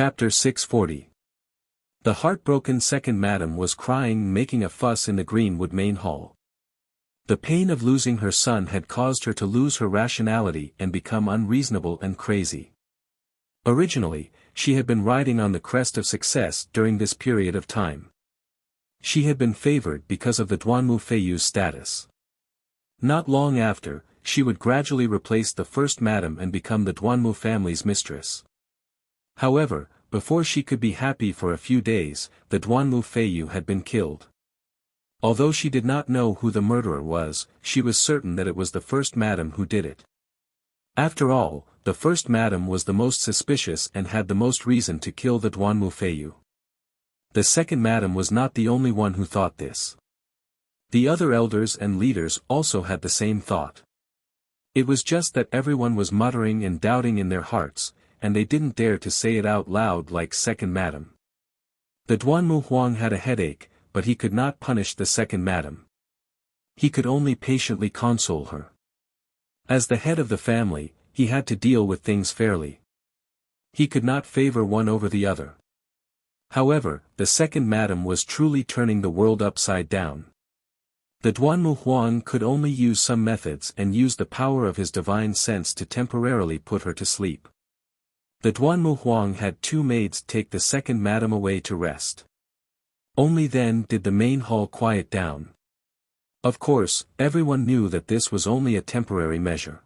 Chapter 640. The heartbroken second madam was crying, making a fuss in the Greenwood main hall. The pain of losing her son had caused her to lose her rationality and become unreasonable and crazy. Originally, she had been riding on the crest of success during this period of time. She had been favored because of the Duanmu Feiyu's status. Not long after, she would gradually replace the first madam and become the Duanmu family's mistress. However, before she could be happy for a few days, the Duanmu Feiyu had been killed. Although she did not know who the murderer was, she was certain that it was the first madam who did it. After all, the first madam was the most suspicious and had the most reason to kill the Duanmu Feiyu. The second madam was not the only one who thought this. The other elders and leaders also had the same thought. It was just that everyone was muttering and doubting in their hearts, and they didn't dare to say it out loud like second madam. The Duanmu Huang had a headache, but he could not punish the second madam. He could only patiently console her. As the head of the family, he had to deal with things fairly. He could not favor one over the other. However, the second madam was truly turning the world upside down. The Duanmu Huang could only use some methods and use the power of his divine sense to temporarily put her to sleep. The Duanmu Huang had two maids take the second madam away to rest. Only then did the main hall quiet down. Of course, everyone knew that this was only a temporary measure.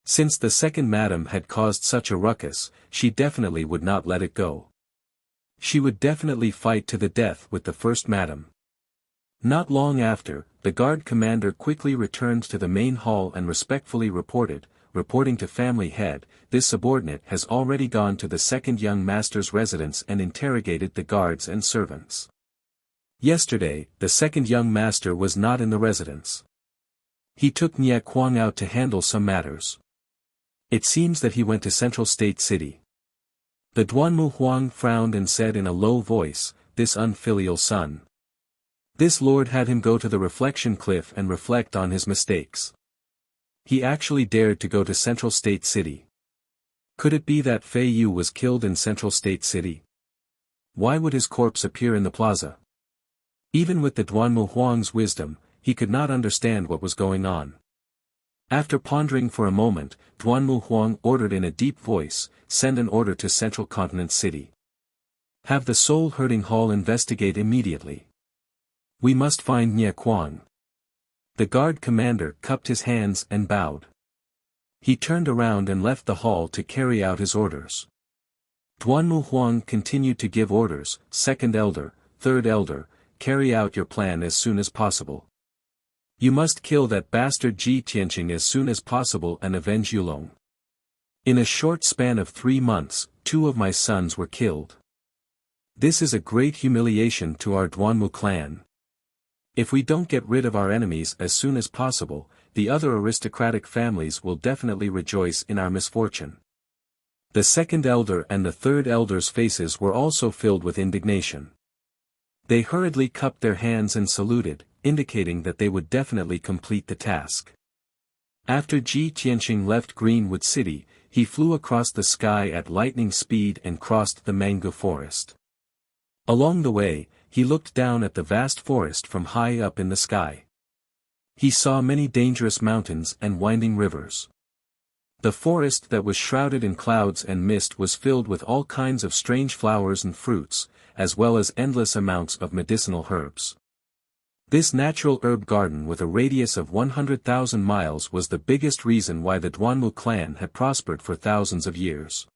Since the second madam had caused such a ruckus, she definitely would not let it go. She would definitely fight to the death with the first madam. Not long after, the guard commander quickly returned to the main hall and respectfully reporting to family head, this subordinate has already gone to the second young master's residence and interrogated the guards and servants. Yesterday, the second young master was not in the residence. He took Nie Kuang out to handle some matters. It seems that he went to Central State City. The Duanmu Huang frowned and said in a low voice, "This unfilial son. This lord had him go to the reflection cliff and reflect on his mistakes. He actually dared to go to Central State City. Could it be that Fei Yu was killed in Central State City? Why would his corpse appear in the plaza?" Even with the Duanmu Huang's wisdom, he could not understand what was going on. After pondering for a moment, Duanmu Huang ordered in a deep voice, "Send an order to Central Continent City. Have the Soul Herding Hall investigate immediately. We must find Nie Kuang." The guard commander cupped his hands and bowed. He turned around and left the hall to carry out his orders. Duanmu Huang continued to give orders, "Second elder, third elder, carry out your plan as soon as possible. You must kill that bastard Ji Tianqing as soon as possible and avenge Yulong. In a short span of 3 months, 2 of my sons were killed. This is a great humiliation to our Duanmu clan. If we don't get rid of our enemies as soon as possible, the other aristocratic families will definitely rejoice in our misfortune." The second elder and the third elder's faces were also filled with indignation. They hurriedly cupped their hands and saluted, indicating that they would definitely complete the task. After Ji Tianqing left Greenwood City, he flew across the sky at lightning speed and crossed the mango forest. Along the way, he looked down at the vast forest from high up in the sky. He saw many dangerous mountains and winding rivers. The forest that was shrouded in clouds and mist was filled with all kinds of strange flowers and fruits, as well as endless amounts of medicinal herbs. This natural herb garden with a radius of 100,000 miles was the biggest reason why the Duanmu clan had prospered for thousands of years.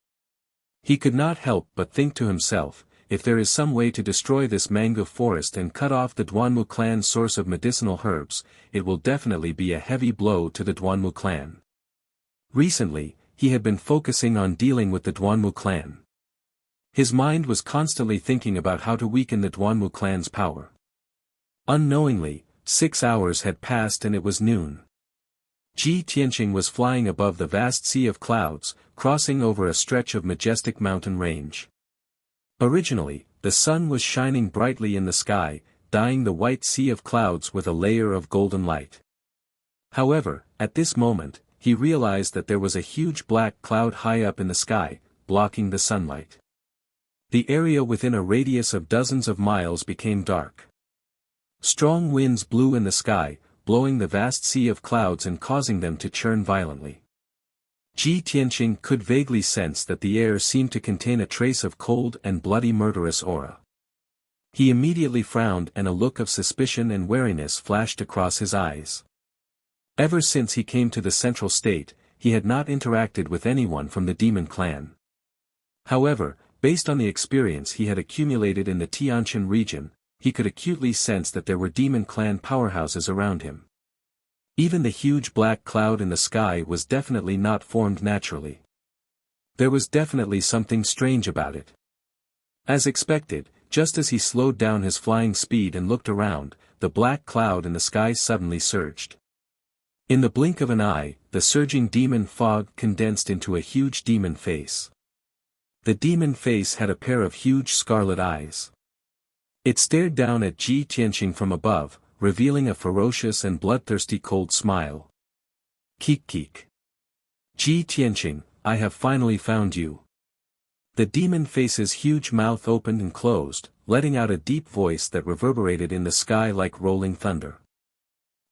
He could not help but think to himself, if there is some way to destroy this mango forest and cut off the Duanmu clan's source of medicinal herbs, it will definitely be a heavy blow to the Duanmu clan. Recently, he had been focusing on dealing with the Duanmu clan. His mind was constantly thinking about how to weaken the Duanmu clan's power. Unknowingly, 6 hours had passed and it was noon. Ji Tianqing was flying above the vast sea of clouds, crossing over a stretch of majestic mountain range. Originally, the sun was shining brightly in the sky, dyeing the white sea of clouds with a layer of golden light. However, at this moment, he realized that there was a huge black cloud high up in the sky, blocking the sunlight. The area within a radius of dozens of miles became dark. Strong winds blew in the sky, blowing the vast sea of clouds and causing them to churn violently. Ji Tianqing could vaguely sense that the air seemed to contain a trace of cold and bloody murderous aura. He immediately frowned and a look of suspicion and wariness flashed across his eyes. Ever since he came to the Central State, he had not interacted with anyone from the demon clan. However, based on the experience he had accumulated in the Tianshan region, he could acutely sense that there were demon clan powerhouses around him. Even the huge black cloud in the sky was definitely not formed naturally. There was definitely something strange about it. As expected, just as he slowed down his flying speed and looked around, the black cloud in the sky suddenly surged. In the blink of an eye, the surging demon fog condensed into a huge demon face. The demon face had a pair of huge scarlet eyes. It stared down at Ji Tianqing from above, revealing a ferocious and bloodthirsty cold smile. Keek keek. Ji Tianqing, I have finally found you. The demon face's huge mouth opened and closed, letting out a deep voice that reverberated in the sky like rolling thunder.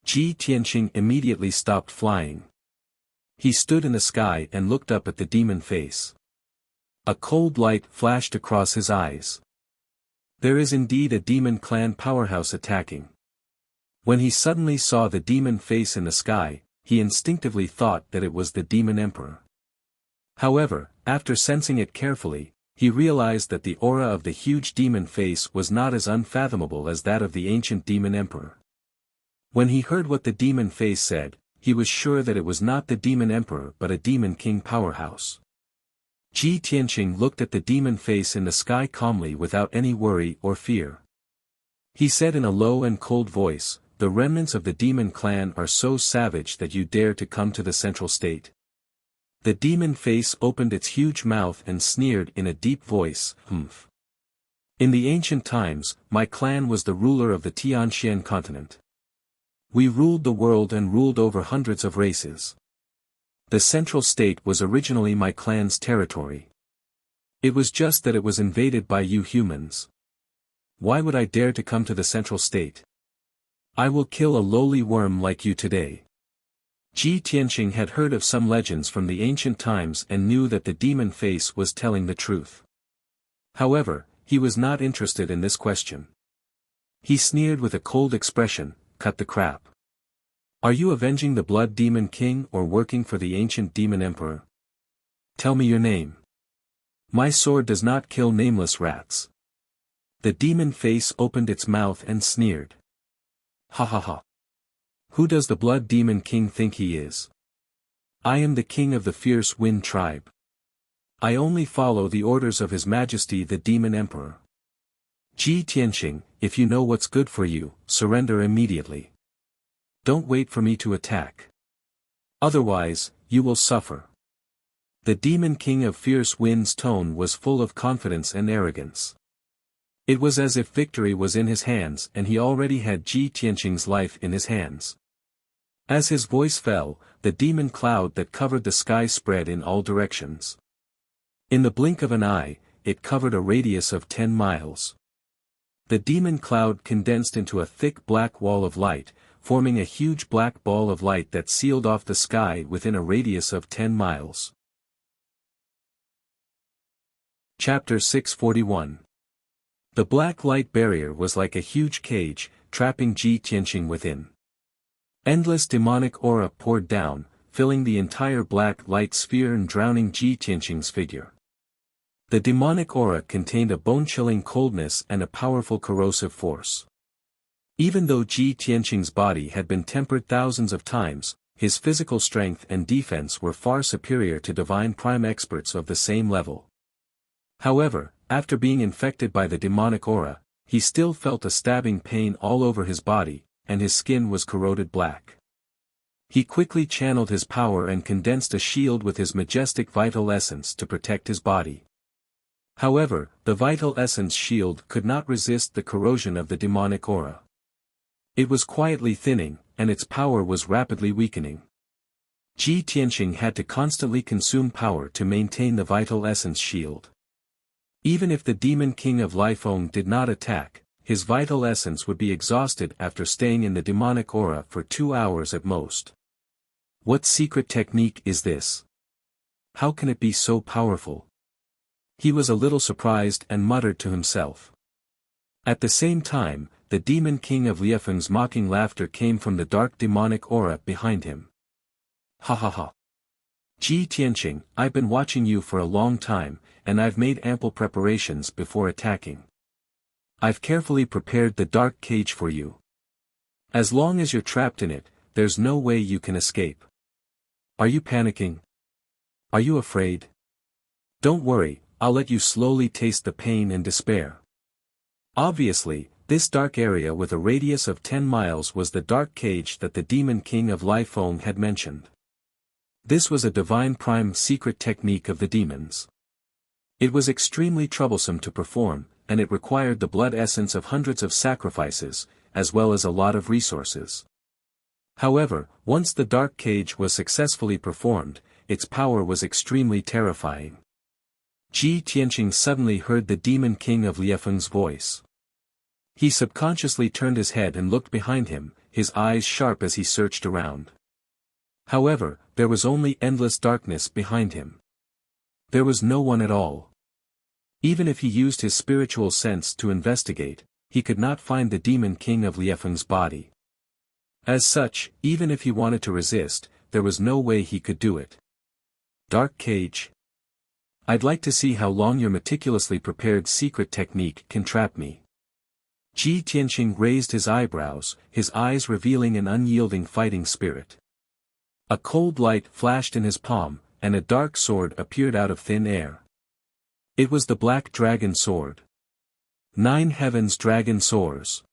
Ji Tianqing immediately stopped flying. He stood in the sky and looked up at the demon face. A cold light flashed across his eyes. There is indeed a demon clan powerhouse attacking. When he suddenly saw the demon face in the sky, he instinctively thought that it was the demon emperor. However, after sensing it carefully, he realized that the aura of the huge demon face was not as unfathomable as that of the ancient demon emperor. When he heard what the demon face said, he was sure that it was not the demon emperor but a demon king powerhouse. Ji Tianqing looked at the demon face in the sky calmly without any worry or fear. He said in a low and cold voice, "The remnants of the demon clan are so savage that you dare to come to the Central State." The demon face opened its huge mouth and sneered in a deep voice, "Humph. In the ancient times, my clan was the ruler of the Tianxian continent. We ruled the world and ruled over hundreds of races. The Central State was originally my clan's territory. It was just that it was invaded by you humans. Why would I dare to come to the Central State? I will kill a lowly worm like you today." Ji Tianqing had heard of some legends from the ancient times and knew that the demon face was telling the truth. However, he was not interested in this question. He sneered with a cold expression, "Cut the crap. Are you avenging the Blood Demon King or working for the ancient demon emperor? Tell me your name. My sword does not kill nameless rats." The demon face opened its mouth and sneered. "Ha ha ha. Who does the Blood Demon King think he is? I am the king of the fierce wind tribe. I only follow the orders of His Majesty the Demon Emperor. Ji Tianqing, if you know what's good for you, surrender immediately. Don't wait for me to attack. Otherwise, you will suffer." The Demon King of Fierce Wind's tone was full of confidence and arrogance. It was as if victory was in his hands and he already had Ji Tianqing's life in his hands. As his voice fell, the demon cloud that covered the sky spread in all directions. In the blink of an eye, it covered a radius of 10 miles. The demon cloud condensed into a thick black wall of light, forming a huge black ball of light that sealed off the sky within a radius of 10 miles. Chapter 641. The black light barrier was like a huge cage, trapping Ji Tianqing within. Endless demonic aura poured down, filling the entire black light sphere and drowning Ji Tianqing's figure. The demonic aura contained a bone-chilling coldness and a powerful corrosive force. Even though Ji Tianqing's body had been tempered thousands of times, his physical strength and defense were far superior to divine prime experts of the same level. However, after being infected by the demonic aura, he still felt a stabbing pain all over his body, and his skin was corroded black. He quickly channeled his power and condensed a shield with his majestic vital essence to protect his body. However, the vital essence shield could not resist the corrosion of the demonic aura. It was quietly thinning, and its power was rapidly weakening. Ji Tianqing had to constantly consume power to maintain the vital essence shield. Even if the demon king of Lifeng did not attack, his vital essence would be exhausted after staying in the demonic aura for 2 hours at most. What secret technique is this? How can it be so powerful? He was a little surprised and muttered to himself. At the same time, the demon king of Liefeng's mocking laughter came from the dark demonic aura behind him. Ha ha ha. Ji Tianqing, I've been watching you for a long time, and I've made ample preparations before attacking. I've carefully prepared the dark cage for you. As long as you're trapped in it, there's no way you can escape. Are you panicking? Are you afraid? Don't worry, I'll let you slowly taste the pain and despair. Obviously, this dark area with a radius of 10 miles was the dark cage that the demon king of Lifeng had mentioned. This was a divine prime secret technique of the demons. It was extremely troublesome to perform, and it required the blood essence of hundreds of sacrifices, as well as a lot of resources. However, once the dark cage was successfully performed, its power was extremely terrifying. Ji Tianqing suddenly heard the demon king of Liefeng's voice. He subconsciously turned his head and looked behind him, his eyes sharp as he searched around. However, there was only endless darkness behind him. There was no one at all. Even if he used his spiritual sense to investigate, he could not find the demon king of Liefeng's body. As such, even if he wanted to resist, there was no way he could do it. Dark cage. I'd like to see how long your meticulously prepared secret technique can trap me. Ji Tianqing raised his eyebrows, his eyes revealing an unyielding fighting spirit. A cold light flashed in his palm, and a dark sword appeared out of thin air. It was the Black Dragon Sword. 9 Heavens Dragon Soars.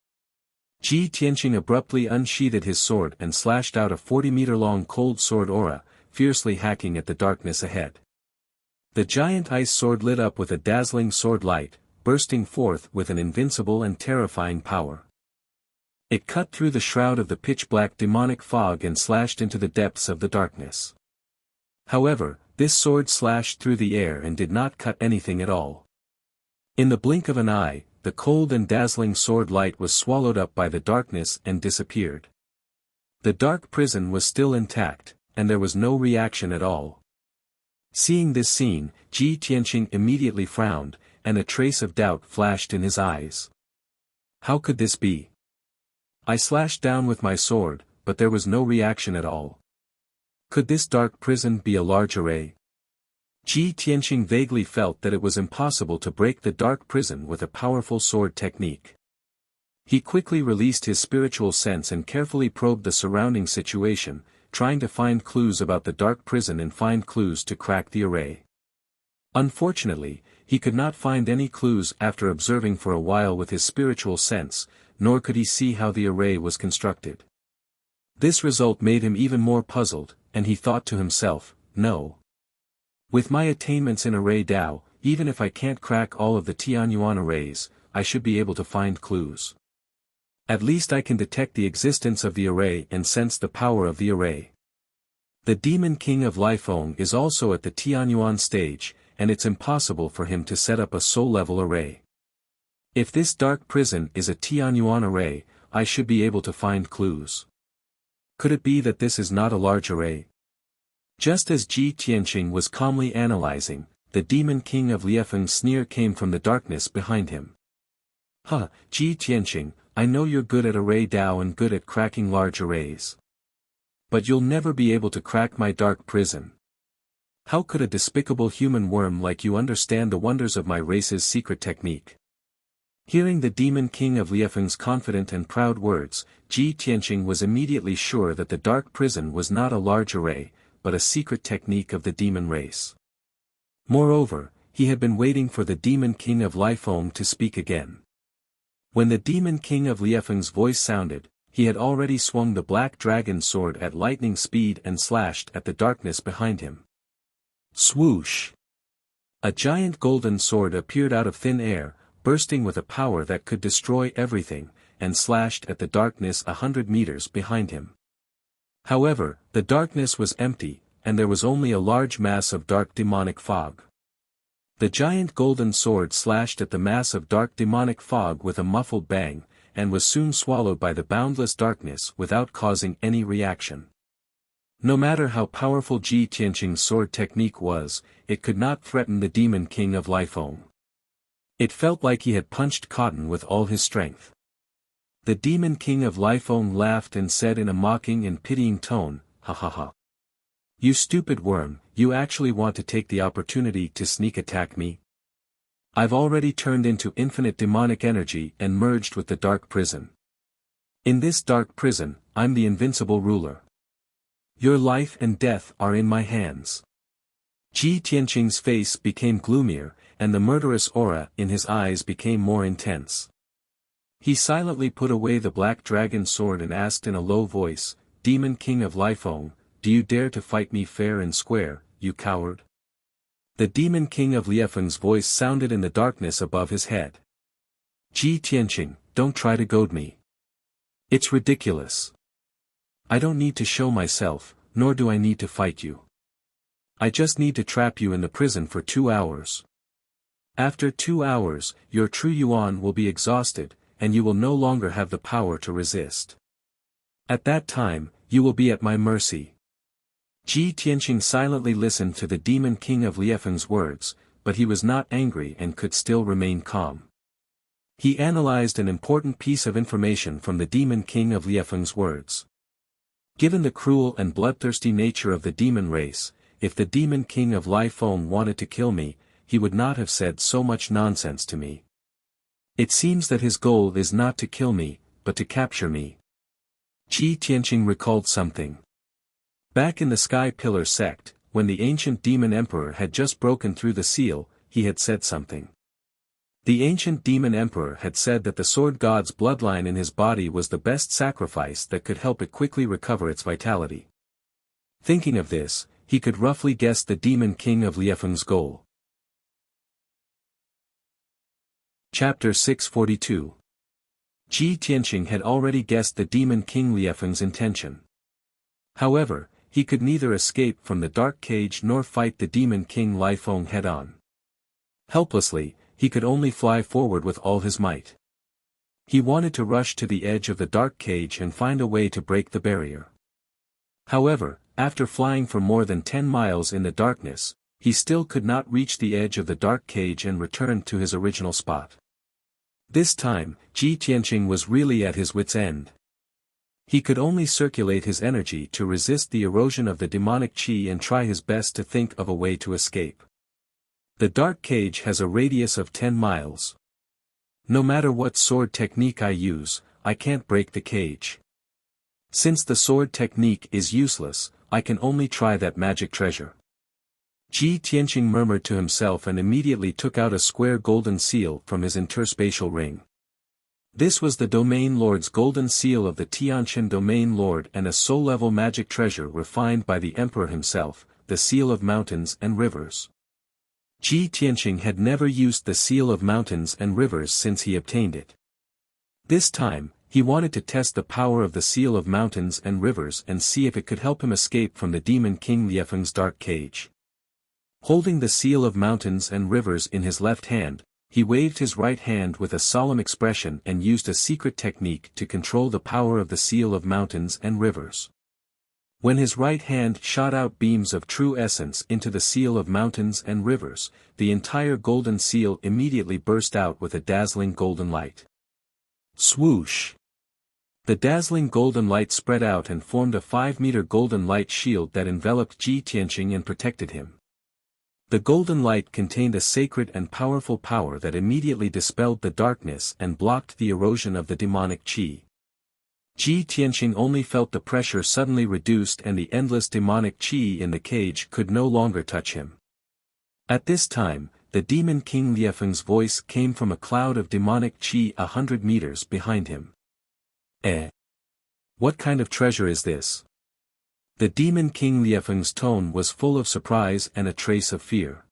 Ji Tianqing abruptly unsheathed his sword and slashed out a 40-meter-long cold sword aura, fiercely hacking at the darkness ahead. The giant ice sword lit up with a dazzling sword light, bursting forth with an invincible and terrifying power. It cut through the shroud of the pitch-black demonic fog and slashed into the depths of the darkness. However, this sword slashed through the air and did not cut anything at all. In the blink of an eye, the cold and dazzling sword light was swallowed up by the darkness and disappeared. The dark prison was still intact, and there was no reaction at all. Seeing this scene, Ji Tianqing immediately frowned, and a trace of doubt flashed in his eyes. How could this be? I slashed down with my sword, but there was no reaction at all. Could this dark prison be a large array? Ji Tianqing vaguely felt that it was impossible to break the dark prison with a powerful sword technique. He quickly released his spiritual sense and carefully probed the surrounding situation, trying to find clues about the dark prison and find clues to crack the array. Unfortunately, he could not find any clues after observing for a while with his spiritual sense, nor could he see how the array was constructed. This result made him even more puzzled, and he thought to himself, no. With my attainments in array Dao, even if I can't crack all of the Tianyuan arrays, I should be able to find clues. At least I can detect the existence of the array and sense the power of the array. The Demon King of Lifeng is also at the Tianyuan stage, and it's impossible for him to set up a soul-level array. If this dark prison is a Tianyuan array, I should be able to find clues. Could it be that this is not a large array? Just as Ji Tianqing was calmly analyzing, the Demon King of Liefeng's sneer came from the darkness behind him. Huh, Ji Tianqing, I know you're good at array Dao and good at cracking large arrays. But you'll never be able to crack my dark prison. How could a despicable human worm like you understand the wonders of my race's secret technique? Hearing the Demon King of Liefeng's confident and proud words, Ji Tianqing was immediately sure that the dark prison was not a large array, but a secret technique of the demon race. Moreover, he had been waiting for the Demon King of Lifeng to speak again. When the Demon King of Liefeng's voice sounded, he had already swung the Black Dragon Sword at lightning speed and slashed at the darkness behind him. Swoosh! A giant golden sword appeared out of thin air, bursting with a power that could destroy everything, and slashed at the darkness 100 meters behind him. However, the darkness was empty, and there was only a large mass of dark demonic fog. The giant golden sword slashed at the mass of dark demonic fog with a muffled bang, and was soon swallowed by the boundless darkness without causing any reaction. No matter how powerful Ji Tianqing's sword technique was, it could not threaten the Demon King of Lifeng. It felt like he had punched cotton with all his strength. The Demon King of Lifeng laughed and said in a mocking and pitying tone, "Ha ha ha. You stupid worm, you actually want to take the opportunity to sneak attack me? I've already turned into infinite demonic energy and merged with the dark prison. In this dark prison, I'm the invincible ruler. Your life and death are in my hands." Ji Tianqing's face became gloomier, and the murderous aura in his eyes became more intense. He silently put away the black dragon sword and asked in a low voice, "Demon King of Lifeng, do you dare to fight me fair and square, you coward?" The Demon King of Liefeng's voice sounded in the darkness above his head. "Ji Tianqing, don't try to goad me. It's ridiculous. I don't need to show myself, nor do I need to fight you. I just need to trap you in the prison for 2 hours. After 2 hours, your true yuan will be exhausted, and you will no longer have the power to resist. At that time, you will be at my mercy." Ji Tianqing silently listened to the Demon King of Liefeng's words, but he was not angry and could still remain calm. He analyzed an important piece of information from the Demon King of Liefeng's words. Given the cruel and bloodthirsty nature of the demon race, if the Demon King of Lifeng wanted to kill me, he would not have said so much nonsense to me. It seems that his goal is not to kill me, but to capture me. Ji Tianqing recalled something. Back in the Sky Pillar sect, when the ancient demon emperor had just broken through the seal, he had said something. The ancient demon emperor had said that the sword god's bloodline in his body was the best sacrifice that could help it quickly recover its vitality. Thinking of this, he could roughly guess the Demon King of Liefeng's goal. Chapter 642. Ji Tianqing had already guessed the Demon King Liefeng's intention. However, he could neither escape from the dark cage nor fight the Demon King Lifeng head-on. Helplessly, he could only fly forward with all his might. He wanted to rush to the edge of the dark cage and find a way to break the barrier. However, after flying for more than 10 miles in the darkness, he still could not reach the edge of the dark cage and return to his original spot. This time, Ji Tianqing was really at his wit's end. He could only circulate his energy to resist the erosion of the demonic qi and try his best to think of a way to escape. The dark cage has a radius of 10 miles. No matter what sword technique I use, I can't break the cage. Since the sword technique is useless, I can only try that magic treasure. Ji Tianqing murmured to himself and immediately took out a square golden seal from his interspatial ring. This was the Domain Lord's golden seal of the Tianqian Domain Lord and a soul-level magic treasure refined by the Emperor himself, the Seal of Mountains and Rivers. Ji Tianqing had never used the Seal of Mountains and Rivers since he obtained it. This time, he wanted to test the power of the Seal of Mountains and Rivers and see if it could help him escape from the Demon King Liefeng's dark cage. Holding the Seal of Mountains and Rivers in his left hand, he waved his right hand with a solemn expression and used a secret technique to control the power of the Seal of Mountains and Rivers. When his right hand shot out beams of true essence into the Seal of Mountains and Rivers, the entire golden seal immediately burst out with a dazzling golden light. Swoosh! The dazzling golden light spread out and formed a 5-meter golden light shield that enveloped Ji Tianqing and protected him. The golden light contained a sacred and powerful power that immediately dispelled the darkness and blocked the erosion of the demonic qi. Ji Tianqing only felt the pressure suddenly reduced and the endless demonic qi in the cage could no longer touch him. At this time, the Demon King Liefeng's voice came from a cloud of demonic qi 100 meters behind him. What kind of treasure is this? The Demon King Liefeng's tone was full of surprise and a trace of fear.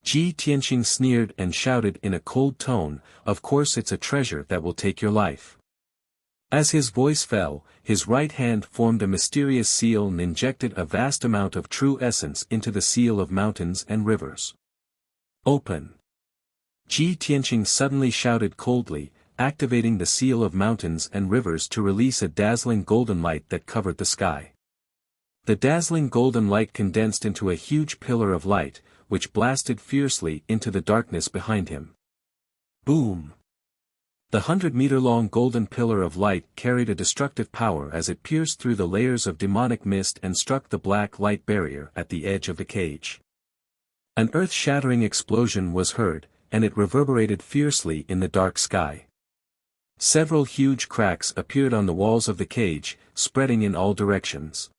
Ji Tianqing sneered and shouted in a cold tone, "Of course it's a treasure that will take your life." As his voice fell, his right hand formed a mysterious seal and injected a vast amount of true essence into the Seal of Mountains and Rivers. Open! Ji Tianqing suddenly shouted coldly, activating the seal of mountains and rivers to release a dazzling golden light that covered the sky. The dazzling golden light condensed into a huge pillar of light, which blasted fiercely into the darkness behind him. Boom! The 100-meter-long golden pillar of light carried a destructive power as it pierced through the layers of demonic mist and struck the black light barrier at the edge of the cage. An earth-shattering explosion was heard, and it reverberated fiercely in the dark sky. Several huge cracks appeared on the walls of the cage, spreading in all directions.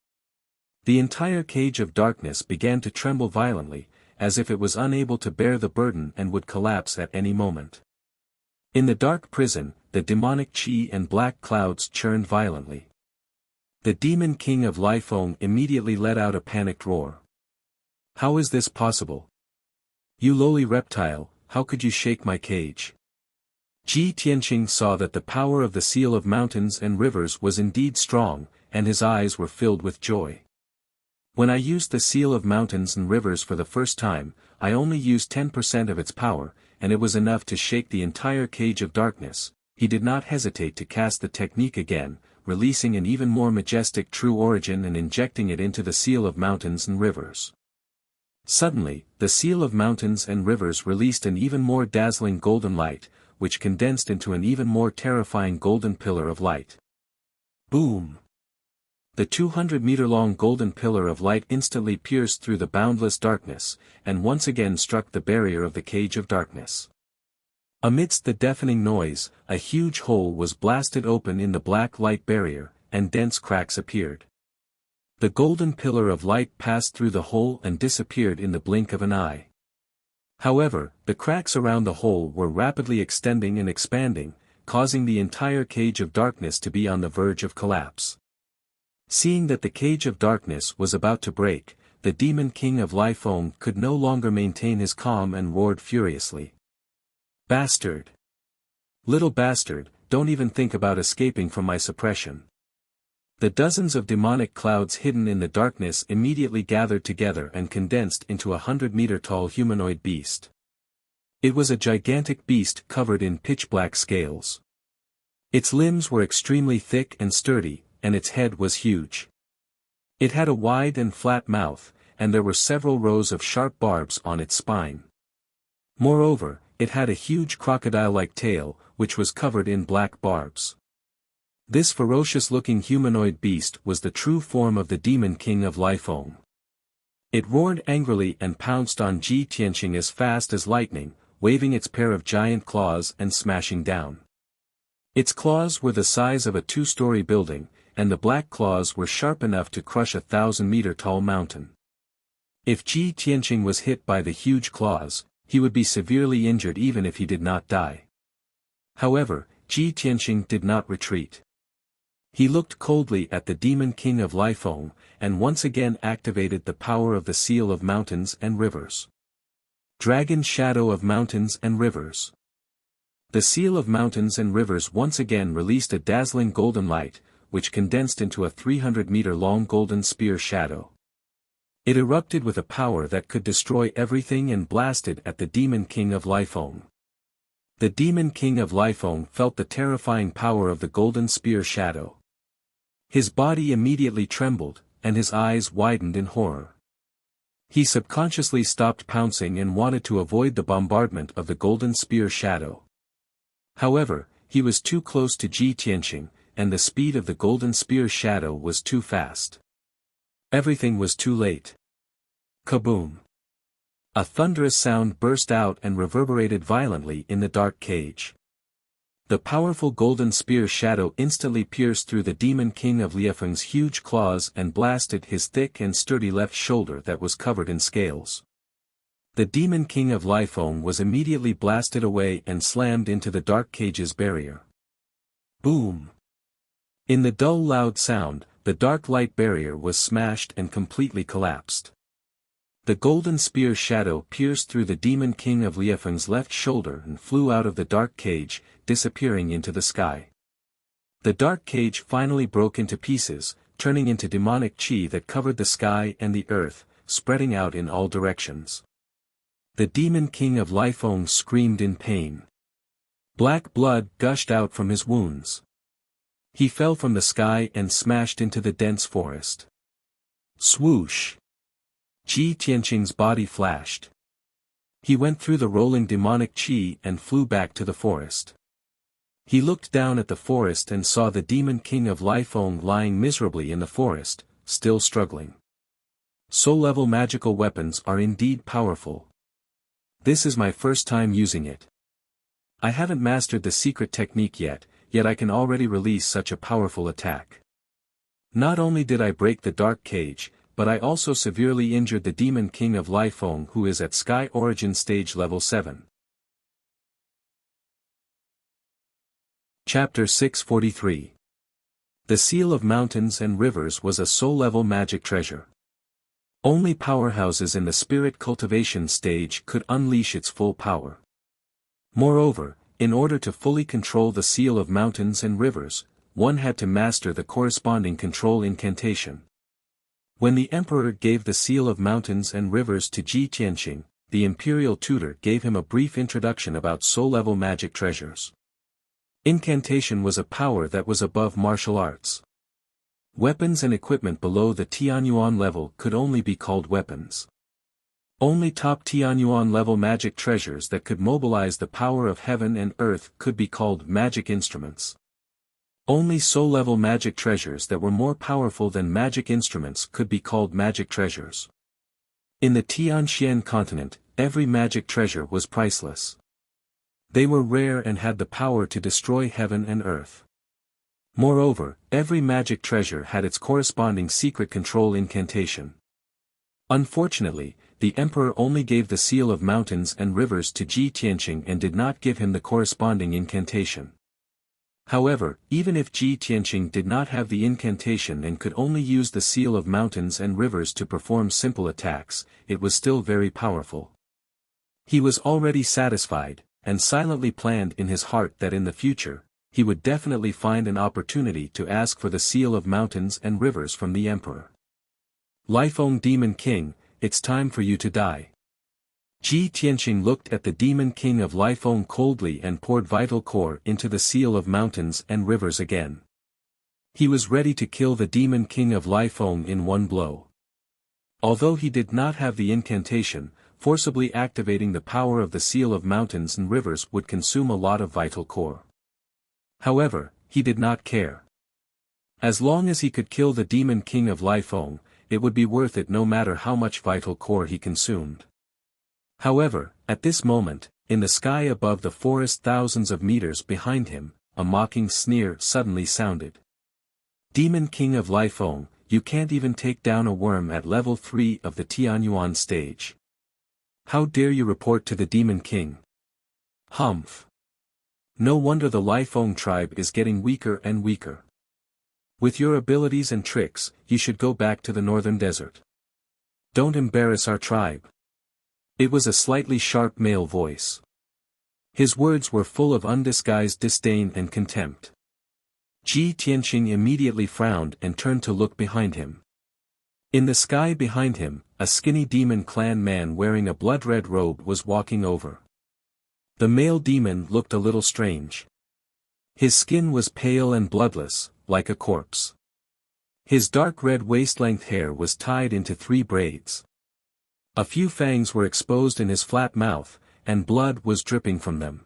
The entire cage of darkness began to tremble violently, as if it was unable to bear the burden and would collapse at any moment. In the dark prison, the demonic qi and black clouds churned violently. The demon king of Ninefold immediately let out a panicked roar. How is this possible? You lowly reptile, how could you shake my cage? Ji Tianqing saw that the power of the seal of mountains and rivers was indeed strong, and his eyes were filled with joy. When I used the seal of mountains and rivers for the first time, I only used 10% of its power, and it was enough to shake the entire cage of darkness. He did not hesitate to cast the technique again, releasing an even more majestic true origin and injecting it into the seal of mountains and rivers. Suddenly, the seal of mountains and rivers released an even more dazzling golden light, which condensed into an even more terrifying golden pillar of light. Boom! The 200-meter-long golden pillar of light instantly pierced through the boundless darkness, and once again struck the barrier of the cage of darkness. Amidst the deafening noise, a huge hole was blasted open in the black light barrier, and dense cracks appeared. The golden pillar of light passed through the hole and disappeared in the blink of an eye. However, the cracks around the hole were rapidly extending and expanding, causing the entire cage of darkness to be on the verge of collapse. Seeing that the cage of darkness was about to break, the demon king of Ninefold could no longer maintain his calm and roared furiously. Bastard! Little bastard, don't even think about escaping from my suppression. The dozens of demonic clouds hidden in the darkness immediately gathered together and condensed into a 100-meter-tall humanoid beast. It was a gigantic beast covered in pitch-black scales. Its limbs were extremely thick and sturdy, and its head was huge. It had a wide and flat mouth, and there were several rows of sharp barbs on its spine. Moreover, it had a huge crocodile-like tail, which was covered in black barbs. This ferocious-looking humanoid beast was the true form of the demon king of Ninefold. It roared angrily and pounced on Ji Tianqing as fast as lightning, waving its pair of giant claws and smashing down. Its claws were the size of a 2-story building, and the black claws were sharp enough to crush a 1,000-meter-tall mountain. If Ji Tianqing was hit by the huge claws, he would be severely injured even if he did not die. However, Ji Tianqing did not retreat. He looked coldly at the demon king of Ninefold, and once again activated the power of the seal of mountains and rivers. Dragon shadow of mountains and rivers. The seal of mountains and rivers once again released a dazzling golden light, which condensed into a 300-meter-long golden spear shadow. It erupted with a power that could destroy everything and blasted at the demon king of Ninefold. The demon king of Ninefold felt the terrifying power of the golden spear shadow. His body immediately trembled, and his eyes widened in horror. He subconsciously stopped pouncing and wanted to avoid the bombardment of the golden spear shadow. However, he was too close to Ji Tianqing, and the speed of the golden spear shadow was too fast. Everything was too late. Kaboom! A thunderous sound burst out and reverberated violently in the dark cage. The powerful golden spear shadow instantly pierced through the demon king of Ninefold's huge claws and blasted his thick and sturdy left shoulder that was covered in scales. The demon king of Ninefold was immediately blasted away and slammed into the dark cage's barrier. Boom! In the dull loud sound, the dark light barrier was smashed and completely collapsed. The golden spear shadow pierced through the demon king of Ninefold's left shoulder and flew out of the dark cage, disappearing into the sky. The dark cage finally broke into pieces, turning into demonic qi that covered the sky and the earth, spreading out in all directions. The demon king of Lifeng screamed in pain. Black blood gushed out from his wounds. He fell from the sky and smashed into the dense forest. Swoosh! Ji Tianqing's body flashed. He went through the rolling demonic qi and flew back to the forest. He looked down at the forest and saw the demon king of Lifeng lying miserably in the forest, still struggling. Soul-level magical weapons are indeed powerful. This is my first time using it. I haven't mastered the secret technique yet I can already release such a powerful attack. Not only did I break the dark cage, but I also severely injured the demon king of Lifeng, who is at Sky Origin stage level 7. Chapter 643. The Seal of Mountains and Rivers was a soul-level magic treasure. Only powerhouses in the spirit cultivation stage could unleash its full power. Moreover, in order to fully control the Seal of Mountains and Rivers, one had to master the corresponding control incantation. When the emperor gave the Seal of Mountains and Rivers to Ji Tianqing, the imperial tutor gave him a brief introduction about soul-level magic treasures. Incantation was a power that was above martial arts. Weapons and equipment below the Tianyuan level could only be called weapons. Only top Tianyuan level magic treasures that could mobilize the power of heaven and earth could be called magic instruments. Only soul-level magic treasures that were more powerful than magic instruments could be called magic treasures. In the Tianxian continent, every magic treasure was priceless. They were rare and had the power to destroy heaven and earth. Moreover, every magic treasure had its corresponding secret control incantation. Unfortunately, the emperor only gave the Seal of Mountains and Rivers to Ji Tianqing and did not give him the corresponding incantation. However, even if Ji Tianqing did not have the incantation and could only use the Seal of Mountains and Rivers to perform simple attacks, it was still very powerful. He was already satisfied, and silently planned in his heart that in the future, he would definitely find an opportunity to ask for the Seal of Mountains and Rivers from the emperor. Lifeng Demon King, it's time for you to die. Ji Tianqing looked at the demon king of Lifeng coldly and poured vital core into the Seal of Mountains and Rivers again. He was ready to kill the demon king of Lifeng in one blow. Although he did not have the incantation, forcibly activating the power of the Seal of Mountains and Rivers would consume a lot of vital core. However, he did not care. As long as he could kill the demon king of Lifeng, it would be worth it no matter how much vital core he consumed. However, at this moment, in the sky above the forest thousands of meters behind him, a mocking sneer suddenly sounded. Demon King of Lifeng, you can't even take down a worm at level 3 of the Tianyuan stage. How dare you report to the Demon King? Humph. No wonder the Lifeng tribe is getting weaker and weaker. With your abilities and tricks, you should go back to the northern desert. Don't embarrass our tribe. It was a slightly sharp male voice. His words were full of undisguised disdain and contempt. Ji Tianqing immediately frowned and turned to look behind him. In the sky behind him, a skinny demon clan man wearing a blood-red robe was walking over. The male demon looked a little strange. His skin was pale and bloodless, like a corpse. His dark red waist-length hair was tied into 3 braids. A few fangs were exposed in his flat mouth, and blood was dripping from them.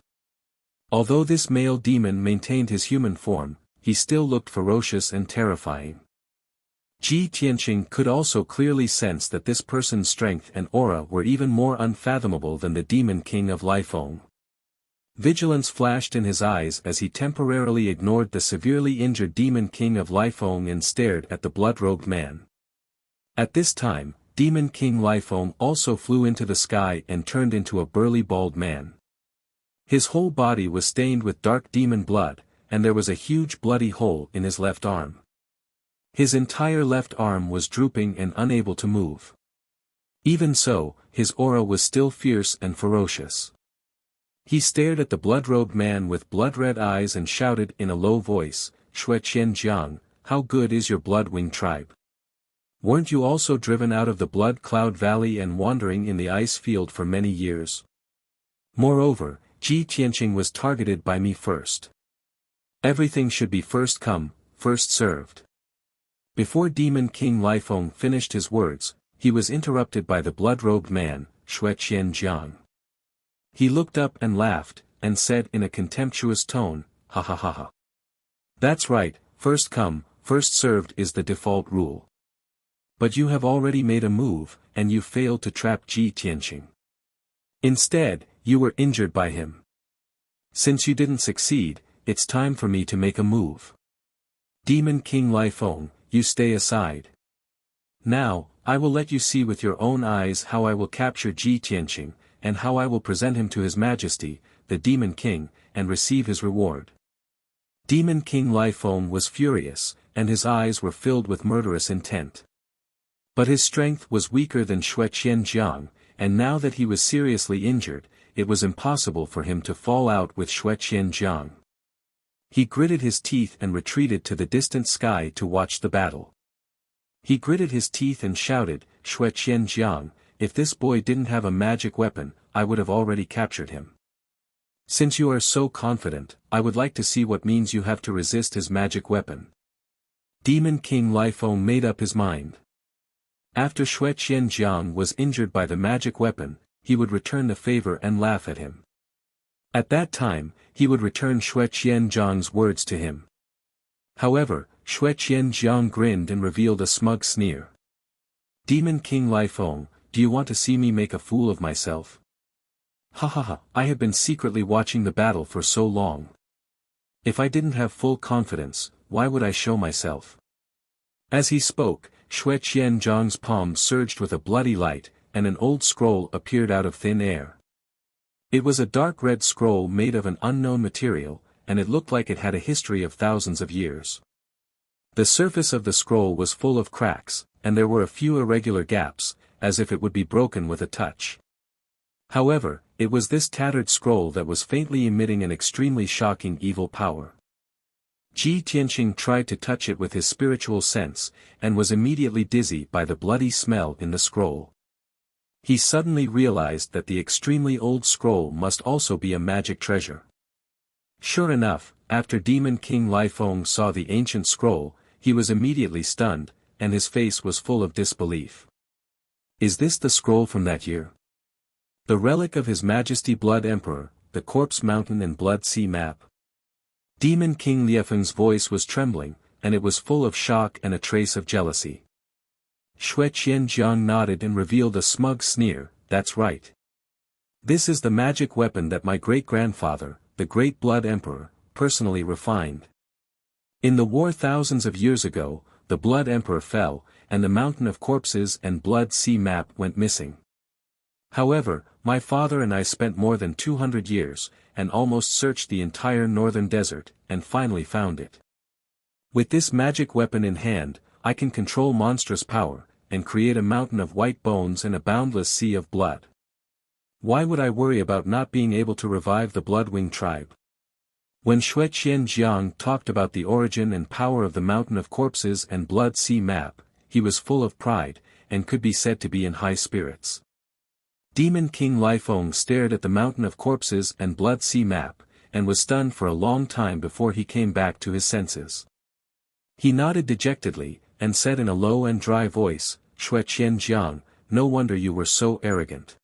Although this male demon maintained his human form, he still looked ferocious and terrifying. Ji Tianqing could also clearly sense that this person's strength and aura were even more unfathomable than the Demon King of Lifeng. Vigilance flashed in his eyes as he temporarily ignored the severely injured Demon King of Lifeng and stared at the blood-robed man. At this time, Demon King Lifeng also flew into the sky and turned into a burly bald man. His whole body was stained with dark demon blood, and there was a huge bloody hole in his left arm. His entire left arm was drooping and unable to move. Even so, his aura was still fierce and ferocious. He stared at the blood-robed man with blood-red eyes and shouted in a low voice, "Shui Qian Jiang, how good is your blood-wing tribe? Weren't you also driven out of the Blood Cloud Valley and wandering in the ice field for many years? Moreover, Ji Tianqing was targeted by me first. Everything should be first come, first served. Before Demon King Lifeng finished his words, he was interrupted by the blood-robed man, Xueqian Jiang. He looked up and laughed, and said in a contemptuous tone, "Ha ha ha ha. That's right, first come, first served is the default rule. But you have already made a move, and you failed to trap Ji Tianqing. Instead, you were injured by him. Since you didn't succeed, it's time for me to make a move. Demon King Lifeng, you stay aside. Now, I will let you see with your own eyes how I will capture Ji Tianqing, and how I will present him to His Majesty, the Demon King, and receive his reward." Demon King Lifeng was furious, and his eyes were filled with murderous intent. But his strength was weaker than Xueqian Jiang, and now that he was seriously injured, it was impossible for him to fall out with Xueqian Jiang. He gritted his teeth and retreated to the distant sky to watch the battle. He gritted his teeth and shouted, "Xueqian Jiang, if this boy didn't have a magic weapon, I would have already captured him. Since you are so confident, I would like to see what means you have to resist his magic weapon." Demon King Lifeng made up his mind. After Xueqian Jiang was injured by the magic weapon, he would return the favor and laugh at him. At that time, he would return Xueqian Jiang's words to him. However, Xueqian Jiang grinned and revealed a smug sneer. "Demon King Lifeng, do you want to see me make a fool of myself? Ha ha ha, I have been secretly watching the battle for so long. If I didn't have full confidence, why would I show myself?" As he spoke, Xueqian Jiang's palm surged with a bloody light, and an old scroll appeared out of thin air. It was a dark red scroll made of an unknown material, and it looked like it had a history of thousands of years. The surface of the scroll was full of cracks, and there were a few irregular gaps, as if it would be broken with a touch. However, it was this tattered scroll that was faintly emitting an extremely shocking evil power. Ji Tianqing tried to touch it with his spiritual sense, and was immediately dizzy by the bloody smell in the scroll. He suddenly realized that the extremely old scroll must also be a magic treasure. Sure enough, after Demon King Lifeng saw the ancient scroll, he was immediately stunned, and his face was full of disbelief. Is this the scroll from that year? The relic of His Majesty Blood Emperor, the Corpse Mountain and Blood Sea map? Demon King Liefeng's voice was trembling, and it was full of shock and a trace of jealousy. Xueqian Jiang nodded and revealed a smug sneer, "That's right. This is the magic weapon that my great-grandfather, the Great Blood Emperor, personally refined. In the war thousands of years ago, the Blood Emperor fell, and the Mountain of Corpses and Blood Sea map went missing. However, my father and I spent more than 200 years, and almost searched the entire northern desert, and finally found it. With this magic weapon in hand, I can control monstrous power, and create a mountain of white bones and a boundless sea of blood. Why would I worry about not being able to revive the Bloodwing tribe?" When Xueqian Jiang talked about the origin and power of the Mountain of Corpses and Blood Sea map, he was full of pride, and could be said to be in high spirits. Demon King Lifeng stared at the Mountain of Corpses and Blood Sea map, and was stunned for a long time before he came back to his senses. He nodded dejectedly, and said in a low and dry voice, "Xueqian Jiang, no wonder you were so arrogant.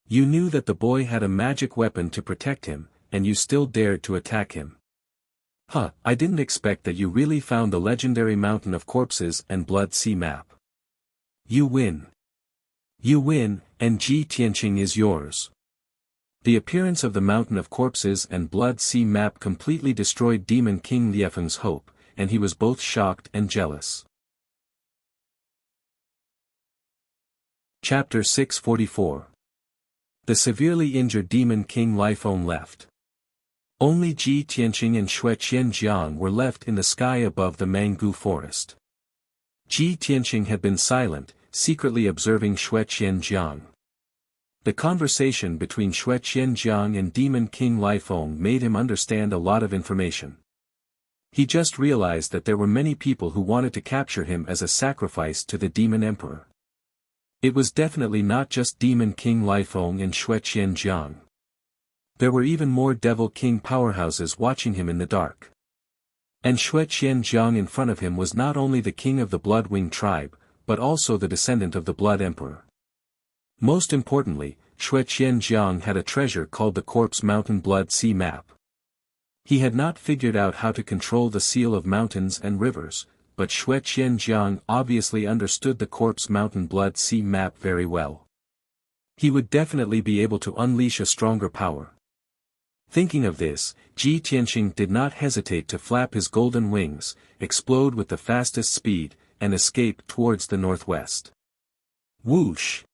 You knew that the boy had a magic weapon to protect him, and you still dared to attack him. I didn't expect that you really found the legendary Mountain of Corpses and Blood Sea map. You win. You win, and Ji Tianqing is yours." The appearance of the Mountain of Corpses and Blood Sea map completely destroyed Demon King Liefeng's hope, and he was both shocked and jealous. Chapter 644. The severely injured Demon King Lifeng left. Only Ji Tianqing and Xueqian Jiang were left in the sky above the Mangu forest. Ji Tianqing had been silent, secretly observing Xueqian Jiang. The conversation between Xueqian Jiang and Demon King Lifeng made him understand a lot of information. He just realized that there were many people who wanted to capture him as a sacrifice to the Demon Emperor. It was definitely not just Demon King Lifeng and Xue Qianjiang. There were even more Devil King powerhouses watching him in the dark. And Xue Qianjiang in front of him was not only the king of the Bloodwing tribe, but also the descendant of the Blood Emperor. Most importantly, Xue Qianjiang had a treasure called the Corpse Mountain Blood Sea Map. He had not figured out how to control the seal of mountains and rivers, but Xue Qianjiang obviously understood the Corpse Mountain Blood Sea Map very well. He would definitely be able to unleash a stronger power. Thinking of this, Ji Tianqing did not hesitate to flap his golden wings, explode with the fastest speed, and escape towards the northwest. Whoosh!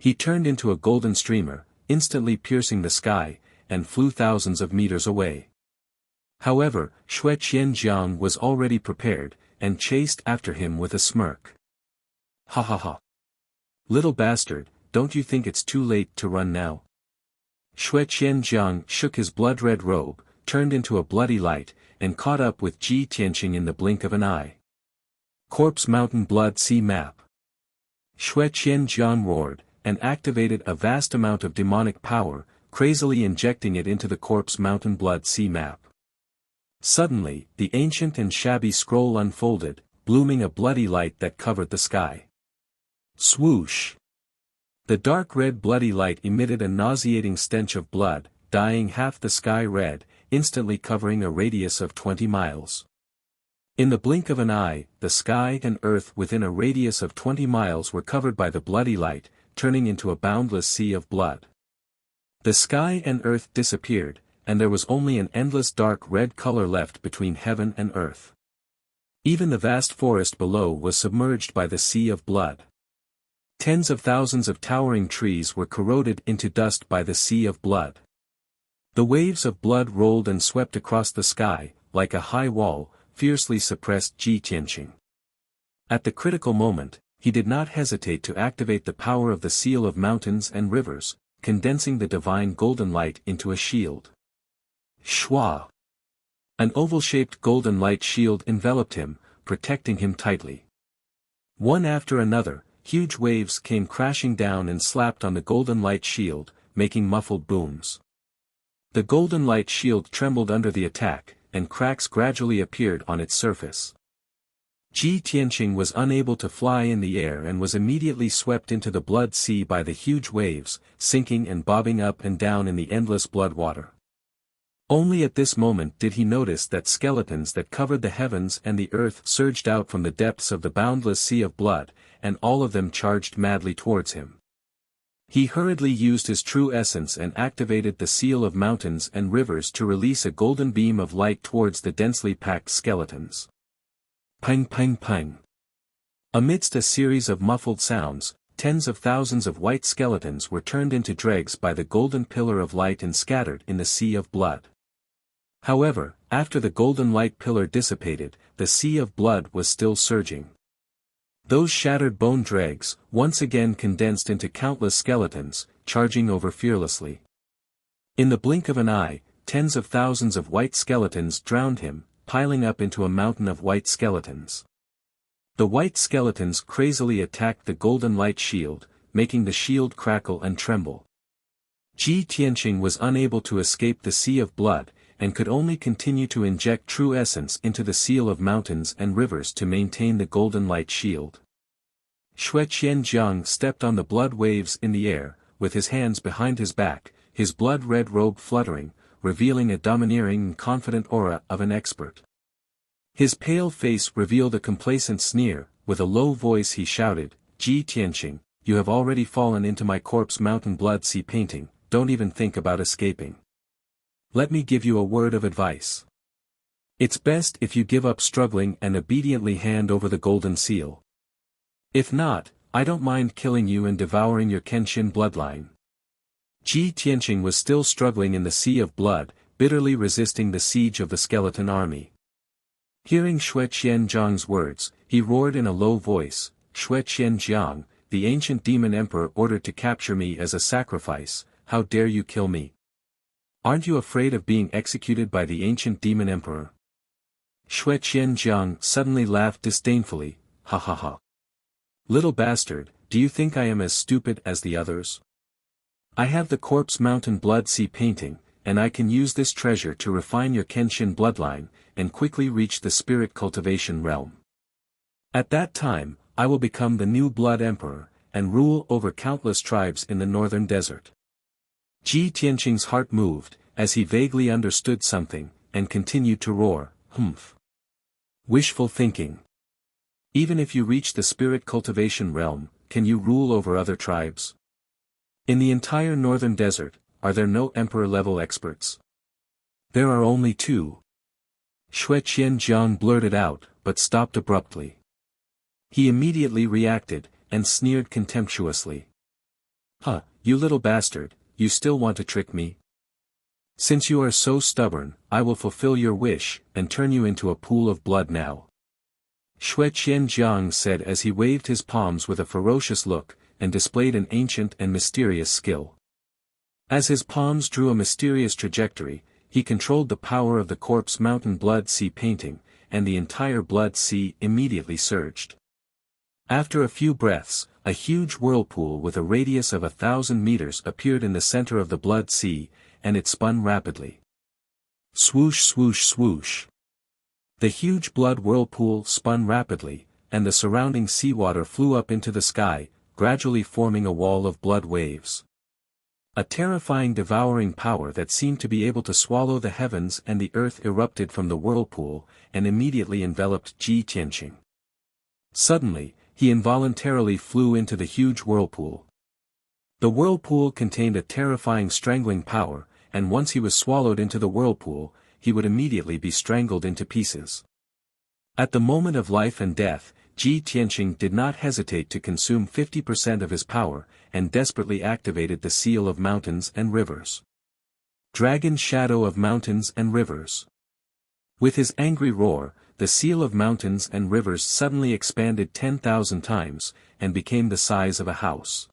He turned into a golden streamer, instantly piercing the sky, and flew thousands of meters away. However, Xue Qianjiang was already prepared, and chased after him with a smirk. Ha ha ha! Little bastard, don't you think it's too late to run now? Xue Qianjiang shook his blood-red robe, turned into a bloody light, and caught up with Ji Tianqing in the blink of an eye. Corpse Mountain Blood Sea Map. Xue Qianjiang roared, and activated a vast amount of demonic power, crazily injecting it into the Corpse Mountain Blood Sea Map. Suddenly, the ancient and shabby scroll unfolded, blooming a bloody light that covered the sky. Swoosh! The dark red bloody light emitted a nauseating stench of blood, dyeing half the sky red, instantly covering a radius of 20 miles. In the blink of an eye, the sky and earth within a radius of 20 miles were covered by the bloody light, turning into a boundless sea of blood. The sky and earth disappeared, and there was only an endless dark red color left between heaven and earth. Even the vast forest below was submerged by the sea of blood. Tens of thousands of towering trees were corroded into dust by the sea of blood. The waves of blood rolled and swept across the sky, like a high wall, fiercely suppressed Ji Tianqing. At the critical moment, he did not hesitate to activate the power of the seal of mountains and rivers, condensing the divine golden light into a shield. Shwa! An oval-shaped golden light shield enveloped him, protecting him tightly. One after another, huge waves came crashing down and slapped on the golden light shield, making muffled booms. The golden light shield trembled under the attack, and cracks gradually appeared on its surface. Ji Tianqing was unable to fly in the air and was immediately swept into the blood sea by the huge waves, sinking and bobbing up and down in the endless blood water. Only at this moment did he notice that skeletons that covered the heavens and the earth surged out from the depths of the boundless sea of blood, and all of them charged madly towards him. He hurriedly used his true essence and activated the seal of mountains and rivers to release a golden beam of light towards the densely packed skeletons. Pang pang pang. Amidst a series of muffled sounds, tens of thousands of white skeletons were turned into dregs by the golden pillar of light and scattered in the sea of blood. However, after the golden light pillar dissipated, the sea of blood was still surging. Those shattered bone dregs, once again condensed into countless skeletons, charging over fearlessly. In the blink of an eye, tens of thousands of white skeletons drowned him, piling up into a mountain of white skeletons. The white skeletons crazily attacked the golden light shield, making the shield crackle and tremble. Ji Tianqing was unable to escape the sea of blood, and could only continue to inject true essence into the seal of mountains and rivers to maintain the golden light shield. Xue Qianjiang stepped on the blood waves in the air, with his hands behind his back, his blood-red robe fluttering, revealing a domineering and confident aura of an expert. His pale face revealed a complacent sneer, with a low voice he shouted, "Ji Tianqing, you have already fallen into my Corpse Mountain Blood Sea painting, don't even think about escaping. Let me give you a word of advice. It's best if you give up struggling and obediently hand over the golden seal. If not, I don't mind killing you and devouring your Kenshin bloodline." Ji Tianqing was still struggling in the sea of blood, bitterly resisting the siege of the skeleton army. Hearing Xue Qianjiang's words, he roared in a low voice, "Xue Qianjiang, the ancient demon emperor ordered to capture me as a sacrifice, how dare you kill me? Aren't you afraid of being executed by the ancient demon emperor?" Xue Qianjiang suddenly laughed disdainfully, ha ha ha. Little bastard, do you think I am as stupid as the others? I have the Corpse Mountain Blood Sea painting, and I can use this treasure to refine your Kenshin bloodline, and quickly reach the spirit cultivation realm. At that time, I will become the new Blood Emperor, and rule over countless tribes in the northern desert. Ji Tianqing's heart moved, as he vaguely understood something, and continued to roar, humph. Wishful thinking. Even if you reach the spirit cultivation realm, can you rule over other tribes? In the entire northern desert, are there no emperor-level experts? There are only two. Xue Qianjiang blurted out, but stopped abruptly. He immediately reacted, and sneered contemptuously. Huh, you little bastard, you still want to trick me? Since you are so stubborn, I will fulfill your wish, and turn you into a pool of blood now. Xue Qianjiang said as he waved his palms with a ferocious look, and displayed an ancient and mysterious skill. As his palms drew a mysterious trajectory, he controlled the power of the Corpse Mountain Blood Sea painting, and the entire Blood Sea immediately surged. After a few breaths, a huge whirlpool with a radius of 1,000 meters appeared in the center of the Blood Sea, and it spun rapidly. Swoosh swoosh swoosh. The huge blood whirlpool spun rapidly, and the surrounding seawater flew up into the sky, gradually forming a wall of blood waves. A terrifying devouring power that seemed to be able to swallow the heavens and the earth erupted from the whirlpool, and immediately enveloped Ji Tianqing. Suddenly, he involuntarily flew into the huge whirlpool. The whirlpool contained a terrifying strangling power, and once he was swallowed into the whirlpool, he would immediately be strangled into pieces. At the moment of life and death, Ji Tianqing did not hesitate to consume 50% of his power, and desperately activated the Seal of Mountains and Rivers. Dragon Shadow of Mountains and Rivers. With his angry roar, the Seal of Mountains and Rivers suddenly expanded 10,000 times, and became the size of a house.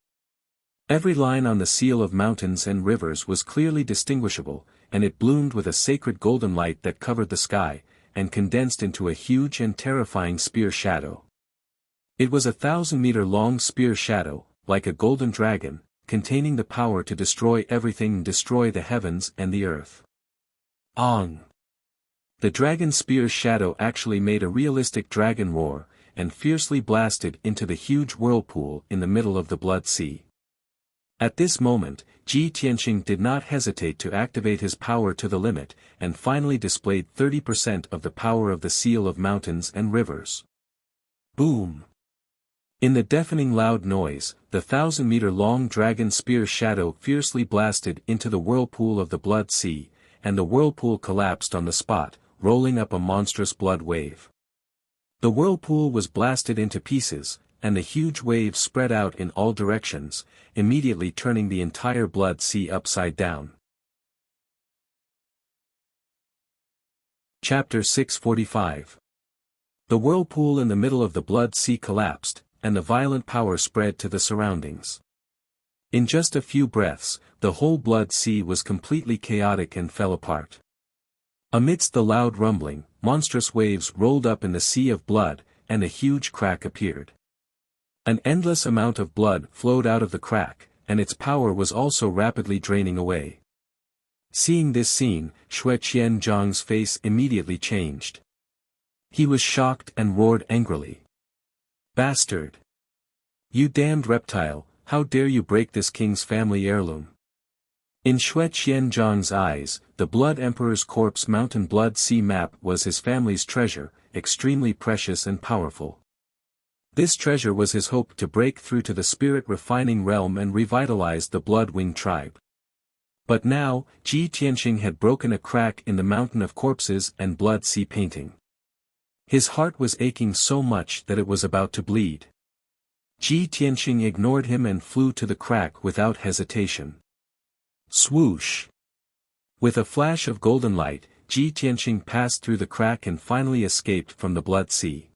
Every line on the Seal of Mountains and Rivers was clearly distinguishable, and it bloomed with a sacred golden light that covered the sky, and condensed into a huge and terrifying spear shadow. It was a 1,000-meter-long spear shadow, like a golden dragon, containing the power to destroy everything and destroy the heavens and the earth. Ong! The dragon spear's shadow actually made a realistic dragon roar, and fiercely blasted into the huge whirlpool in the middle of the Blood Sea. At this moment, Ji Tianqing did not hesitate to activate his power to the limit, and finally displayed 30% of the power of the Seal of Mountains and Rivers. Boom! In the deafening loud noise, the 1,000-meter-long dragon spear shadow fiercely blasted into the whirlpool of the Blood Sea, and the whirlpool collapsed on the spot, rolling up a monstrous blood wave. The whirlpool was blasted into pieces, and the huge waves spread out in all directions, immediately turning the entire Blood Sea upside down. Chapter 645. The whirlpool in the middle of the Blood Sea collapsed, and the violent power spread to the surroundings. In just a few breaths, the whole Blood Sea was completely chaotic and fell apart. Amidst the loud rumbling, monstrous waves rolled up in the sea of blood, and a huge crack appeared. An endless amount of blood flowed out of the crack, and its power was also rapidly draining away. Seeing this scene, Xue Qianjiang's face immediately changed. He was shocked and roared angrily. Bastard! You damned reptile, how dare you break this king's family heirloom? In Xue Qianjiang's eyes, the Blood Emperor's Corpse Mountain Blood Sea map was his family's treasure, extremely precious and powerful. This treasure was his hope to break through to the spirit-refining realm and revitalize the Blood-Wing tribe. But now, Ji Tianqing had broken a crack in the Mountain of Corpses and Blood Sea painting. His heart was aching so much that it was about to bleed. Ji Tianqing ignored him and flew to the crack without hesitation. Swoosh! With a flash of golden light, Ji Tianqing passed through the crack and finally escaped from the Blood Sea.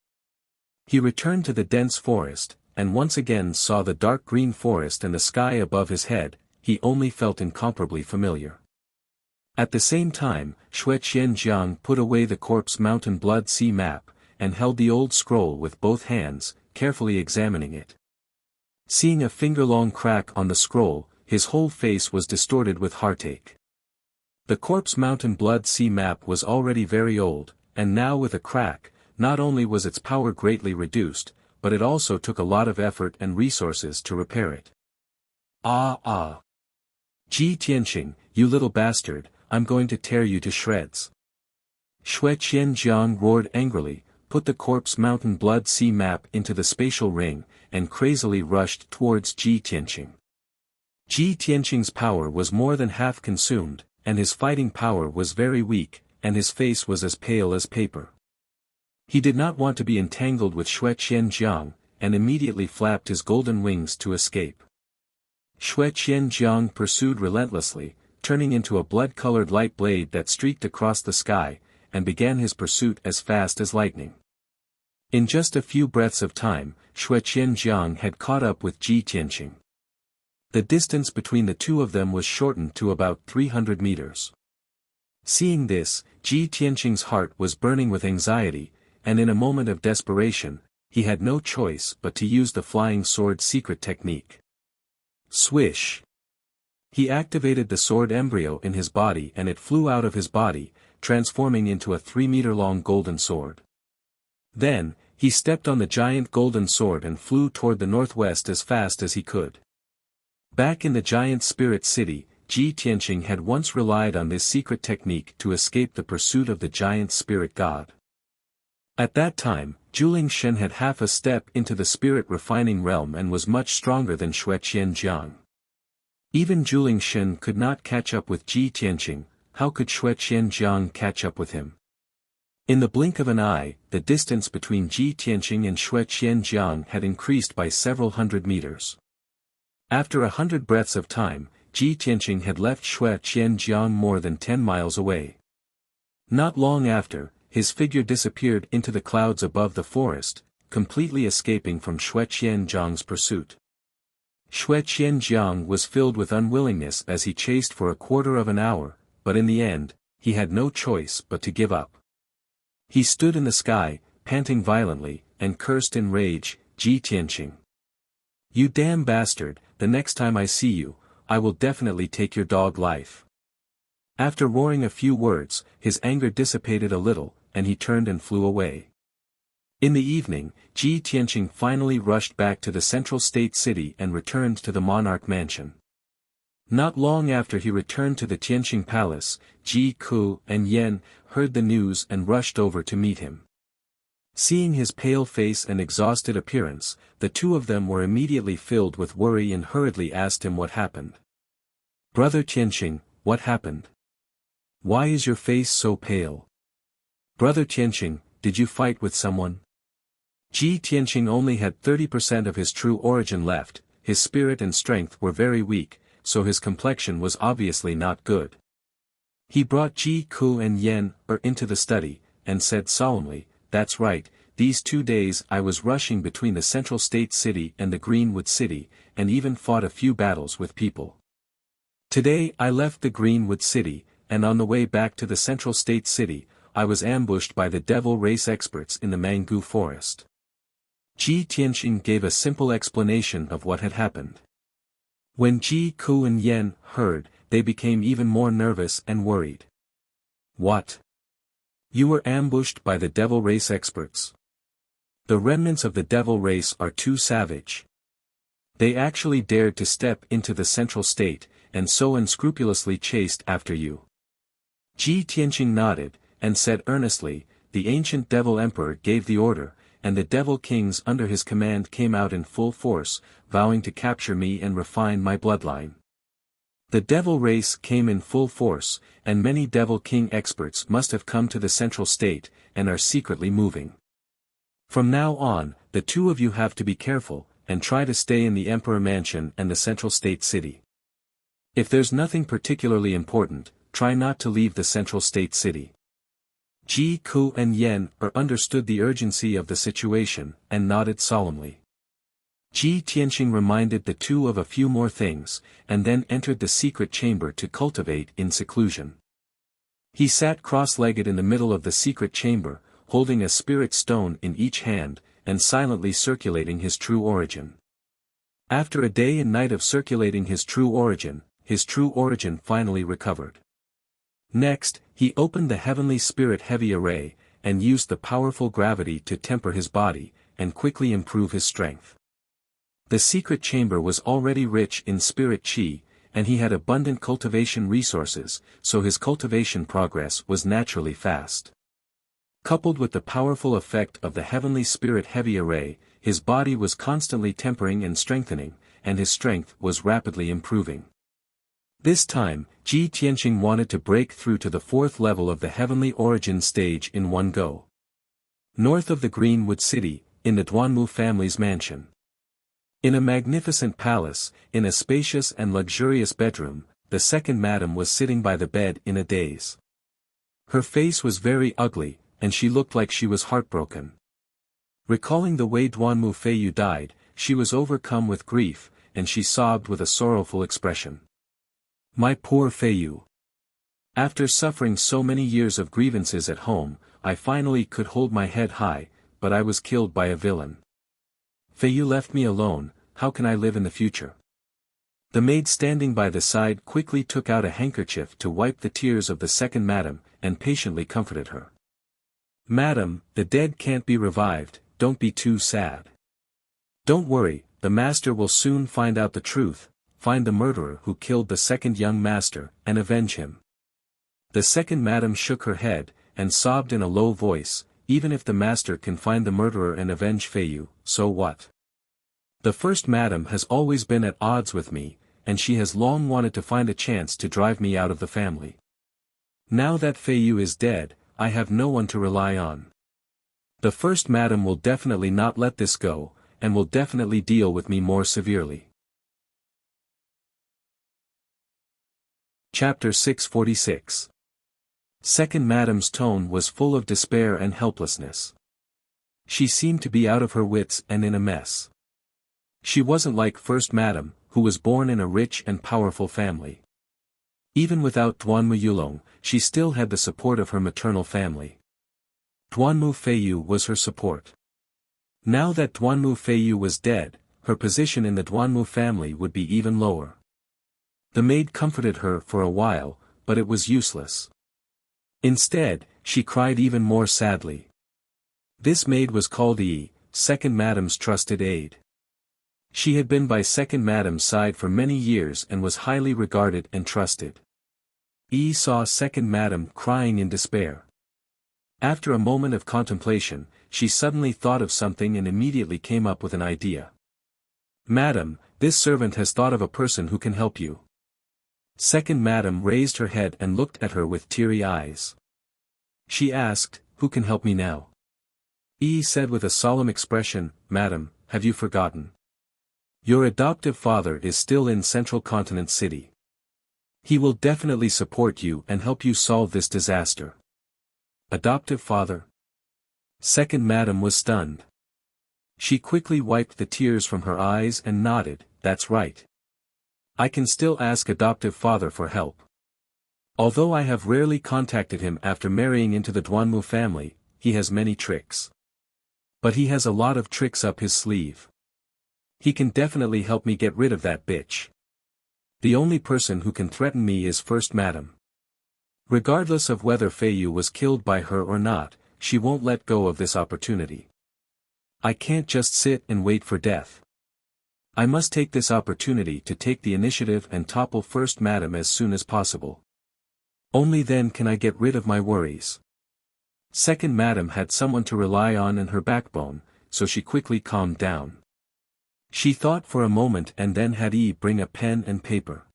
He returned to the dense forest, and once again saw the dark green forest and the sky above his head. He only felt incomparably familiar. At the same time, Xue Qianjiang put away the corpse mountain blood sea map, and held the old scroll with both hands, carefully examining it. Seeing a finger-long crack on the scroll, his whole face was distorted with heartache. The corpse mountain blood sea map was already very old, and now with a crack, not only was its power greatly reduced, but it also took a lot of effort and resources to repair it. Ji Tianqing, you little bastard, I'm going to tear you to shreds. Xue Qianjiang roared angrily, put the corpse mountain blood sea map into the spatial ring, and crazily rushed towards Ji Tianqing. Ji Tianqing's power was more than half consumed, and his fighting power was very weak, and his face was as pale as paper. He did not want to be entangled with Xue Qianjiang, and immediately flapped his golden wings to escape. Xue Qianjiang pursued relentlessly, turning into a blood-colored light blade that streaked across the sky, and began his pursuit as fast as lightning. In just a few breaths of time, Xue Qianjiang had caught up with Ji Tianqing. The distance between the two of them was shortened to about 300 meters. Seeing this, Ji Tianqing's heart was burning with anxiety, and in a moment of desperation, he had no choice but to use the flying sword secret technique. Swish! He activated the sword embryo in his body and it flew out of his body, transforming into a 3-meter-long golden sword. Then, he stepped on the giant golden sword and flew toward the northwest as fast as he could. Back in the giant spirit city, Ji Tianqing had once relied on this secret technique to escape the pursuit of the giant spirit god. At that time, Juling Shen had half a step into the spirit refining realm and was much stronger than Xue Qianjiang. Even Juling Shen could not catch up with Ji Tianqing, how could Xue Qianjiang catch up with him? In the blink of an eye, the distance between Ji Tianqing and Xue Qianjiang had increased by several hundred meters. After 100 breaths of time, Ji Tianqing had left Xue Qianjiang more than 10 miles away. Not long after, his figure disappeared into the clouds above the forest, completely escaping from Xue Qianjiang's pursuit. Xue Qianjiang was filled with unwillingness as he chased for a quarter of an hour, but in the end, he had no choice but to give up. He stood in the sky, panting violently, and cursed in rage, Ji Tianqing. You damn bastard, the next time I see you, I will definitely take your dog life. After roaring a few words, his anger dissipated a little, and he turned and flew away. In the evening, Ji Tianqing finally rushed back to the central state city and returned to the monarch mansion. Not long after he returned to the Tianqing palace, Ji Ku and Yan heard the news and rushed over to meet him. Seeing his pale face and exhausted appearance, the two of them were immediately filled with worry and hurriedly asked him what happened. Brother Tianqing, what happened? Why is your face so pale? Brother Tianqing, did you fight with someone? Ji Tianqing only had 30% of his true origin left, his spirit and strength were very weak, so his complexion was obviously not good. He brought Ji Ku and Yan into the study, and said solemnly, that's right, these 2 days I was rushing between the central state city and the Greenwood city, and even fought a few battles with people. Today I left the Greenwood city, and on the way back to the central state city, I was ambushed by the devil race experts in the Mangu forest. Ji Tianqing gave a simple explanation of what had happened. When Ji Ku and Yan heard, they became even more nervous and worried. What? You were ambushed by the devil race experts? The remnants of the devil race are too savage. They actually dared to step into the central state, and so unscrupulously chased after you. Ji Tianqing nodded, and said earnestly, the ancient devil emperor gave the order, and the devil kings under his command came out in full force, vowing to capture me and refine my bloodline. The devil race came in full force, and many devil king experts must have come to the central state, and are secretly moving. From now on, the two of you have to be careful, and try to stay in the emperor mansion and the central state city. If there's nothing particularly important, try not to leave the central state city. Ji Ku and Yan understood the urgency of the situation, and nodded solemnly. Ji Tianqing reminded the two of a few more things, and then entered the secret chamber to cultivate in seclusion. He sat cross-legged in the middle of the secret chamber, holding a spirit stone in each hand, and silently circulating his true origin. After a day and night of circulating his true origin finally recovered. Next, he opened the heavenly spirit heavy array, and used the powerful gravity to temper his body, and quickly improve his strength. The secret chamber was already rich in spirit chi, and he had abundant cultivation resources, so his cultivation progress was naturally fast. Coupled with the powerful effect of the heavenly spirit heavy array, his body was constantly tempering and strengthening, and his strength was rapidly improving. This time, Ji Tianqing wanted to break through to the fourth level of the heavenly origin stage in one go. North of the Greenwood City, in the Duanmu family's mansion. In a magnificent palace, in a spacious and luxurious bedroom, the second madam was sitting by the bed in a daze. Her face was very ugly, and she looked like she was heartbroken. Recalling the way Duanmu Feiyu died, she was overcome with grief, and she sobbed with a sorrowful expression. My poor Feiyu. After suffering so many years of grievances at home, I finally could hold my head high, but I was killed by a villain. Feiyu left me alone, how can I live in the future? The maid standing by the side quickly took out a handkerchief to wipe the tears of the second madam, and patiently comforted her. Madam, the dead can't be revived, don't be too sad. Don't worry, the master will soon find out the truth, find the murderer who killed the second young master, and avenge him. The second madam shook her head, and sobbed in a low voice, even if the master can find the murderer and avenge Feiyu, so what? The first madam has always been at odds with me, and she has long wanted to find a chance to drive me out of the family. Now that Feiyu is dead, I have no one to rely on. The first madam will definitely not let this go, and will definitely deal with me more severely. Chapter 646. Second madam's tone was full of despair and helplessness. She seemed to be out of her wits and in a mess. She wasn't like first madam, who was born in a rich and powerful family. Even without Duanmu Yulong, she still had the support of her maternal family. Duanmu Feiyu was her support. Now that Duanmu Feiyu was dead, her position in the Duanmu family would be even lower. The maid comforted her for a while, but it was useless. Instead, she cried even more sadly. This maid was called Yi, second madam's trusted aide. She had been by second madam's side for many years and was highly regarded and trusted. Yi saw second madam crying in despair. After a moment of contemplation, she suddenly thought of something and immediately came up with an idea. Madam, this servant has thought of a person who can help you. Second madam raised her head and looked at her with teary eyes. She asked, who can help me now? Yi said with a solemn expression, Madam, have you forgotten? Your adoptive father is still in Central Continent City. He will definitely support you and help you solve this disaster. Adoptive father? Second madam was stunned. She quickly wiped the tears from her eyes and nodded, that's right. I can still ask adoptive father for help. Although I have rarely contacted him after marrying into the Duanmu family, he has many tricks. But he has a lot of tricks up his sleeve. He can definitely help me get rid of that bitch. The only person who can threaten me is first madam. Regardless of whether Feiyu was killed by her or not, she won't let go of this opportunity. I can't just sit and wait for death. I must take this opportunity to take the initiative and topple first madam as soon as possible. Only then can I get rid of my worries. Second madam had someone to rely on and her backbone, so she quickly calmed down. She thought for a moment and then had Yi bring a pen and paper.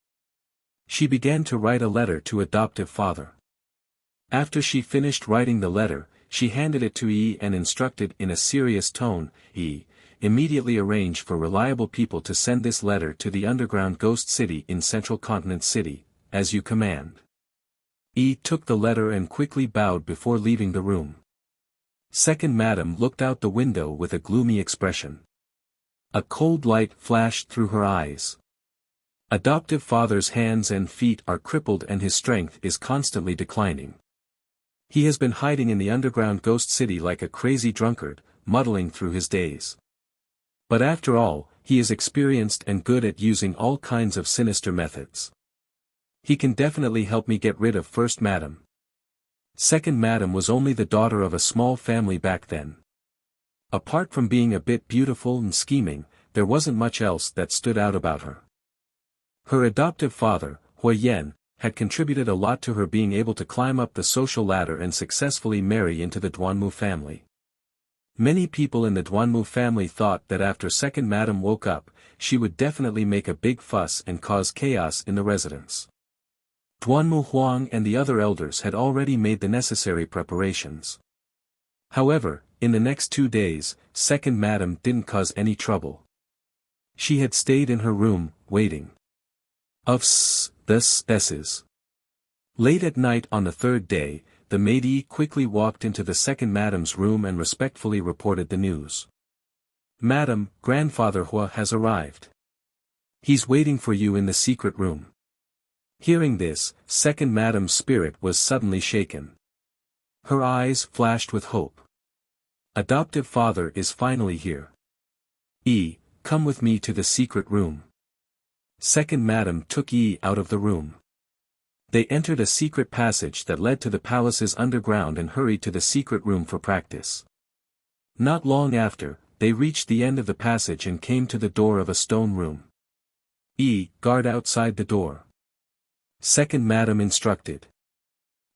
She began to write a letter to adoptive father. After she finished writing the letter, she handed it to Yi and instructed in a serious tone, Yi, immediately arrange for reliable people to send this letter to the underground ghost city in Central Continent City, as you command. Yi took the letter and quickly bowed before leaving the room. Second madam looked out the window with a gloomy expression. A cold light flashed through her eyes. Adoptive father's hands and feet are crippled and his strength is constantly declining. He has been hiding in the underground ghost city like a crazy drunkard, muddling through his days. But after all, he is experienced and good at using all kinds of sinister methods. He can definitely help me get rid of First Madam. Second Madam was only the daughter of a small family back then. Apart from being a bit beautiful and scheming, there wasn't much else that stood out about her. Her adoptive father, Hui Yan, had contributed a lot to her being able to climb up the social ladder and successfully marry into the Duanmu family. Many people in the Duanmu family thought that after Second Madam woke up, she would definitely make a big fuss and cause chaos in the residence. Duanmu Huang and the other elders had already made the necessary preparations. However, in the next 2 days, Second Madam didn't cause any trouble. She had stayed in her room, waiting. Late at night on the third day, the maid quickly walked into the Second Madam's room and respectfully reported the news. "Madam, Grandfather Hua has arrived. He's waiting for you in the secret room." Hearing this, Second Madam's spirit was suddenly shaken. Her eyes flashed with hope. Adoptive father is finally here. Come with me to the secret room. Second Madam took out of the room. They entered a secret passage that led to the palace's underground and hurried to the secret room for practice. Not long after, they reached the end of the passage and came to the door of a stone room. Guard outside the door. Second Madam instructed.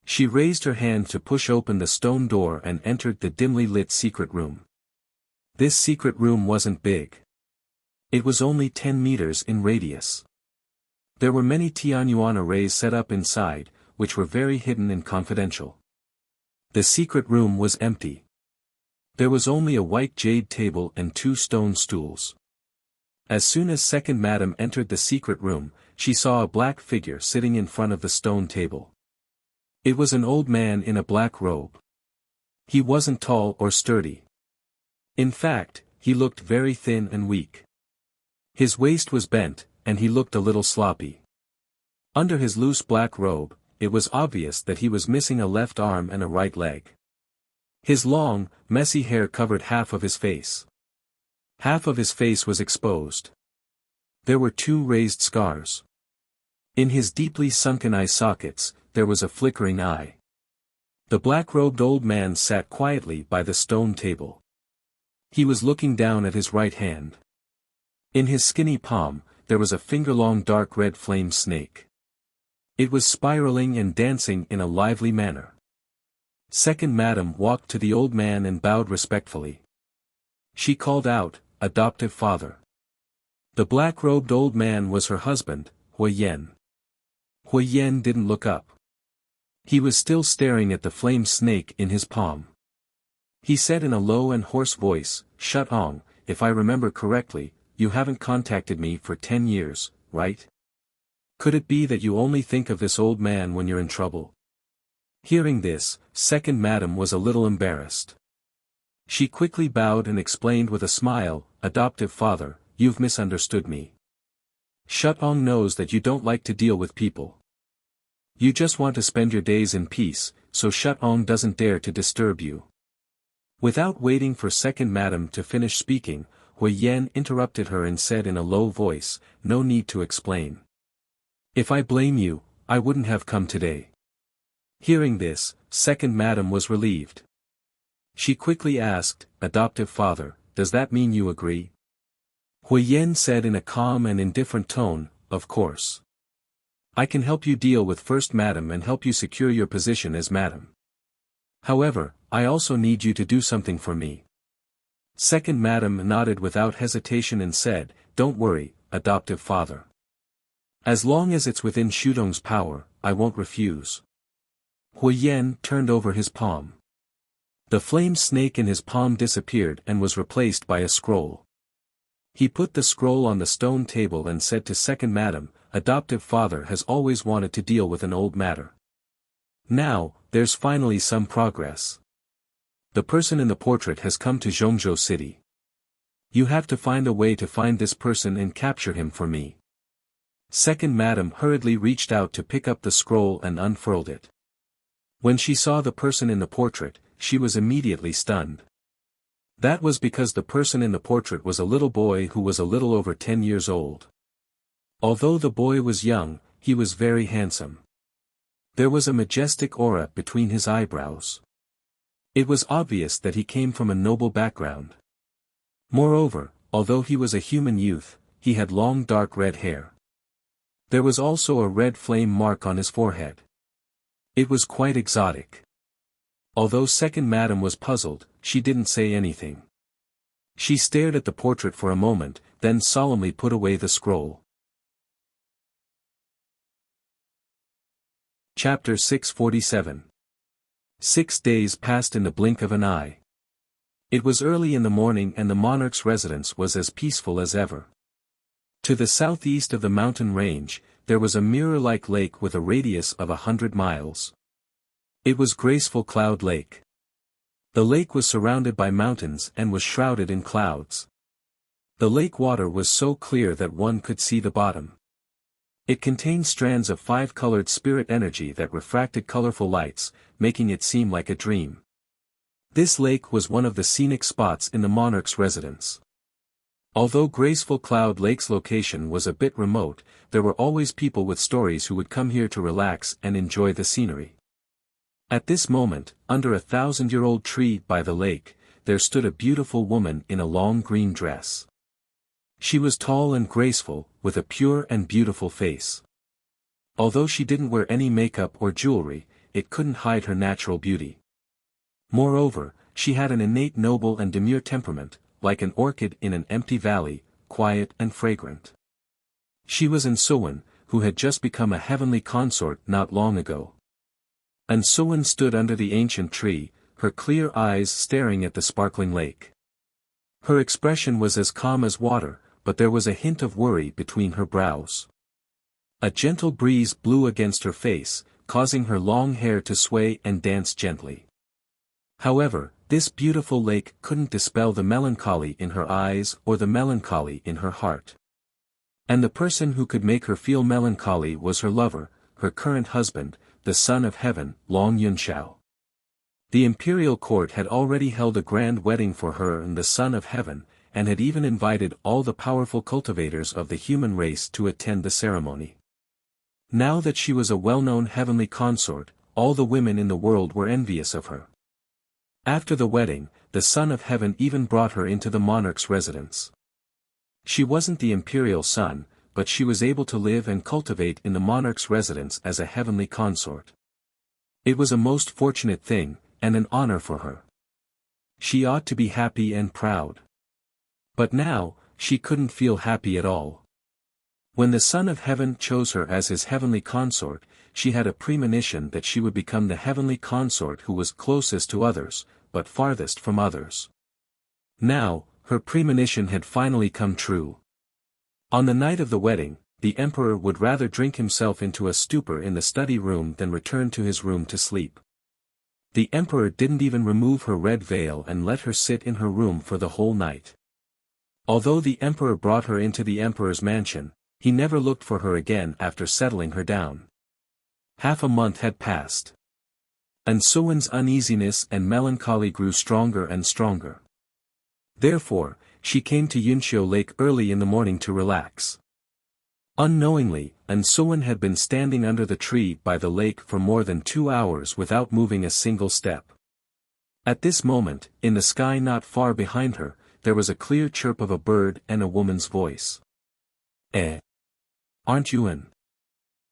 She raised her hand to push open the stone door and entered the dimly lit secret room. This secret room wasn't big. It was only 10 meters in radius. There were many Tianyuan arrays set up inside, which were very hidden and confidential. The secret room was empty. There was only a white jade table and 2 stone stools. As soon as Second Madam entered the secret room, she saw a black figure sitting in front of the stone table. It was an old man in a black robe. He wasn't tall or sturdy. In fact, he looked very thin and weak. His waist was bent, and he looked a little sloppy. Under his loose black robe, it was obvious that he was missing a left arm and a right leg. His long, messy hair covered half of his face. Half of his face was exposed. There were 2 raised scars. In his deeply sunken eye sockets, there was a flickering eye. The black-robed old man sat quietly by the stone table. He was looking down at his right hand. In his skinny palm, there was a finger-long dark red flame snake. It was spiraling and dancing in a lively manner. Second Madam walked to the old man and bowed respectfully. She called out, "Adoptive father." The black-robed old man was her husband, Hui Yan. Hui Yan didn't look up. He was still staring at the flame snake in his palm. He said in a low and hoarse voice, "Shutong, if I remember correctly, you haven't contacted me for 10 years, right? Could it be that you only think of this old man when you're in trouble?" Hearing this, Second Madam was a little embarrassed. She quickly bowed and explained with a smile, "Adoptive father, you've misunderstood me. Shutong knows that you don't like to deal with people. You just want to spend your days in peace, so Shutong doesn't dare to disturb you." Without waiting for Second Madam to finish speaking, Hui Yan interrupted her and said in a low voice, "No need to explain. If I blame you, I wouldn't have come today." Hearing this, Second Madam was relieved. She quickly asked, "Adoptive father, does that mean you agree?" Hui Yan said in a calm and indifferent tone, "Of course. I can help you deal with First Madam and help you secure your position as Madam. However, I also need you to do something for me." Second Madam nodded without hesitation and said, "Don't worry, adoptive father. As long as it's within Shutong's power, I won't refuse." Hui Yan turned over his palm. The flame snake in his palm disappeared and was replaced by a scroll. He put the scroll on the stone table and said to Second Madam, "Adoptive father has always wanted to deal with an old matter. Now, there's finally some progress. The person in the portrait has come to Zhongzhou City. You have to find a way to find this person and capture him for me." Second Madam hurriedly reached out to pick up the scroll and unfurled it. When she saw the person in the portrait, she was immediately stunned. That was because the person in the portrait was a little boy who was a little over 10 years old. Although the boy was young, he was very handsome. There was a majestic aura between his eyebrows. It was obvious that he came from a noble background. Moreover, although he was a human youth, he had long dark red hair. There was also a red flame mark on his forehead. It was quite exotic. Although second madam was puzzled, she didn't say anything. She stared at the portrait for a moment, then solemnly put away the scroll. Chapter 647. 6 days passed in the blink of an eye. It was early in the morning and the monarch's residence was as peaceful as ever. To the southeast of the mountain range, there was a mirror-like lake with a radius of 100 miles. It was Graceful Cloud Lake. The lake was surrounded by mountains and was shrouded in clouds. The lake water was so clear that one could see the bottom. It contained strands of 5-colored spirit energy that refracted colorful lights, making it seem like a dream. This lake was one of the scenic spots in the monarch's residence. Although Graceful Cloud Lake's location was a bit remote, there were always people with stories who would come here to relax and enjoy the scenery. At this moment, under a 1,000-year-old tree by the lake, there stood a beautiful woman in a long green dress. She was tall and graceful, with a pure and beautiful face. Although she didn't wear any makeup or jewelry, it couldn't hide her natural beauty. Moreover, she had an innate noble and demure temperament, like an orchid in an empty valley, quiet and fragrant. She was Ansuwen, who had just become a heavenly consort not long ago. Ansuwen stood under the ancient tree, her clear eyes staring at the sparkling lake. Her expression was as calm as water, but there was a hint of worry between her brows. A gentle breeze blew against her face, causing her long hair to sway and dance gently. However, this beautiful lake couldn't dispel the melancholy in her eyes or the melancholy in her heart. And the person who could make her feel melancholy was her lover, her current husband, the son of heaven, Long Yunxiao. The imperial court had already held a grand wedding for her and the son of heaven, and had even invited all the powerful cultivators of the human race to attend the ceremony. Now that she was a well-known heavenly consort, all the women in the world were envious of her. After the wedding, the son of heaven even brought her into the monarch's residence. She wasn't the imperial son, but she was able to live and cultivate in the monarch's residence as a heavenly consort. It was a most fortunate thing, and an honor for her. She ought to be happy and proud. But now, she couldn't feel happy at all. When the Son of Heaven chose her as his heavenly consort, she had a premonition that she would become the heavenly consort who was closest to others, but farthest from others. Now, her premonition had finally come true. On the night of the wedding, the emperor would rather drink himself into a stupor in the study room than return to his room to sleep. The emperor didn't even remove her red veil and let her sit in her room for the whole night. Although the emperor brought her into the emperor's mansion, he never looked for her again after settling her down. Half a month had passed. Ansuwen's uneasiness and melancholy grew stronger and stronger. Therefore, she came to Yunxiu Lake early in the morning to relax. Unknowingly, Ansuwen had been standing under the tree by the lake for more than 2 hours without moving a single step. At this moment, in the sky not far behind her, there was a clear chirp of a bird and a woman's voice. Aren't you in?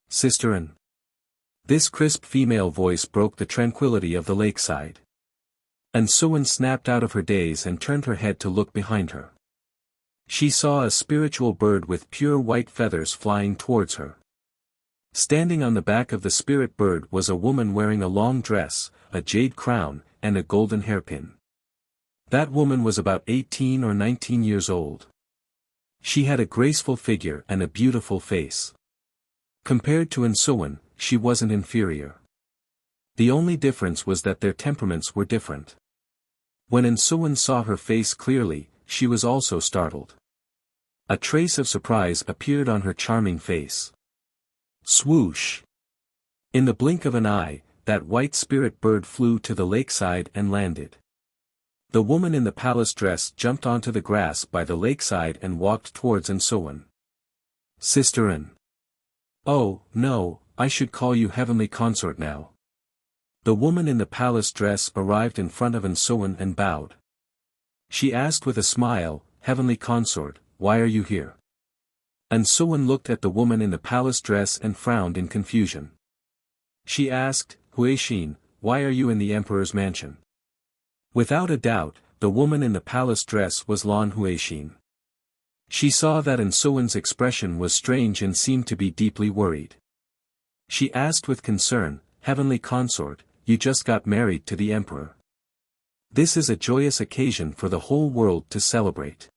Sister An? This crisp female voice broke the tranquility of the lakeside. Ansuwen snapped out of her daze and turned her head to look behind her. She saw a spiritual bird with pure white feathers flying towards her. Standing on the back of the spirit bird was a woman wearing a long dress, a jade crown, and a golden hairpin. That woman was about 18 or 19 years old. She had a graceful figure and a beautiful face. Compared to Ansuwen, she wasn't inferior. The only difference was that their temperaments were different. When Ansuwen saw her face clearly, she was also startled. A trace of surprise appeared on her charming face. Swoosh! In the blink of an eye, that white spirit bird flew to the lakeside and landed. The woman in the palace dress jumped onto the grass by the lakeside and walked towards Ansuan. Sister An. Oh, no, I should call you heavenly consort now. The woman in the palace dress arrived in front of Ansuan and bowed. She asked with a smile, Heavenly consort, why are you here? Ansuan looked at the woman in the palace dress and frowned in confusion. She asked, Huixin, why are you in the emperor's mansion? Without a doubt, the woman in the palace dress was Lan Huixin. She saw that Ansuan's expression was strange and seemed to be deeply worried. She asked with concern, Heavenly consort, you just got married to the emperor. This is a joyous occasion for the whole world to celebrate.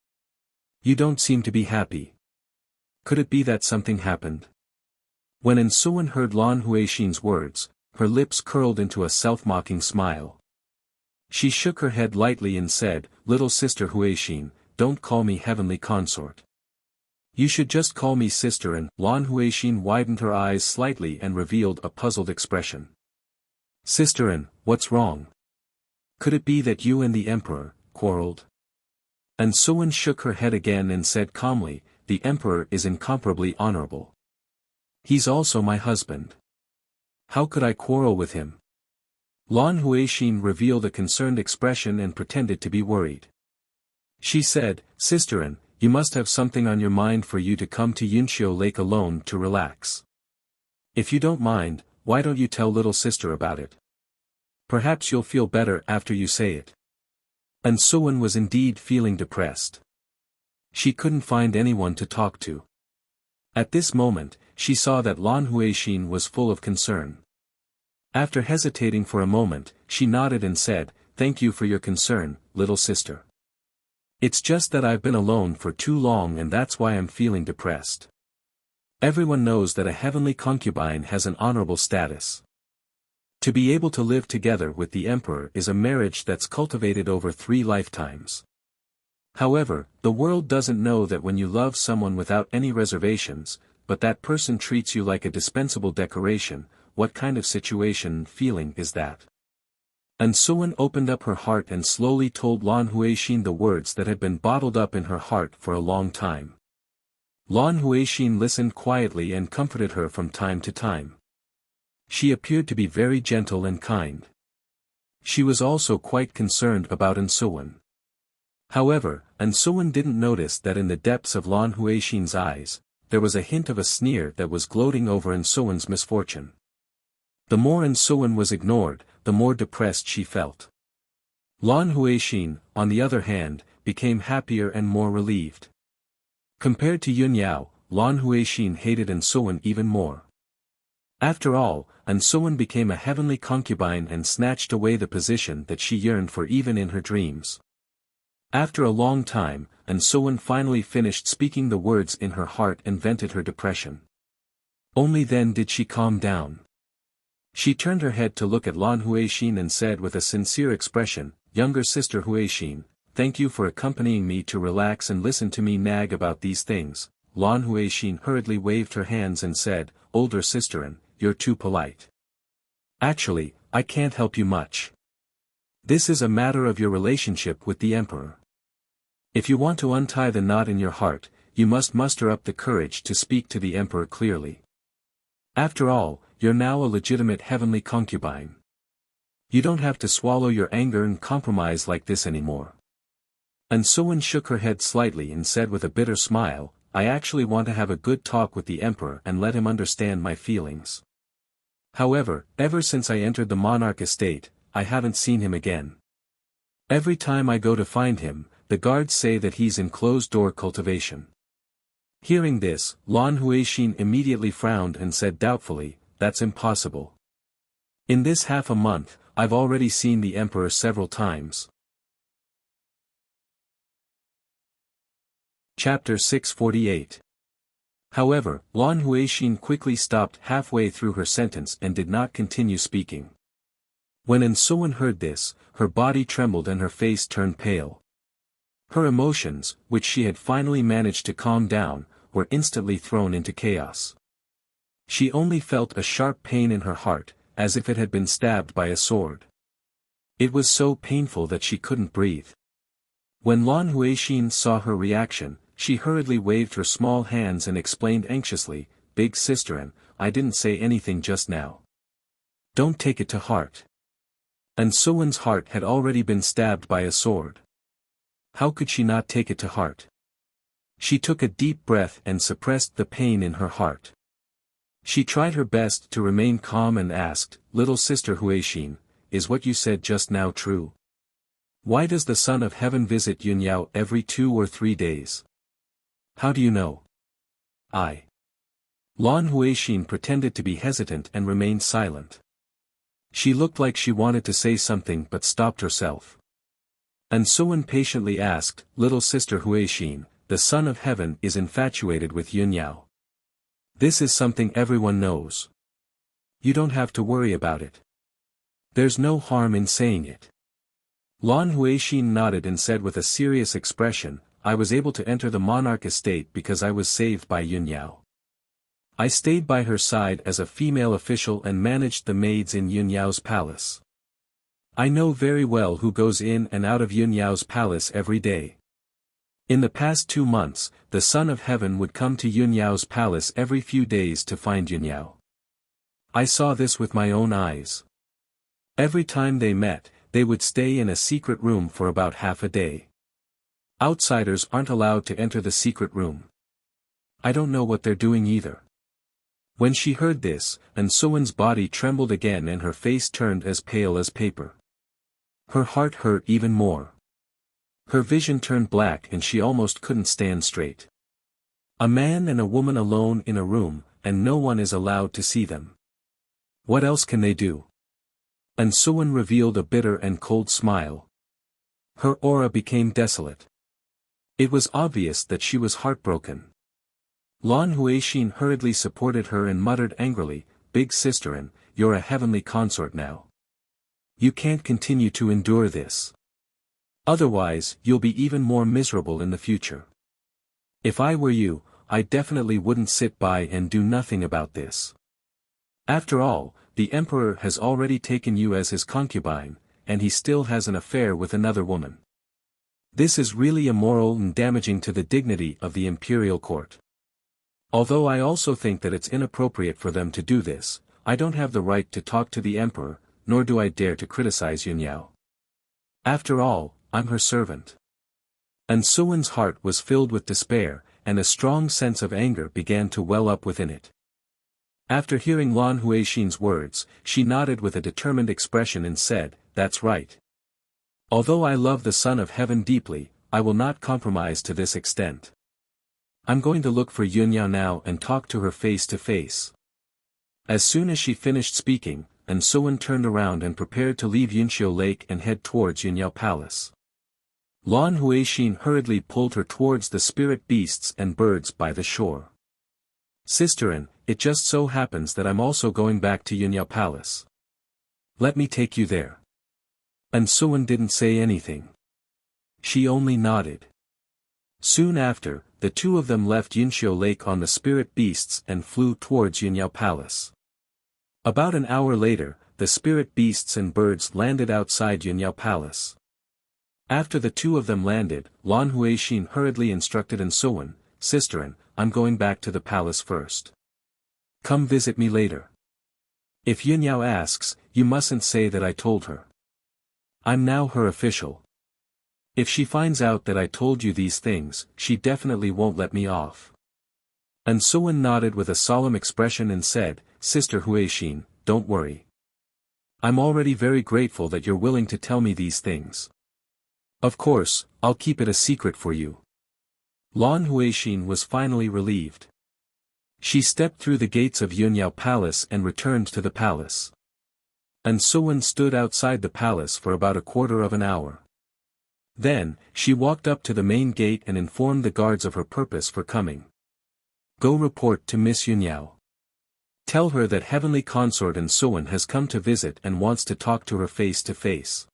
You don't seem to be happy. Could it be that something happened? When Ansuan heard Lan Huixin's words, her lips curled into a self-mocking smile. She shook her head lightly and said, Little sister Huixin, don't call me heavenly consort. You should just call me sister. And Lan Huixin widened her eyes slightly and revealed a puzzled expression. Sister An, what's wrong? Could it be that you and the emperor quarreled? Ansuan shook her head again and said calmly, the emperor is incomparably honorable. He's also my husband. How could I quarrel with him? Lan Huixin revealed a concerned expression and pretended to be worried. She said, Sister An, you must have something on your mind for you to come to Yunxiu Lake alone to relax. If you don't mind, why don't you tell little sister about it? Perhaps you'll feel better after you say it. Ansuan was indeed feeling depressed. She couldn't find anyone to talk to. At this moment, she saw that Lan Huixin was full of concern. After hesitating for a moment, she nodded and said, Thank you for your concern, little sister. It's just that I've been alone for too long and that's why I'm feeling depressed. Everyone knows that a heavenly concubine has an honorable status. To be able to live together with the emperor is a marriage that's cultivated over 3 lifetimes. However, the world doesn't know that when you love someone without any reservations, but that person treats you like a dispensable decoration, what kind of situation and feeling is that? Ansuan opened up her heart and slowly told Lan Huixin the words that had been bottled up in her heart for a long time. Lan Huixin listened quietly and comforted her from time to time. She appeared to be very gentle and kind. She was also quite concerned about Ansuan. However, Ansuan didn't notice that in the depths of Lan Huixin's eyes, there was a hint of a sneer that was gloating over Ansuan's misfortune. The more Ansuan was ignored, the more depressed she felt. Lan Huixin, on the other hand, became happier and more relieved. Compared to Yun Yao, Lan Huixin hated Ansuan even more. After all, Ansuan became a heavenly concubine and snatched away the position that she yearned for even in her dreams. After a long time, Ansuan finally finished speaking the words in her heart and vented her depression. Only then did she calm down. She turned her head to look at Lan Huixin and said with a sincere expression, Younger sister Huixin, thank you for accompanying me to relax and listen to me nag about these things. Lan Huixin hurriedly waved her hands and said, Older sister An, you're too polite. Actually, I can't help you much. This is a matter of your relationship with the emperor. If you want to untie the knot in your heart, you must muster up the courage to speak to the emperor clearly. After all, you're now a legitimate heavenly concubine. You don't have to swallow your anger and compromise like this anymore. Ansuan shook her head slightly and said with a bitter smile, I actually want to have a good talk with the emperor and let him understand my feelings. However, ever since I entered the monarch estate, I haven't seen him again. Every time I go to find him, the guards say that he's in closed-door cultivation. Hearing this, Lan Huixin immediately frowned and said doubtfully, That's impossible. In this half a month, I've already seen the emperor several times. Chapter 648. However, Lan Huixin quickly stopped halfway through her sentence and did not continue speaking. When Ansuan heard this, her body trembled and her face turned pale. Her emotions, which she had finally managed to calm down, were instantly thrown into chaos. She only felt a sharp pain in her heart, as if it had been stabbed by a sword. It was so painful that she couldn't breathe. When Lan Huixin saw her reaction, she hurriedly waved her small hands and explained anxiously, "Big sister, I didn't say anything just now. Don't take it to heart." And Suwen's heart had already been stabbed by a sword. How could she not take it to heart? She took a deep breath and suppressed the pain in her heart. She tried her best to remain calm and asked, "Little sister Huixin, is what you said just now true? Why does the Son of Heaven visit Yunyao every 2 or 3 days? How do you know?" Lan Huixin pretended to be hesitant and remained silent. She looked like she wanted to say something but stopped herself. And Suwen patiently asked, "Little sister Huixin, the Son of Heaven is infatuated with Yunyao. This is something everyone knows. You don't have to worry about it. There's no harm in saying it." Lan Huixin nodded and said with a serious expression, "I was able to enter the monarch estate because I was saved by Yunyao. I stayed by her side as a female official and managed the maids in Yunyao's palace. I know very well who goes in and out of Yunyao's palace every day. In the past 2 months, the Son of Heaven would come to Yunyao's palace every few days to find Yunyao. I saw this with my own eyes. Every time they met, they would stay in a secret room for about half a day. Outsiders aren't allowed to enter the secret room. I don't know what they're doing either." When she heard this, and Suwen's body trembled again and her face turned as pale as paper. Her heart hurt even more. Her vision turned black and she almost couldn't stand straight. A man and a woman alone in a room, and no one is allowed to see them. What else can they do? And Suwen revealed a bitter and cold smile. Her aura became desolate. It was obvious that she was heartbroken. Lan Huixin hurriedly supported her and muttered angrily, "Big sister, you're a heavenly consort now. You can't continue to endure this. Otherwise, you'll be even more miserable in the future. If I were you, I definitely wouldn't sit by and do nothing about this. After all, the emperor has already taken you as his concubine, and he still has an affair with another woman. This is really immoral and damaging to the dignity of the imperial court. Although I also think that it's inappropriate for them to do this, I don't have the right to talk to the emperor, nor do I dare to criticize Yunyao. After all, I'm her servant." And Suwen's heart was filled with despair, and a strong sense of anger began to well up within it. After hearing Lan Huixin's words, she nodded with a determined expression and said, "That's right. Although I love the Son of Heaven deeply, I will not compromise to this extent. I'm going to look for Yunyao now and talk to her face to face." As soon as she finished speaking, and Suwen turned around and prepared to leave Yunxiu Lake and head towards Yunyao Palace. Lan Huixin hurriedly pulled her towards the spirit beasts and birds by the shore. "Sister, it just so happens that I'm also going back to Yunyao Palace. Let me take you there." And Suwen didn't say anything. She only nodded. Soon after, the two of them left Yunxiu Lake on the spirit beasts and flew towards Yunyao Palace. About an hour later, the spirit beasts and birds landed outside Yunyao Palace. After the two of them landed, Lan Huixin hurriedly instructed Suwen, "Sister, I'm going back to the palace first. Come visit me later. If Yunyao asks, you mustn't say that I told her. I'm now her official. If she finds out that I told you these things, she definitely won't let me off." And Suwen nodded with a solemn expression and said, "Sister Huixin, don't worry. I'm already very grateful that you're willing to tell me these things. Of course, I'll keep it a secret for you." Lan Huixin was finally relieved. She stepped through the gates of Yunyao Palace and returned to the palace. And Suwen stood outside the palace for about a quarter of an hour. Then, she walked up to the main gate and informed the guards of her purpose for coming. "Go report to Miss Yunyao. Tell her that Heavenly Consort and Suwen has come to visit and wants to talk to her face to face.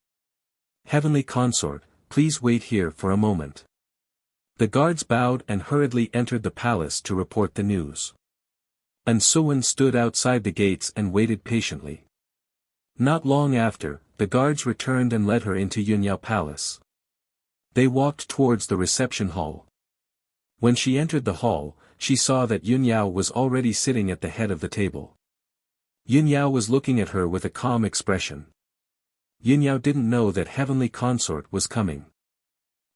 Heavenly Consort, please wait here for a moment." The guards bowed and hurriedly entered the palace to report the news. And Suwen stood outside the gates and waited patiently. Not long after, the guards returned and led her into Yunyao Palace. They walked towards the reception hall. When she entered the hall, she saw that Yunyao was already sitting at the head of the table. Yunyao was looking at her with a calm expression. Yunyao didn't know that Heavenly Consort was coming.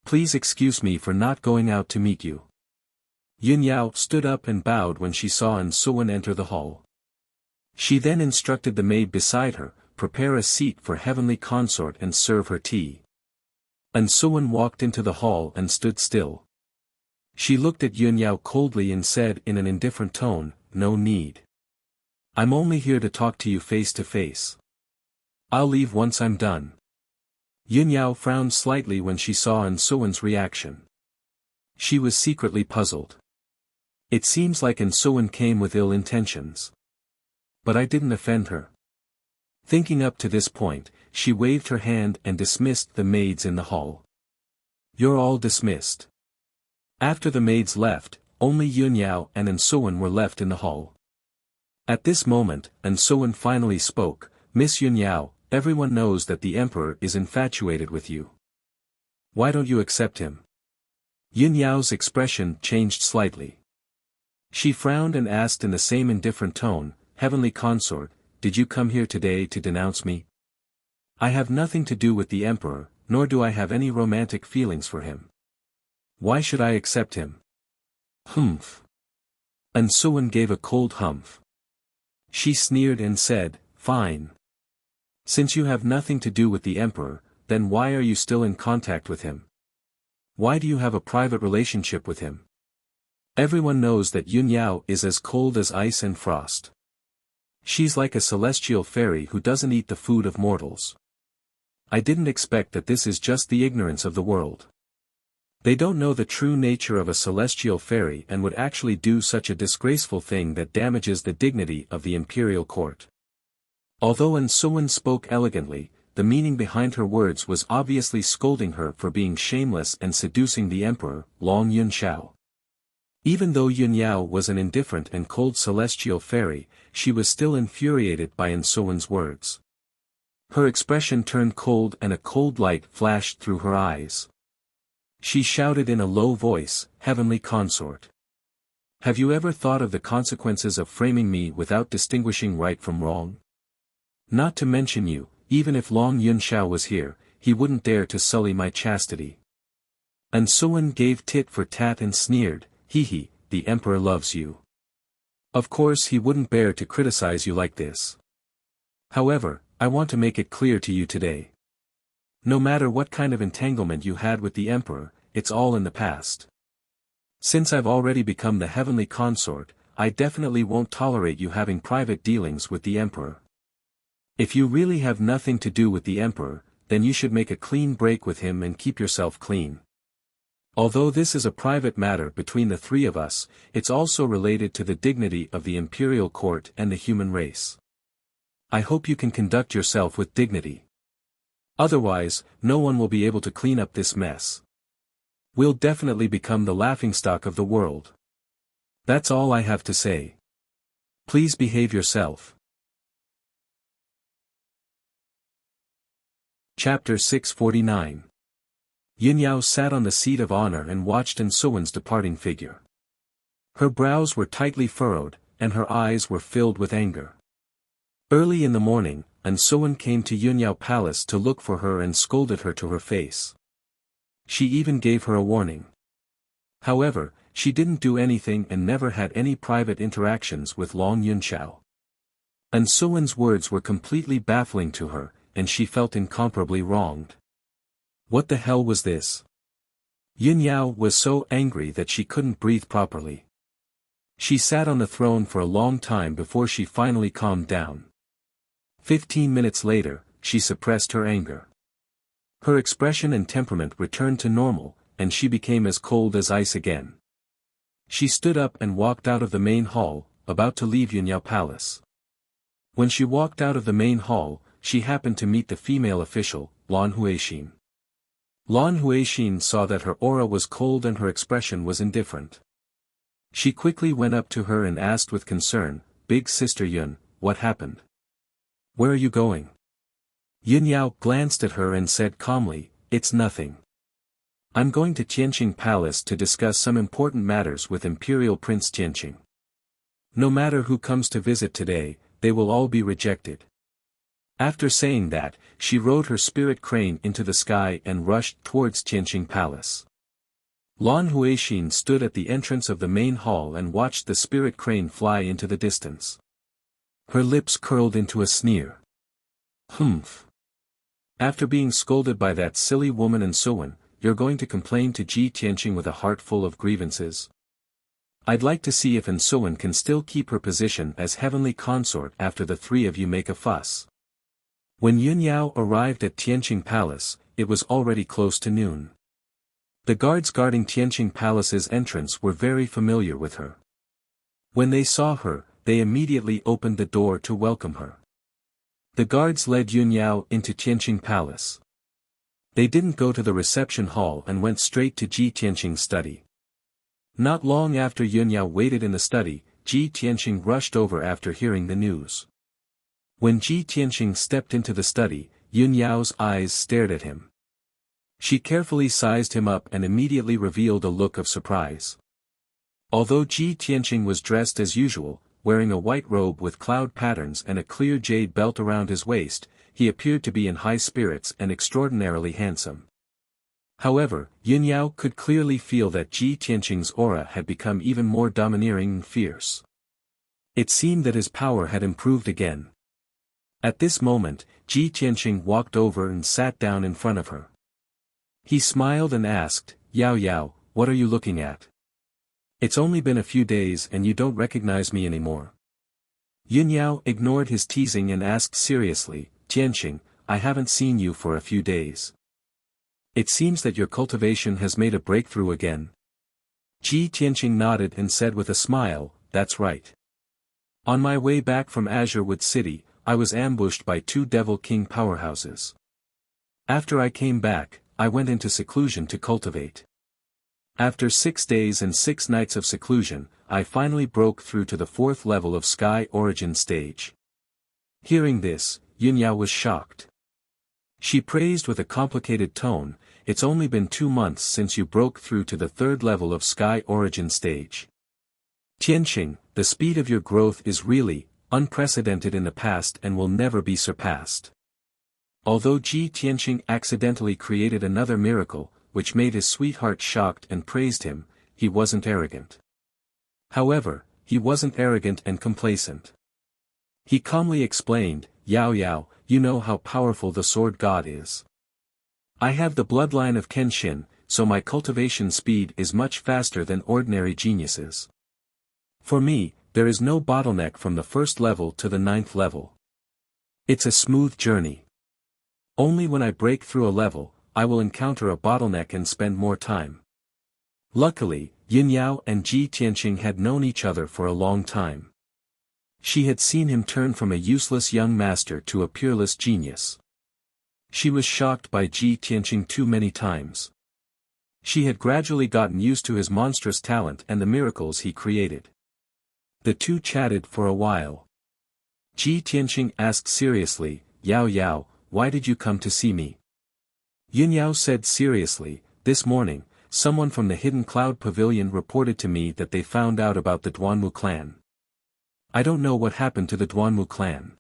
Please excuse me for not going out to meet you. Yunyao stood up and bowed when she saw An Suwen enter the hall. She then instructed the maid beside her, prepare a seat for Heavenly Consort and serve her tea. An Suwen walked into the hall and stood still. She looked at Yunyao coldly and said in an indifferent tone, no need. I'm only here to talk to you face to face. I'll leave once I'm done. Yunyao frowned slightly when she saw An Suwen's reaction. She was secretly puzzled. It seems like An Suwen came with ill intentions. But I didn't offend her. Thinking up to this point, she waved her hand and dismissed the maids in the hall. You're all dismissed. After the maids left, only Yunyao and An Suwen were left in the hall. At this moment, An Suwen finally spoke, Miss Yunyao, everyone knows that the Emperor is infatuated with you. Why don't you accept him? Yunyao's expression changed slightly. She frowned and asked in the same indifferent tone, Heavenly Consort, did you come here today to denounce me? I have nothing to do with the Emperor, nor do I have any romantic feelings for him. Why should I accept him? Humph. An Suwen gave a cold humph. She sneered and said, fine. Since you have nothing to do with the Emperor, then why are you still in contact with him? Why do you have a private relationship with him? Everyone knows that Yunyao is as cold as ice and frost. She's like a celestial fairy who doesn't eat the food of mortals. I didn't expect that this is just the ignorance of the world. They don't know the true nature of a celestial fairy and would actually do such a disgraceful thing that damages the dignity of the imperial court. Although An Suwen spoke elegantly, the meaning behind her words was obviously scolding her for being shameless and seducing the emperor, Long Yunxiao. Even though Yunyao was an indifferent and cold celestial fairy, she was still infuriated by An Suwen's words. Her expression turned cold and a cold light flashed through her eyes. She shouted in a low voice, Heavenly Consort. Have you ever thought of the consequences of framing me without distinguishing right from wrong? Not to mention you, even if Long Yunxiao was here, he wouldn't dare to sully my chastity. An Suwen gave tit for tat and sneered, Hee, the emperor loves you. Of course he wouldn't bear to criticize you like this. However, I want to make it clear to you today. No matter what kind of entanglement you had with the emperor, it's all in the past. Since I've already become the heavenly consort, I definitely won't tolerate you having private dealings with the emperor. If you really have nothing to do with the emperor, then you should make a clean break with him and keep yourself clean. Although this is a private matter between the three of us, it's also related to the dignity of the imperial court and the human race. I hope you can conduct yourself with dignity. Otherwise, no one will be able to clean up this mess. We'll definitely become the laughingstock of the world. That's all I have to say. Please behave yourself. Chapter 649. Yunyao sat on the seat of honor and watched An Suwen's departing figure. Her brows were tightly furrowed, and her eyes were filled with anger. Early in the morning, An Suwen came to Yunyao Palace to look for her and scolded her to her face. She even gave her a warning. However, she didn't do anything and never had any private interactions with Long Yunxiao. An Suwen's words were completely baffling to her, and she felt incomparably wronged. What the hell was this? Yunyao was so angry that she couldn't breathe properly. She sat on the throne for a long time before she finally calmed down. 15 minutes later, she suppressed her anger. Her expression and temperament returned to normal, and she became as cold as ice again. She stood up and walked out of the main hall, about to leave Yunyao Palace. When she walked out of the main hall, she happened to meet the female official, Lan Huixin. Lan Huixin saw that her aura was cold and her expression was indifferent. She quickly went up to her and asked with concern, Big Sister Yun, what happened? Where are you going? Yun Yao glanced at her and said calmly, "It's nothing. I'm going to Tianqing Palace to discuss some important matters with Imperial Prince Tianqing. No matter who comes to visit today, they will all be rejected." After saying that, she rode her spirit crane into the sky and rushed towards Tianqing Palace. Lan Huixin stood at the entrance of the main hall and watched the spirit crane fly into the distance. Her lips curled into a sneer. "Humph. After being scolded by that silly woman and Suwen, you're going to complain to Ji Tianqing with a heart full of grievances? I'd like to see if Suwen can still keep her position as heavenly consort after the three of you make a fuss." When Yun Yao arrived at Tianqing Palace, it was already close to noon. The guards guarding Tianqing Palace's entrance were very familiar with her. When they saw her, they immediately opened the door to welcome her. The guards led Yun Yao into Tianqing Palace. They didn't go to the reception hall and went straight to Ji Tianqing's study. Not long after Yun Yao waited in the study, Ji Tianqing rushed over after hearing the news. When Ji Tianqing stepped into the study, Yun Yao's eyes stared at him. She carefully sized him up and immediately revealed a look of surprise. Although Ji Tianqing was dressed as usual, wearing a white robe with cloud patterns and a clear jade belt around his waist, he appeared to be in high spirits and extraordinarily handsome. However, Yun Yao could clearly feel that Ji Tianqing's aura had become even more domineering and fierce. It seemed that his power had improved again. At this moment, Ji Tianqing walked over and sat down in front of her. He smiled and asked, "Yao Yao, what are you looking at? It's only been a few days and you don't recognize me anymore." Yun Yao ignored his teasing and asked seriously, "Tianqing, I haven't seen you for a few days. It seems that your cultivation has made a breakthrough again." Ji Tianqing nodded and said with a smile, "That's right. On my way back from Azurewood City, I was ambushed by two Devil King powerhouses. After I came back, I went into seclusion to cultivate. After 6 days and 6 nights of seclusion, I finally broke through to the 4th level of Sky Origin stage." Hearing this, Yun Yao was shocked. She praised with a complicated tone, "It's only been 2 months since you broke through to the 3rd level of Sky Origin stage. Tianqing, the speed of your growth is really unprecedented in the past and will never be surpassed." Although Ji Tianqing accidentally created another miracle, which made his sweetheart shocked and praised him, he wasn't arrogant. However, he wasn't arrogant and complacent. He calmly explained, "Yao Yao, you know how powerful the sword god is. I have the bloodline of Kenshin, so my cultivation speed is much faster than ordinary geniuses. For me, there is no bottleneck from the 1st level to the 9th level. It's a smooth journey. Only when I break through a level, I will encounter a bottleneck and spend more time." Luckily, Yun Yao and Ji Tianqing had known each other for a long time. She had seen him turn from a useless young master to a peerless genius. She was shocked by Ji Tianqing too many times. She had gradually gotten used to his monstrous talent and the miracles he created. The two chatted for a while. Ji Tianqing asked seriously, "Yao Yao, why did you come to see me?" Yun Yao said seriously, "This morning, someone from the Hidden Cloud Pavilion reported to me that they found out about the Duanmu clan. I don't know what happened to the Duanmu clan.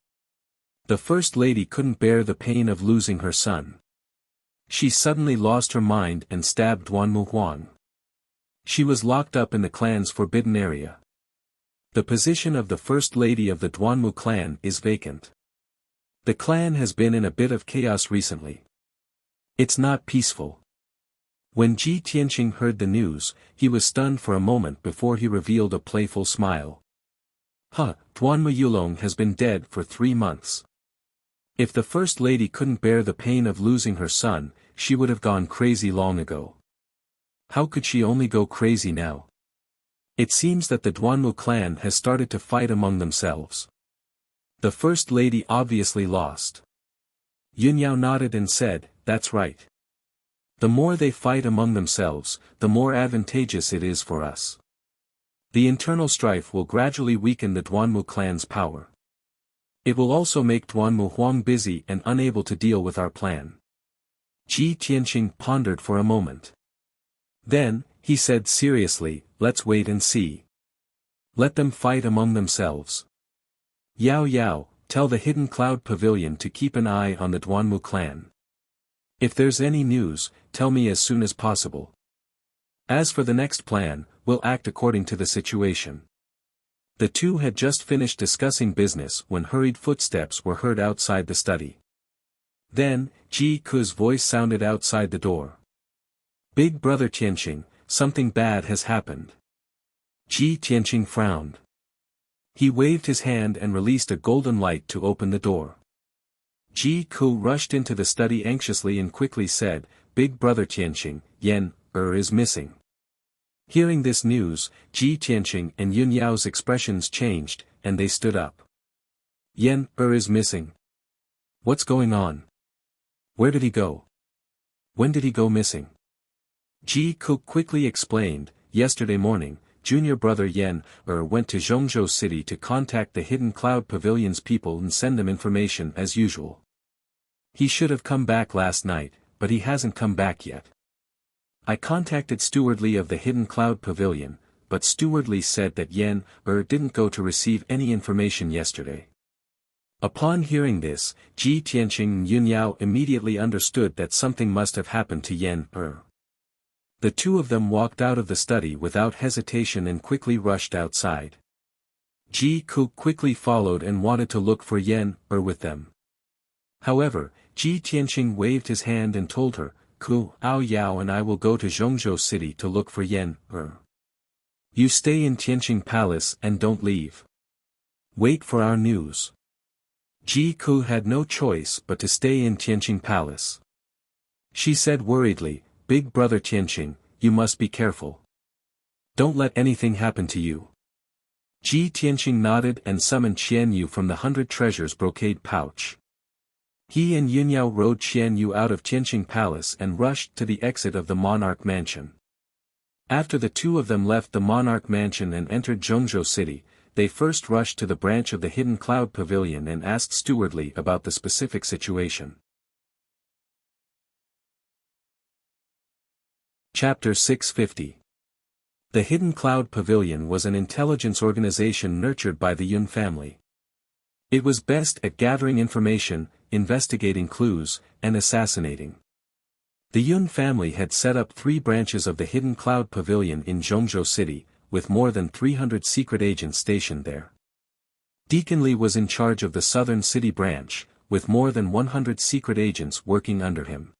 The First Lady couldn't bear the pain of losing her son. She suddenly lost her mind and stabbed Duanmu Huang. She was locked up in the clan's forbidden area. The position of the First Lady of the Duanmu clan is vacant. The clan has been in a bit of chaos recently. It's not peaceful." When Ji Tianqing heard the news, he was stunned for a moment before he revealed a playful smile. Duanmu Yulong has been dead for 3 months. If the First Lady couldn't bear the pain of losing her son, she would have gone crazy long ago. How could she only go crazy now? It seems that the Duanmu clan has started to fight among themselves. The First Lady obviously lost. Yun Yao nodded and said, "That's right. The more they fight among themselves, the more advantageous it is for us. The internal strife will gradually weaken the Duanmu clan's power. It will also make Duanmu Huang busy and unable to deal with our plan. Ji Tianqing pondered for a moment. Then, he said seriously, let's wait and see. Let them fight among themselves. Yao Yao, tell the Hidden Cloud Pavilion to keep an eye on the Duanmu clan. If there's any news, tell me as soon as possible. As for the next plan, we'll act according to the situation. The two had just finished discussing business when hurried footsteps were heard outside the study. Then, Ji Ku's voice sounded outside the door. Big brother Tianqing, something bad has happened. Ji Tianqing frowned. He waved his hand and released a golden light to open the door. Ji Ku rushed into the study anxiously and quickly said, Big brother Tianqing, Yan is missing. Hearing this news, Ji Tianqing and Yun Yao's expressions changed, and they stood up. Yan is missing. What's going on? Where did he go? When did he go missing? Ji Ku quickly explained, yesterday morning, junior brother Yan went to Zhongzhou City to contact the Hidden Cloud Pavilion's people and send them information as usual. He should have come back last night, but he hasn't come back yet. I contacted Steward Li of the Hidden Cloud Pavilion, but Steward Li said that Yan didn't go to receive any information yesterday. Upon hearing this, Ji Tianqing and Yun Yao immediately understood that something must have happened to Yan The two of them walked out of the study without hesitation and quickly rushed outside. Ji Ku quickly followed and wanted to look for Yan with them. However, Ji Tianqing waved his hand and told her, Ku, Ao Yao and I will go to Zhongzhou City to look for Yan You stay in Tianqing Palace and don't leave. Wait for our news. Ji Ku had no choice but to stay in Tianqing Palace. She said worriedly, Big brother Tianqing, you must be careful. Don't let anything happen to you. Ji Tianqing nodded and summoned Qian Yu from the 100 Treasures brocade pouch. He and Yun Yao rode Qian Yu out of Tianqing Palace and rushed to the exit of the Monarch Mansion. After the two of them left the Monarch Mansion and entered Zhongzhou City, they first rushed to the branch of the Hidden Cloud Pavilion and asked Steward Li about the specific situation. Chapter 650. The Hidden Cloud Pavilion was an intelligence organization nurtured by the Yun family. It was best at gathering information, investigating clues, and assassinating. The Yun family had set up 3 branches of the Hidden Cloud Pavilion in Zhongzhou City, with more than 300 secret agents stationed there. Deacon Li was in charge of the Southern City branch, with more than 100 secret agents working under him.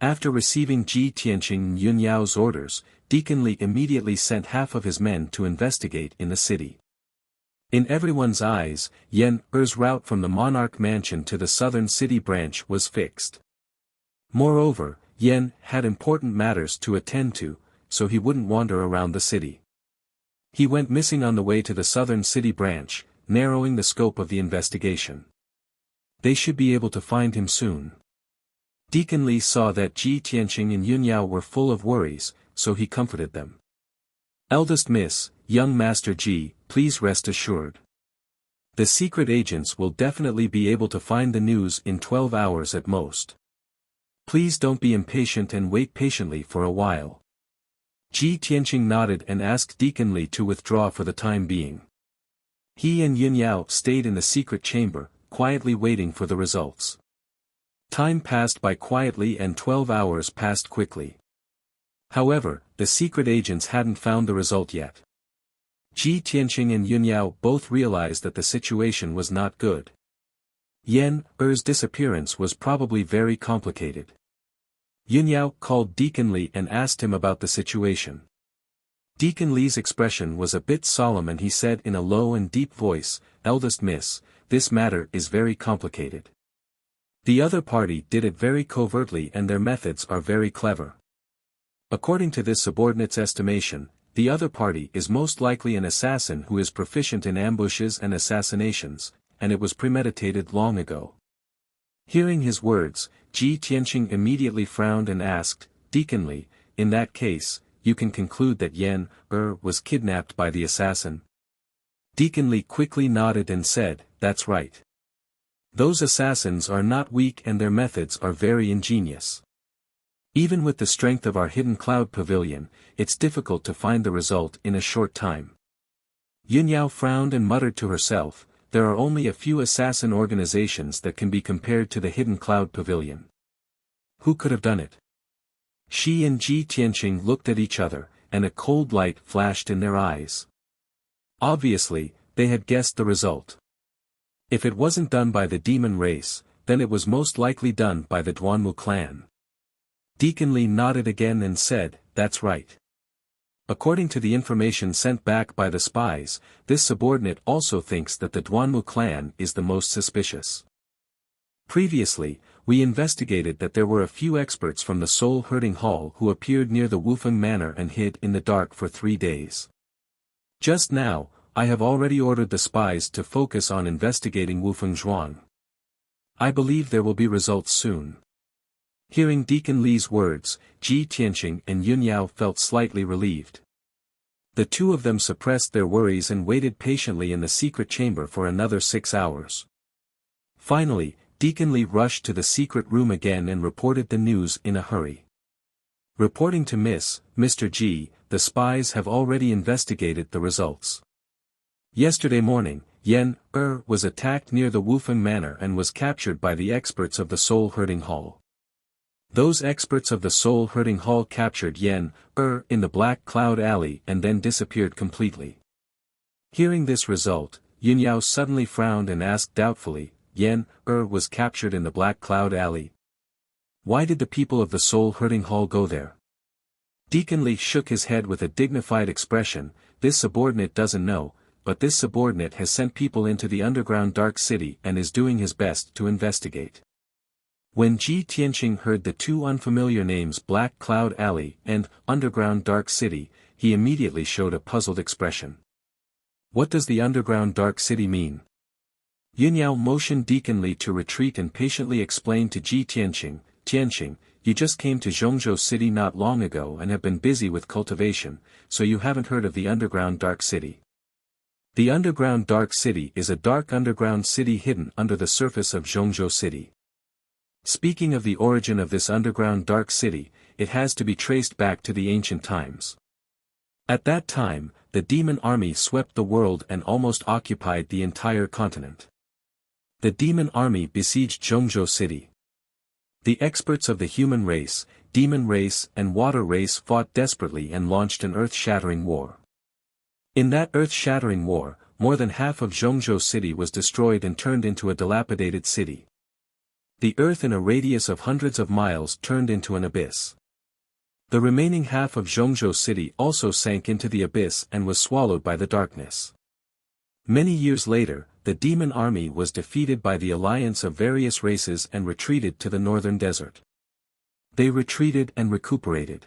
After receiving Ji Tianqing and Yun Yao's orders, Deacon Li immediately sent half of his men to investigate in the city. In everyone's eyes, Yan Er's route from the Monarch Mansion to the Southern City branch was fixed. Moreover, Yan had important matters to attend to, so he wouldn't wander around the city. He went missing on the way to the Southern City branch, narrowing the scope of the investigation. They should be able to find him soon. Deacon Li saw that Ji Tianqing and Yun Yao were full of worries, so he comforted them. Eldest Miss, young Master Ji, please rest assured. The secret agents will definitely be able to find the news in 12 hours at most. Please don't be impatient and wait patiently for a while. Ji Tianqing nodded and asked Deacon Li to withdraw for the time being. He and Yun Yao stayed in the secret chamber, quietly waiting for the results. Time passed by quietly and 12 hours passed quickly. However, the secret agents hadn't found the result yet. Ji Tianqing and Yun Yao both realized that the situation was not good. Yan Er's disappearance was probably very complicated. Yun Yao called Deacon Li and asked him about the situation. Deacon Li's expression was a bit solemn and he said in a low and deep voice, Eldest Miss, this matter is very complicated. The other party did it very covertly and their methods are very clever. According to this subordinate's estimation, the other party is most likely an assassin who is proficient in ambushes and assassinations, and it was premeditated long ago. Hearing his words, Ji Tianqing immediately frowned and asked, Deacon Li, in that case, you can conclude that Yan was kidnapped by the assassin? Deacon Li quickly nodded and said, that's right. Those assassins are not weak and their methods are very ingenious. Even with the strength of our hidden cloud pavilion, it's difficult to find the result in a short time. Yunyao frowned and muttered to herself, there are only a few assassin organizations that can be compared to the hidden cloud pavilion. Who could have done it? She and Ji Tianqing looked at each other, and a cold light flashed in their eyes. Obviously, they had guessed the result. If it wasn't done by the demon race, then it was most likely done by the Duanmu clan. Deacon Li nodded again and said, that's right. According to the information sent back by the spies, this subordinate also thinks that the Duanmu clan is the most suspicious. Previously, we investigated that there were a few experts from the soul-herding hall who appeared near the Wufeng Manor and hid in the dark for 3 days. Just now, I have already ordered the spies to focus on investigating Wufeng Zhuang. I believe there will be results soon. Hearing Deacon Li's words, Ji Tianqing and Yunyao felt slightly relieved. The two of them suppressed their worries and waited patiently in the secret chamber for another 6 hours. Finally, Deacon Li rushed to the secret room again and reported the news in a hurry. Reporting to Mr. Ji, the spies have already investigated the results. Yesterday morning, Yen was attacked near the Wufeng Manor and was captured by the experts of the soul-herding hall. Those experts of the soul-herding hall captured Yen in the Black Cloud Alley and then disappeared completely. Hearing this result, Yunyao suddenly frowned and asked doubtfully, Yen was captured in the Black Cloud Alley. Why did the people of the soul-herding hall go there? Deacon Li shook his head with a dignified expression, this subordinate doesn't know, but this subordinate has sent people into the underground dark city and is doing his best to investigate. When Ji Tianqing heard the two unfamiliar names Black Cloud Alley and Underground Dark City, he immediately showed a puzzled expression. What does the Underground Dark City mean? Yunyao motioned Deacon Li to retreat and patiently explained to Ji Tianqing, Tianqing, you just came to Zhongzhou City not long ago and have been busy with cultivation, so you haven't heard of the Underground Dark City. The Underground Dark City is a dark underground city hidden under the surface of Zhongzhou City. Speaking of the origin of this underground dark city, it has to be traced back to the ancient times. At that time, the demon army swept the world and almost occupied the entire continent. The demon army besieged Zhongzhou City. The experts of the human race, demon race and water race fought desperately and launched an earth-shattering war. In that earth-shattering war, more than half of Zhongzhou City was destroyed and turned into a dilapidated city. The earth in a radius of hundreds of miles turned into an abyss. The remaining half of Zhongzhou City also sank into the abyss and was swallowed by the darkness. Many years later, the demon army was defeated by the alliance of various races and retreated to the northern desert. They retreated and recuperated.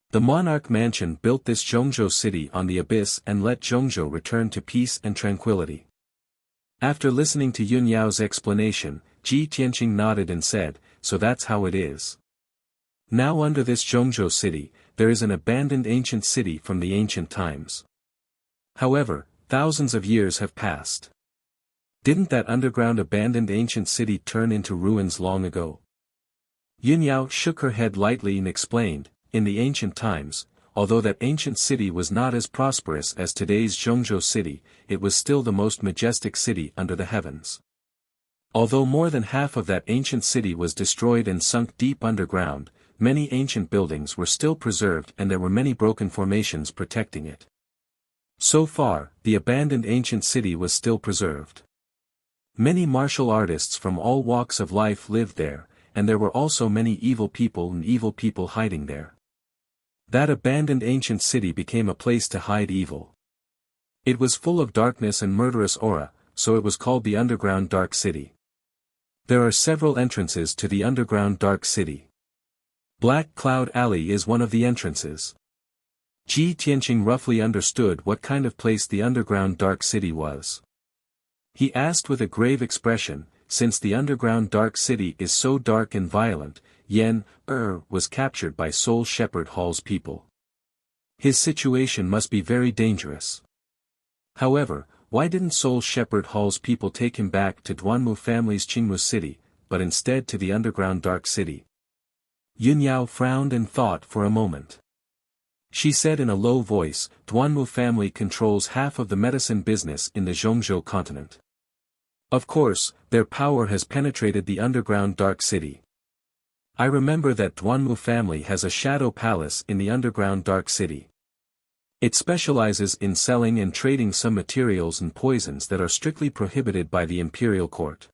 The monarch mansion built this Zhongzhou City on the abyss and let Zhongzhou return to peace and tranquility. After listening to Yunyao's explanation, Ji Tianqing nodded and said, so that's how it is. Now under this Zhongzhou City, there is an abandoned ancient city from the ancient times. However, thousands of years have passed. Didn't that underground abandoned ancient city turn into ruins long ago? Yunyao shook her head lightly and explained, in the ancient times, although that ancient city was not as prosperous as today's Zhongzhou City, it was still the most majestic city under the heavens. Although more than half of that ancient city was destroyed and sunk deep underground, many ancient buildings were still preserved and there were many broken formations protecting it. So far, the abandoned ancient city was still preserved. Many martial artists from all walks of life lived there, and there were also many evil people hiding there. That abandoned ancient city became a place to hide evil. It was full of darkness and murderous aura, so it was called the Underground Dark City. There are several entrances to the Underground Dark City. Black Cloud Alley is one of the entrances. Ji Tianqing roughly understood what kind of place the Underground Dark City was. He asked with a grave expression, since the Underground Dark City is so dark and violent, Yen was captured by Soul Shepherd Hall's people. His situation must be very dangerous. However, why didn't Soul Shepherd Hall's people take him back to Duanmu family's Qingmu city, but instead to the underground dark city? Yun Yao frowned and thought for a moment. She said in a low voice, Duanmu family controls half of the medicine business in the Zhongzhou continent. Of course, their power has penetrated the underground dark city. I remember that Duanmu family has a shadow palace in the underground dark city. It specializes in selling and trading some materials and poisons that are strictly prohibited by the imperial court.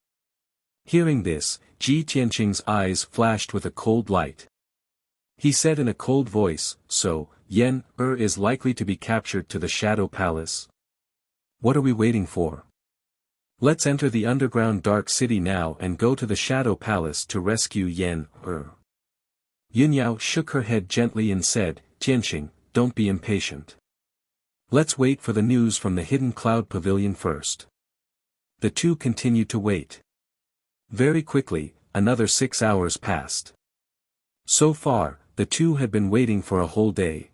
Hearing this, Ji Tianqing's eyes flashed with a cold light. He said in a cold voice, so, Yen is likely to be captured to the Shadow Palace. What are we waiting for? Let's enter the underground dark city now and go to the Shadow Palace to rescue Yen Yun Yao shook her head gently and said, Tianqing, don't be impatient. Let's wait for the news from the Hidden Cloud Pavilion first. The two continued to wait. Very quickly, another 6 hours passed. So far, the two had been waiting for a whole day.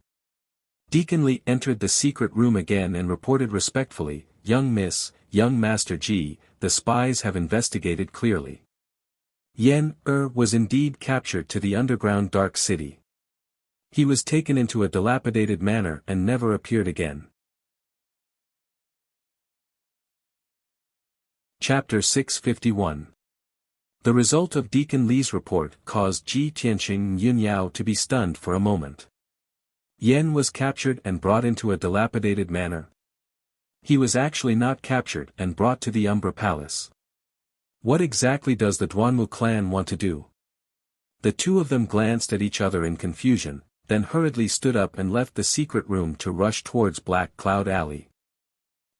Deacon Li entered the secret room again and reported respectfully, Young Master Ji, the spies have investigated clearly. Yen was indeed captured to the underground dark city. He was taken into a dilapidated manor and never appeared again. Chapter 651. The result of Deacon Li's report caused Ji Tianqing and Yun Yao to be stunned for a moment. Yen was captured and brought into a dilapidated manor. He was actually not captured and brought to the Umbra Palace. What exactly does the Duanmu clan want to do? The two of them glanced at each other in confusion, then hurriedly stood up and left the secret room to rush towards Black Cloud Alley.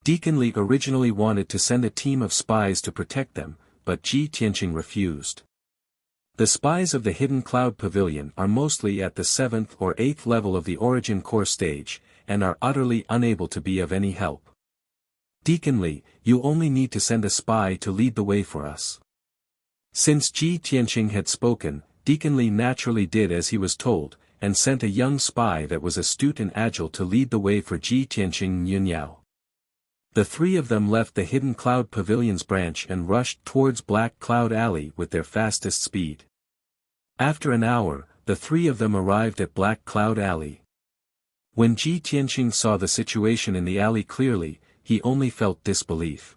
Deacon Li originally wanted to send a team of spies to protect them, but Ji Tianqing refused. The spies of the Hidden Cloud Pavilion are mostly at the 7th or 8th level of the Origin Core stage, and are utterly unable to be of any help. Deacon Li, you only need to send a spy to lead the way for us. Since Ji Tianqing had spoken, Deacon Li naturally did as he was told, and sent a young spy that was astute and agile to lead the way for Ji Tianqing and Yun Yao. The three of them left the Hidden Cloud Pavilion's branch and rushed towards Black Cloud Alley with their fastest speed. After an hour, the three of them arrived at Black Cloud Alley. When Ji Tianqing saw the situation in the alley clearly, he only felt disbelief.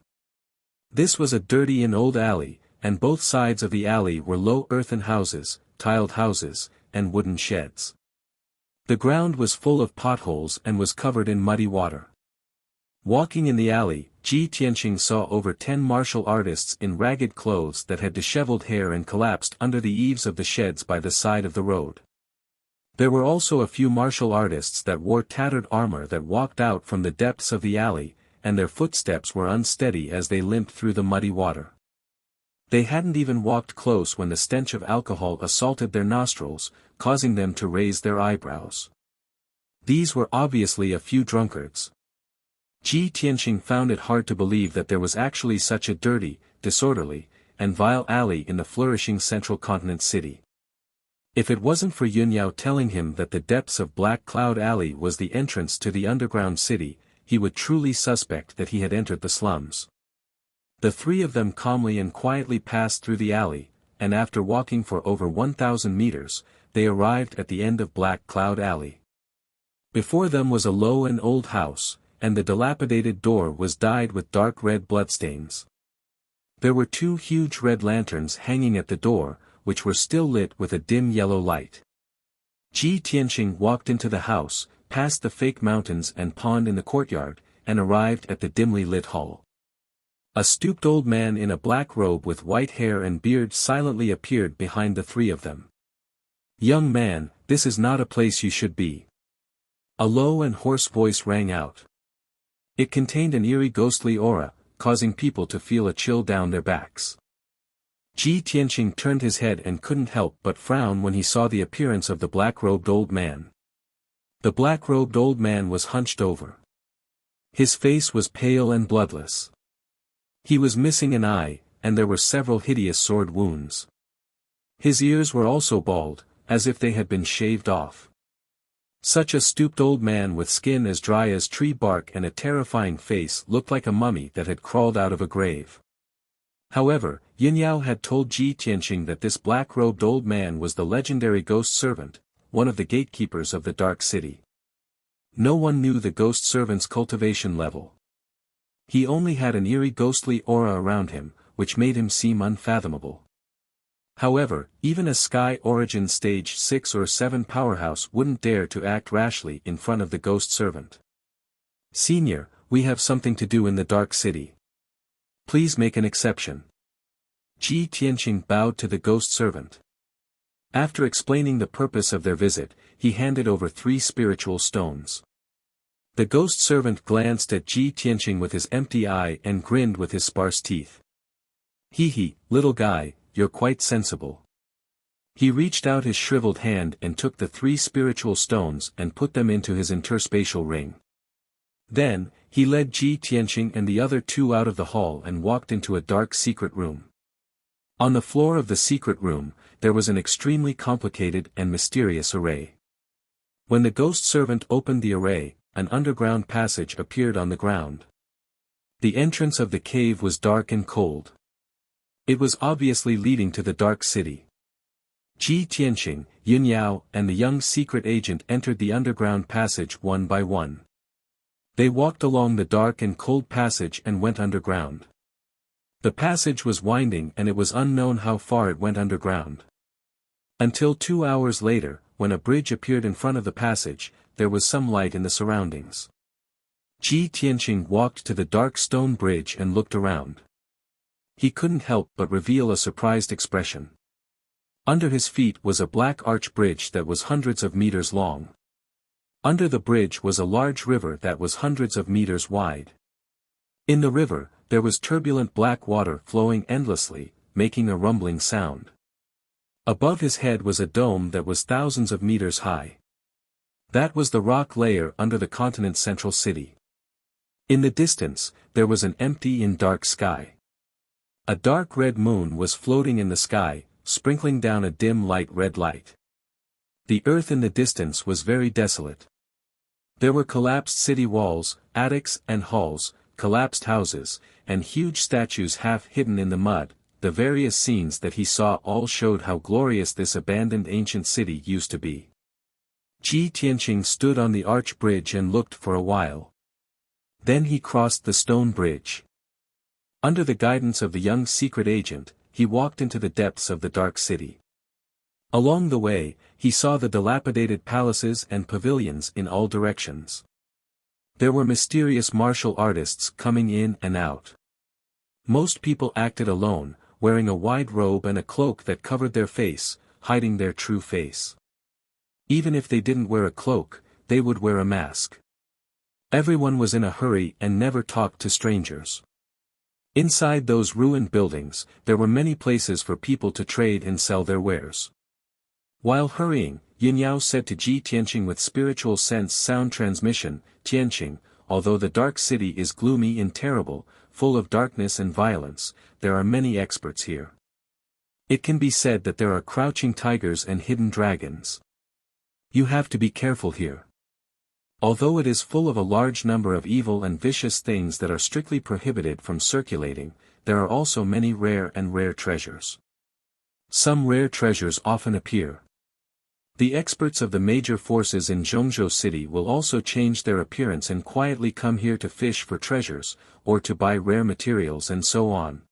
This was a dirty and old alley, and both sides of the alley were low earthen houses, tiled houses, and wooden sheds. The ground was full of potholes and was covered in muddy water. Walking in the alley, Ji Tianqing saw over 10 martial artists in ragged clothes that had disheveled hair and collapsed under the eaves of the sheds by the side of the road. There were also a few martial artists that wore tattered armor that walked out from the depths of the alley, and their footsteps were unsteady as they limped through the muddy water. They hadn't even walked close when the stench of alcohol assaulted their nostrils, causing them to raise their eyebrows. These were obviously a few drunkards. Ji Tianqing found it hard to believe that there was actually such a dirty, disorderly, and vile alley in the flourishing central continent city. If it wasn't for Yun Yao telling him that the depths of Black Cloud Alley was the entrance to the underground city, he would truly suspect that he had entered the slums. The three of them calmly and quietly passed through the alley, and after walking for over 1,000 meters, they arrived at the end of Black Cloud Alley. Before them was a low and old house, and the dilapidated door was dyed with dark red bloodstains. There were 2 huge red lanterns hanging at the door, which were still lit with a dim yellow light. Ji Tianqing walked into the house, past the fake mountains and pond in the courtyard, and arrived at the dimly lit hall. A stooped old man in a black robe with white hair and beard silently appeared behind the three of them. "Young man, this is not a place you should be." A low and hoarse voice rang out. It contained an eerie ghostly aura, causing people to feel a chill down their backs. Ji Tianqing turned his head and couldn't help but frown when he saw the appearance of the black-robed old man. The black-robed old man was hunched over. His face was pale and bloodless. He was missing an eye, and there were several hideous sword wounds. His ears were also bald, as if they had been shaved off. Such a stooped old man with skin as dry as tree bark and a terrifying face looked like a mummy that had crawled out of a grave. However, Yin Yao had told Ji Tianqing that this black-robed old man was the legendary ghost servant, one of the gatekeepers of the Dark City. No one knew the ghost servant's cultivation level. He only had an eerie ghostly aura around him, which made him seem unfathomable. However, even a Sky Origin Stage 6 or 7 powerhouse wouldn't dare to act rashly in front of the ghost servant. "Senior, we have something to do in the Dark City. Please make an exception." Ji Tianqing bowed to the ghost servant. After explaining the purpose of their visit, he handed over 3 spiritual stones. The ghost servant glanced at Ji Tianqing with his empty eye and grinned with his sparse teeth. "Hee, little guy, you're quite sensible." He reached out his shriveled hand and took the 3 spiritual stones and put them into his interspatial ring. Then, he led Ji Tianqing and the other 2 out of the hall and walked into a dark secret room. On the floor of the secret room, there was an extremely complicated and mysterious array. When the ghost servant opened the array, an underground passage appeared on the ground. The entrance of the cave was dark and cold. It was obviously leading to the Dark City. Ji Tianqing, Yin Yao, and the young secret agent entered the underground passage one by one. They walked along the dark and cold passage and went underground. The passage was winding and it was unknown how far it went underground. Until 2 hours later, when a bridge appeared in front of the passage, there was some light in the surroundings. Ji Tianqing walked to the dark stone bridge and looked around. He couldn't help but reveal a surprised expression. Under his feet was a black arch bridge that was hundreds of meters long. Under the bridge was a large river that was hundreds of meters wide. In the river, there was turbulent black water flowing endlessly, making a rumbling sound. Above his head was a dome that was thousands of meters high. That was the rock layer under the continent's central city. In the distance, there was an empty and dark sky. A dark red moon was floating in the sky, sprinkling down a dim light red light. The earth in the distance was very desolate. There were collapsed city walls, attics and halls, collapsed houses, and huge statues half hidden in the mud. The various scenes that he saw all showed how glorious this abandoned ancient city used to be. Ji Tianqing stood on the arch bridge and looked for a while. Then he crossed the stone bridge. Under the guidance of the young secret agent, he walked into the depths of the Dark City. Along the way, he saw the dilapidated palaces and pavilions in all directions. There were mysterious martial artists coming in and out. Most people acted alone, wearing a wide robe and a cloak that covered their face, hiding their true face. Even if they didn't wear a cloak, they would wear a mask. Everyone was in a hurry and never talked to strangers. Inside those ruined buildings, there were many places for people to trade and sell their wares. While hurrying, Yin Yao said to Ji Tianqing with spiritual sense sound transmission, "Tianqing, although the Dark City is gloomy and terrible, full of darkness and violence, there are many experts here. It can be said that there are crouching tigers and hidden dragons. You have to be careful here. Although it is full of a large number of evil and vicious things that are strictly prohibited from circulating, there are also many rare treasures. Some rare treasures often appear. The experts of the major forces in Zhongzhou City will also change their appearance and quietly come here to fish for treasures, or to buy rare materials and so on."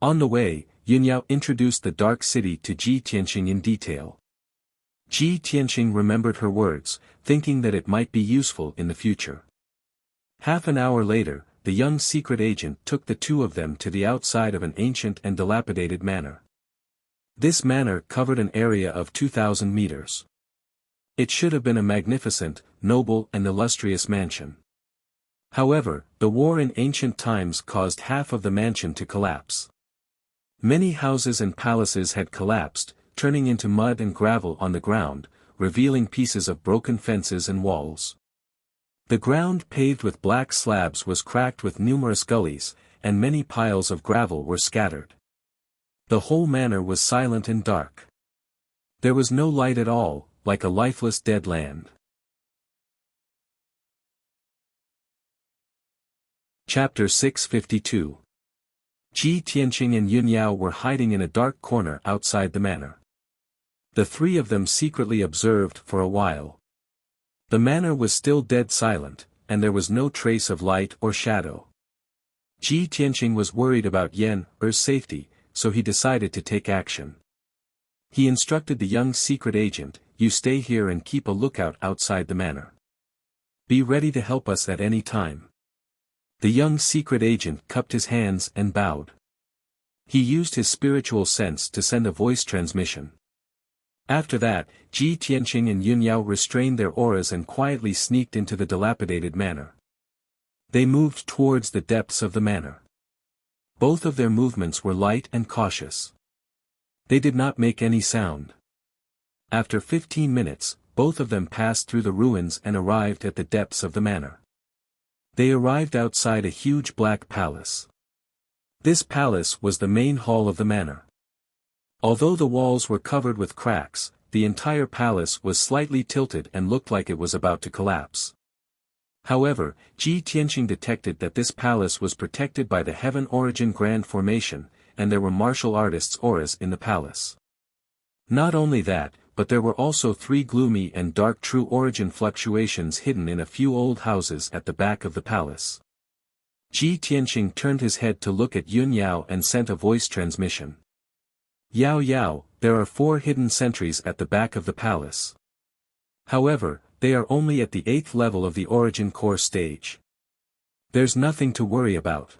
On the way, Yin Yao introduced the Dark City to Ji Tianqing in detail. Ji Tianqing remembered her words, thinking that it might be useful in the future. Half an hour later, the young secret agent took the 2 of them to the outside of an ancient and dilapidated manor. This manor covered an area of 2,000 meters. It should have been a magnificent, noble and illustrious mansion. However, the war in ancient times caused half of the mansion to collapse. Many houses and palaces had collapsed, turning into mud and gravel on the ground, revealing pieces of broken fences and walls. The ground paved with black slabs was cracked with numerous gullies, and many piles of gravel were scattered. The whole manor was silent and dark. There was no light at all, like a lifeless dead land. Chapter 652. Ji Tianqing and Yun Yao were hiding in a dark corner outside the manor. The three of them secretly observed for a while. The manor was still dead silent, and there was no trace of light or shadow. Ji Tianqing was worried about Yan Er's safety, so he decided to take action. He instructed the young secret agent, "You stay here and keep a lookout outside the manor. Be ready to help us at any time." The young secret agent cupped his hands and bowed. He used his spiritual sense to send a voice transmission. After that, Ji Tianqing and Yun Yao restrained their auras and quietly sneaked into the dilapidated manor. They moved towards the depths of the manor. Both of their movements were light and cautious. They did not make any sound. After 15 minutes, both of them passed through the ruins and arrived at the depths of the manor. They arrived outside a huge black palace. This palace was the main hall of the manor. Although the walls were covered with cracks, the entire palace was slightly tilted and looked like it was about to collapse. However, Ji Tianqing detected that this palace was protected by the Heaven Origin Grand Formation, and there were martial artists' auras in the palace. Not only that, but there were also 3 gloomy and dark true origin fluctuations hidden in a few old houses at the back of the palace. Ji Tianqing turned his head to look at Yun Yao and sent a voice transmission. "Yao Yao, there are 4 hidden sentries at the back of the palace. However, they are only at the 8th level of the origin core stage. There's nothing to worry about.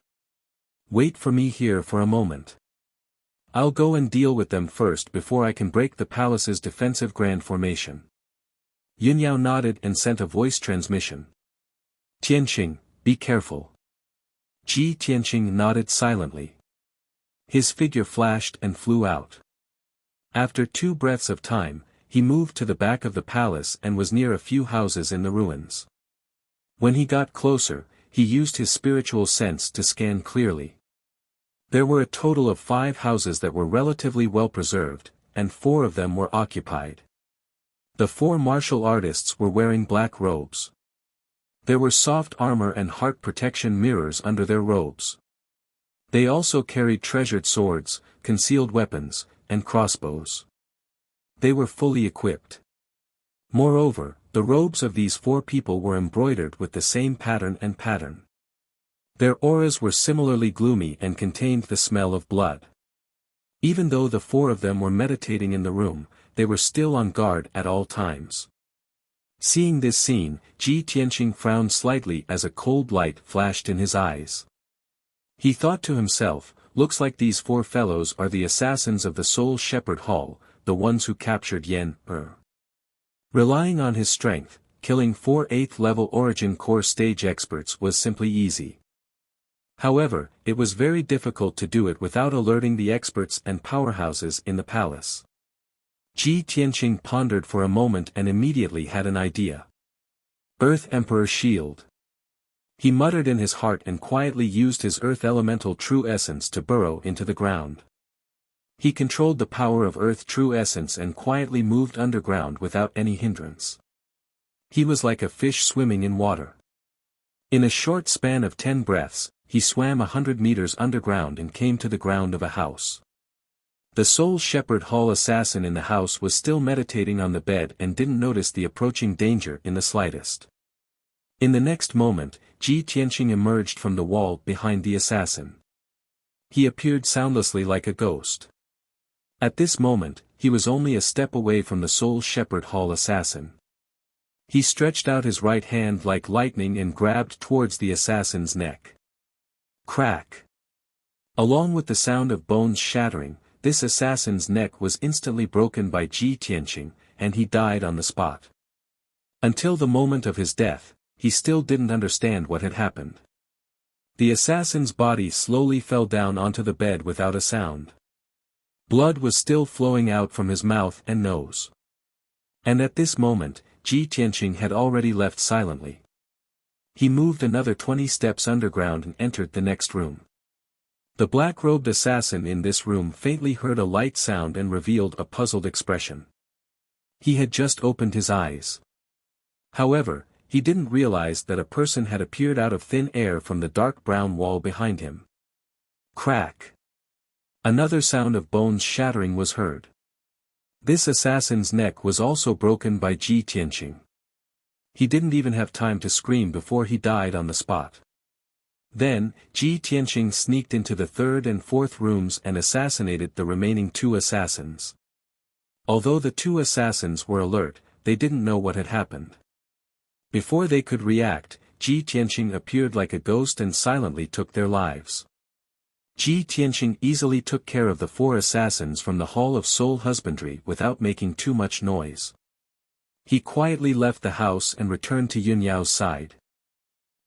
Wait for me here for a moment. I'll go and deal with them first before I can break the palace's defensive grand formation." Yun Yao nodded and sent a voice transmission. "Tianqing, be careful." Ji Tianqing nodded silently. His figure flashed and flew out. After 2 breaths of time, he moved to the back of the palace and was near a few houses in the ruins. When he got closer, he used his spiritual sense to scan clearly. There were a total of 5 houses that were relatively well preserved, and 4 of them were occupied. The 4 martial artists were wearing black robes. There were soft armor and heart protection mirrors under their robes. They also carried treasured swords, concealed weapons, and crossbows. They were fully equipped. Moreover, the robes of these 4 people were embroidered with the same pattern. Their auras were similarly gloomy and contained the smell of blood. Even though the 4 of them were meditating in the room, they were still on guard at all times. Seeing this scene, Ji Tianqing frowned slightly as a cold light flashed in his eyes. He thought to himself, "Looks like these 4 fellows are the assassins of the Soul Shepherd Hall, the ones who captured Yan Er." Relying on his strength, killing 4 8th-level origin core stage experts was simply easy. However, it was very difficult to do it without alerting the experts and powerhouses in the palace. Ji Tianqing pondered for a moment and immediately had an idea. Earth Emperor Shield. He muttered in his heart and quietly used his Earth Elemental True Essence to burrow into the ground. He controlled the power of Earth True Essence and quietly moved underground without any hindrance. He was like a fish swimming in water. In a short span of 10 breaths, he swam 100 meters underground and came to the ground of a house. The Soul Shepherd Hall assassin in the house was still meditating on the bed and didn't notice the approaching danger in the slightest. In the next moment, Ji Tianqing emerged from the wall behind the assassin. He appeared soundlessly like a ghost. At this moment, he was only a step away from the Soul Shepherd Hall assassin. He stretched out his right hand like lightning and grabbed towards the assassin's neck. Crack! Along with the sound of bones shattering, this assassin's neck was instantly broken by Ji Tianqing, and he died on the spot. Until the moment of his death, he still didn't understand what had happened. The assassin's body slowly fell down onto the bed without a sound. Blood was still flowing out from his mouth and nose. And at this moment, Ji Tianqing had already left silently. He moved another 20 steps underground and entered the next room. The black-robed assassin in this room faintly heard a light sound and revealed a puzzled expression. He had just opened his eyes. However, he didn't realize that a person had appeared out of thin air from the dark brown wall behind him. Crack! Another sound of bones shattering was heard. This assassin's neck was also broken by Ji Tianqing. He didn't even have time to scream before he died on the spot. Then, Ji Tianqing sneaked into the third and fourth rooms and assassinated the remaining 2 assassins. Although the 2 assassins were alert, they didn't know what had happened. Before they could react, Ji Tianqing appeared like a ghost and silently took their lives. Ji Tianqing easily took care of the 4 assassins from the Hall of Soul Husbandry without making too much noise. He quietly left the house and returned to Yunyao's side.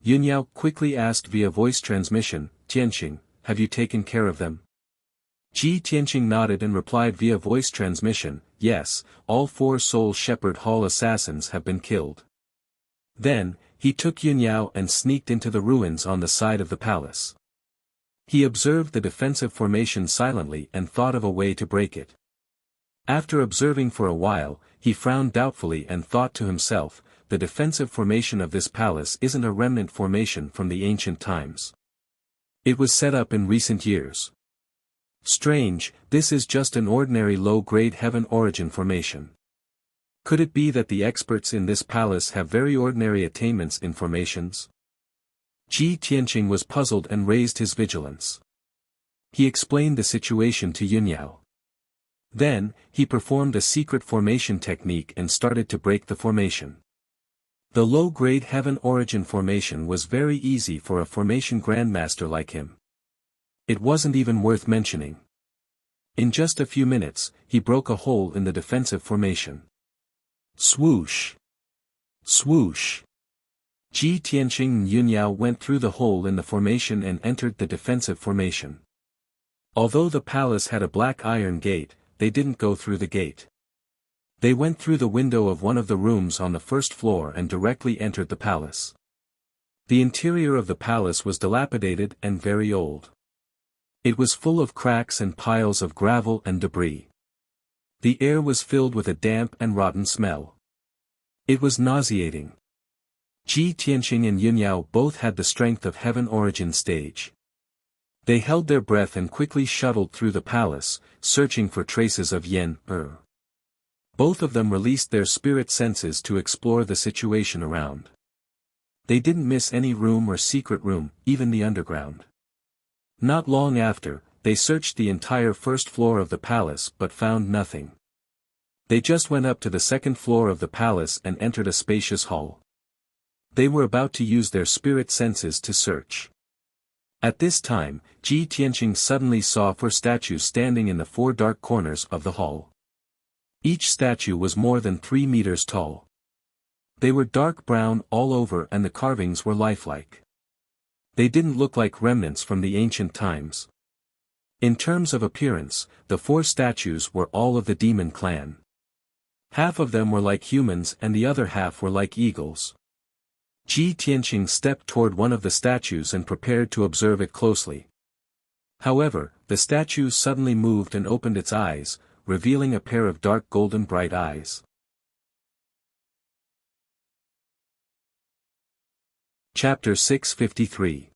Yunyao quickly asked via voice transmission, "Tianqing, have you taken care of them?" Ji Tianqing nodded and replied via voice transmission, "Yes, all 4 Soul Shepherd Hall assassins have been killed." Then, he took Yunyao and sneaked into the ruins on the side of the palace. He observed the defensive formation silently and thought of a way to break it. After observing for a while, he frowned doubtfully and thought to himself, the defensive formation of this palace isn't a remnant formation from the ancient times. It was set up in recent years. Strange, this is just an ordinary low-grade heaven origin formation. Could it be that the experts in this palace have very ordinary attainments in formations? Ji Tianqing was puzzled and raised his vigilance. He explained the situation to Yunyao. Then, he performed a secret formation technique and started to break the formation. The low-grade heaven origin formation was very easy for a formation grandmaster like him. It wasn't even worth mentioning. In just a few minutes, he broke a hole in the defensive formation. Swoosh! Swoosh! Ji Tianqing and Yunyao went through the hole in the formation and entered the defensive formation. Although the palace had a black iron gate, they didn't go through the gate. They went through the window of one of the rooms on the first floor and directly entered the palace. The interior of the palace was dilapidated and very old. It was full of cracks and piles of gravel and debris. The air was filled with a damp and rotten smell. It was nauseating. Ji Tianqing and Yunyao both had the strength of heaven origin stage. They held their breath and quickly shuttled through the palace, searching for traces of Yen, Both of them released their spirit senses to explore the situation around. They didn't miss any room or secret room, even the underground. Not long after, they searched the entire first floor of the palace but found nothing. They just went up to the second floor of the palace and entered a spacious hall. They were about to use their spirit senses to search. At this time, Ji Tianqing suddenly saw 4 statues standing in the 4 dark corners of the hall. Each statue was more than 3 meters tall. They were dark brown all over and the carvings were lifelike. They didn't look like remnants from the ancient times. In terms of appearance, the 4 statues were all of the demon clan. Half of them were like humans and the other half were like eagles. Ji Tianqing stepped toward one of the statues and prepared to observe it closely. However, the statue suddenly moved and opened its eyes, revealing a pair of dark golden bright eyes. Chapter 653.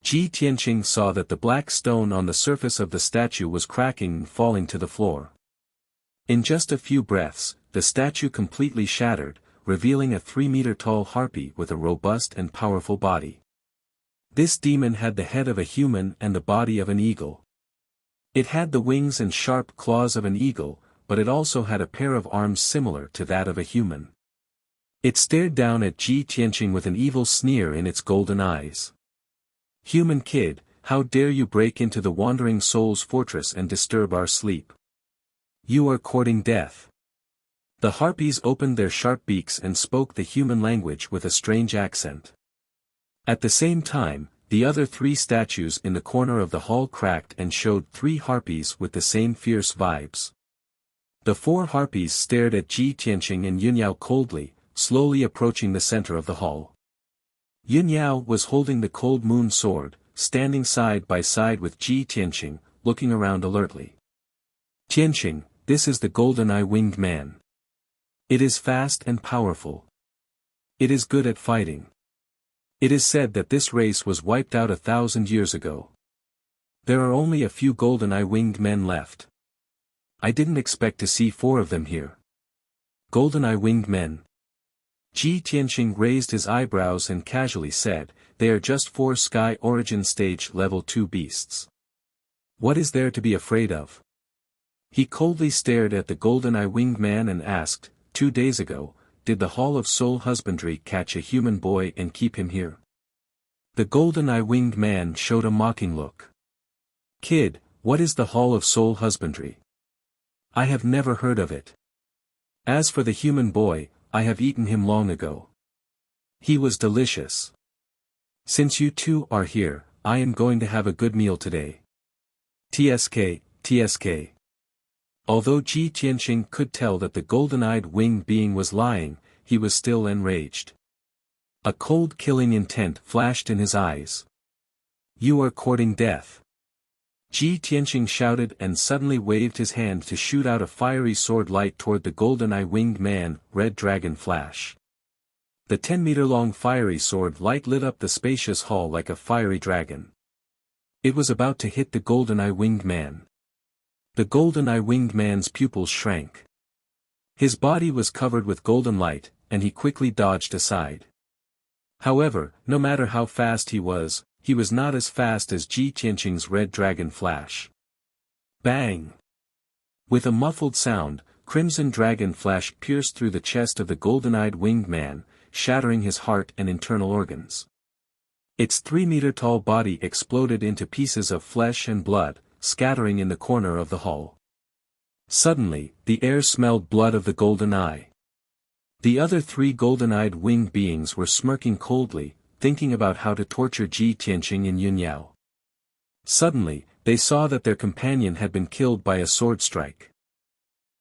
Ji Tianqing saw that the black stone on the surface of the statue was cracking and falling to the floor. In just a few breaths, the statue completely shattered, revealing a 3-meter-tall harpy with a robust and powerful body. This demon had the head of a human and the body of an eagle. It had the wings and sharp claws of an eagle, but it also had a pair of arms similar to that of a human. It stared down at Ji Tianqing with an evil sneer in its golden eyes. "Human kid, how dare you break into the Wandering Soul's fortress and disturb our sleep? You are courting death." The harpies opened their sharp beaks and spoke the human language with a strange accent. At the same time, the other 3 statues in the corner of the hall cracked and showed 3 harpies with the same fierce vibes. The 4 harpies stared at Ji Tianqing and Yunyao coldly, slowly approaching the center of the hall. Yunyao was holding the cold moon sword, standing side by side with Ji Tianqing, looking around alertly. "Tianqing, this is the golden-eye winged man. It is fast and powerful. It is good at fighting. It is said that this race was wiped out 1,000 years ago. There are only a few golden-eye winged men left. I didn't expect to see 4 of them here. Golden-eye winged men. Ji Tianqing raised his eyebrows and casually said, they are just 4 Sky Origin Stage Level 2 beasts. What is there to be afraid of? He coldly stared at the golden-eye winged man and asked, 2 days ago, did the Hall of Soul Husbandry catch a human boy and keep him here? The golden-eye winged man showed a mocking look. Kid, what is the Hall of Soul Husbandry? I have never heard of it. As for the human boy, I have eaten him long ago. He was delicious. Since you 2 are here, I am going to have a good meal today. TSK, TSK. Although Ji Tianqing could tell that the golden-eyed winged being was lying, he was still enraged. A cold killing intent flashed in his eyes. You are courting death. Ji Tianqing shouted and suddenly waved his hand to shoot out a fiery sword light toward the golden-eye winged man, Red Dragon Flash. The 10-meter-long fiery sword light lit up the spacious hall like a fiery dragon. It was about to hit the golden-eye winged man. The golden-eye winged man's pupils shrank. His body was covered with golden light, and he quickly dodged aside. However, no matter how fast he was not as fast as Ji Tianqing's Red Dragon Flash. Bang! With a muffled sound, Crimson Dragon Flash pierced through the chest of the golden-eyed winged man, shattering his heart and internal organs. Its 3-meter-tall body exploded into pieces of flesh and blood, scattering in the corner of the hall. Suddenly, the air smelled blood of the golden eye. The other 3 golden-eyed winged beings were smirking coldly, thinking about how to torture Ji Tianqing and Yunyao. Suddenly, they saw that their companion had been killed by a sword strike.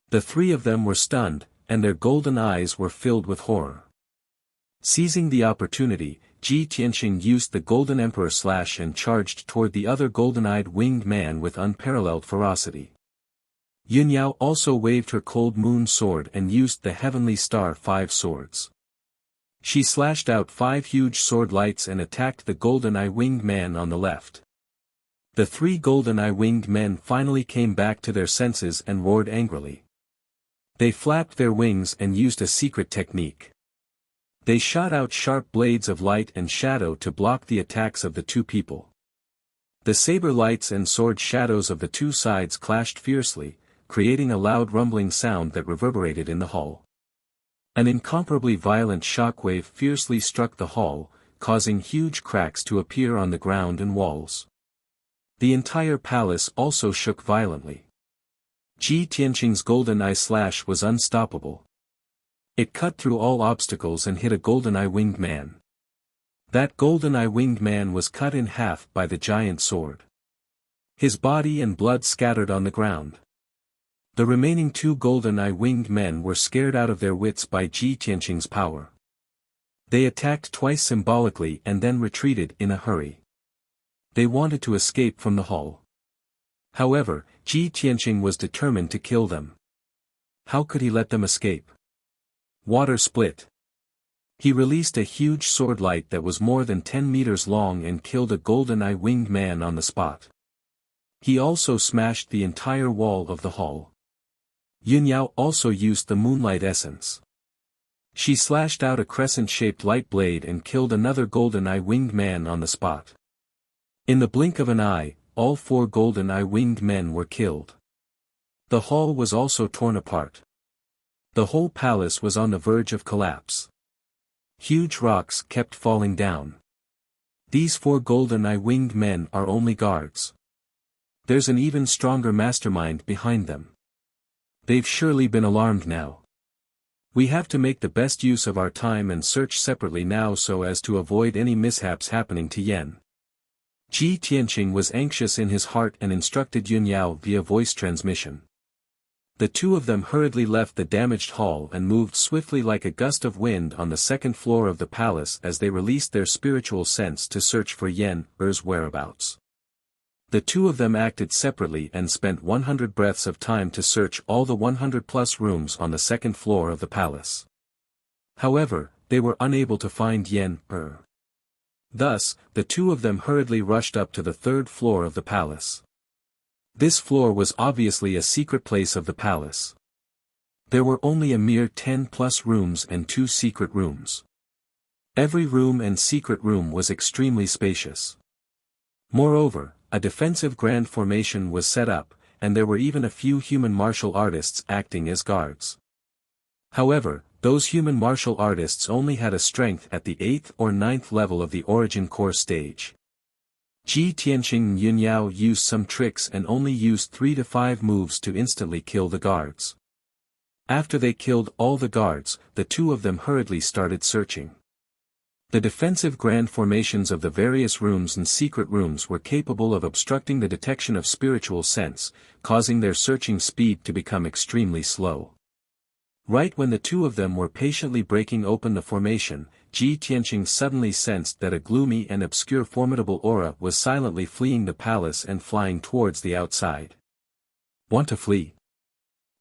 The 3 of them were stunned, and their golden eyes were filled with horror. Seizing the opportunity, Ji Tianqing used the Golden Emperor Slash and charged toward the other golden-eyed winged man with unparalleled ferocity. Yunyao also waved her Cold Moon Sword and used the Heavenly Star 5 swords. She slashed out 5 huge sword lights and attacked the golden-eye winged man on the left. The 3 golden-eye winged men finally came back to their senses and roared angrily. They flapped their wings and used a secret technique. They shot out sharp blades of light and shadow to block the attacks of the 2 people. The saber lights and sword shadows of the 2 sides clashed fiercely, creating a loud rumbling sound that reverberated in the hall. An incomparably violent shockwave fiercely struck the hall, causing huge cracks to appear on the ground and walls. The entire palace also shook violently. Ji Tianqing's golden eye slash was unstoppable. It cut through all obstacles and hit a golden-eye winged man. That golden-eye winged man was cut in half by the giant sword. His body and blood scattered on the ground. The remaining 2 golden-eye winged men were scared out of their wits by Ji Tianqing's power. They attacked twice symbolically and then retreated in a hurry. They wanted to escape from the hall. However, Ji Tianqing was determined to kill them. How could he let them escape? Water split. He released a huge sword light that was more than 10 meters long and killed a golden-eye winged man on the spot. He also smashed the entire wall of the hall. Yunyao also used the moonlight essence. She slashed out a crescent-shaped light blade and killed another golden-eye winged man on the spot. In the blink of an eye, all 4 golden-eye winged men were killed. The hall was also torn apart. The whole palace was on the verge of collapse. Huge rocks kept falling down. These 4 golden-eye winged men are only guards. There's an even stronger mastermind behind them. They've surely been alarmed now. We have to make the best use of our time and search separately now so as to avoid any mishaps happening to Yen. Ji Tianqing was anxious in his heart and instructed Yunyao via voice transmission. The 2 of them hurriedly left the damaged hall and moved swiftly like a gust of wind on the 2nd floor of the palace as they released their spiritual sense to search for Yen Er's whereabouts. The 2 of them acted separately and spent 100 breaths of time to search all the 100-plus rooms on the 2nd floor of the palace. However, they were unable to find Yen Er. Thus, the two of them hurriedly rushed up to the third floor of the palace. This floor was obviously a secret place of the palace. There were only a mere 10+ rooms and 2 secret rooms. Every room and secret room was extremely spacious. Moreover, a defensive grand formation was set up, and there were even a few human martial artists acting as guards. However, those human martial artists only had a strength at the 8th or 9th level of the origin core stage. Ji Tianqing and Yun Yao used some tricks and only used 3 to 5 moves to instantly kill the guards. After they killed all the guards, the two of them hurriedly started searching. The defensive grand formations of the various rooms and secret rooms were capable of obstructing the detection of spiritual sense, causing their searching speed to become extremely slow. Right when the two of them were patiently breaking open the formation, Ji Tianqing suddenly sensed that a gloomy and obscure formidable aura was silently fleeing the palace and flying towards the outside. Want to flee?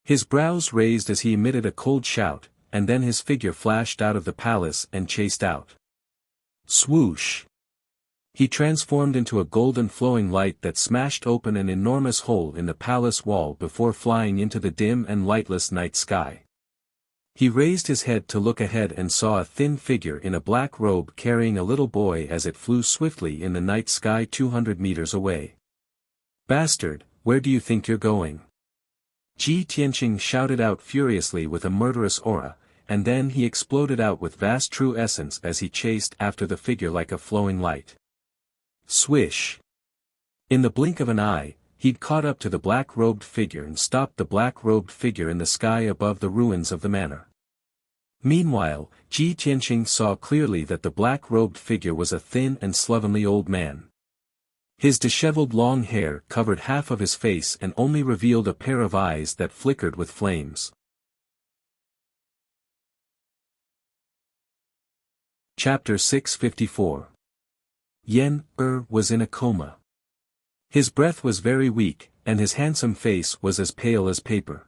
His brows raised as he emitted a cold shout, and then his figure flashed out of the palace and chased out. Swoosh! He transformed into a golden flowing light that smashed open an enormous hole in the palace wall before flying into the dim and lightless night sky. He raised his head to look ahead and saw a thin figure in a black robe carrying a little boy as it flew swiftly in the night sky 200 meters away. Bastard, where do you think you're going? Ji Tianqing shouted out furiously with a murderous aura, and then he exploded out with vast true essence as he chased after the figure like a flowing light. Swish! In the blink of an eye, he'd caught up to the black-robed figure and stopped the black-robed figure in the sky above the ruins of the manor. Meanwhile, Ji Tianqing saw clearly that the black-robed figure was a thin and slovenly old man. His disheveled long hair covered half of his face and only revealed a pair of eyes that flickered with flames. Chapter 654. Yen Er was in a coma. His breath was very weak, and his handsome face was as pale as paper.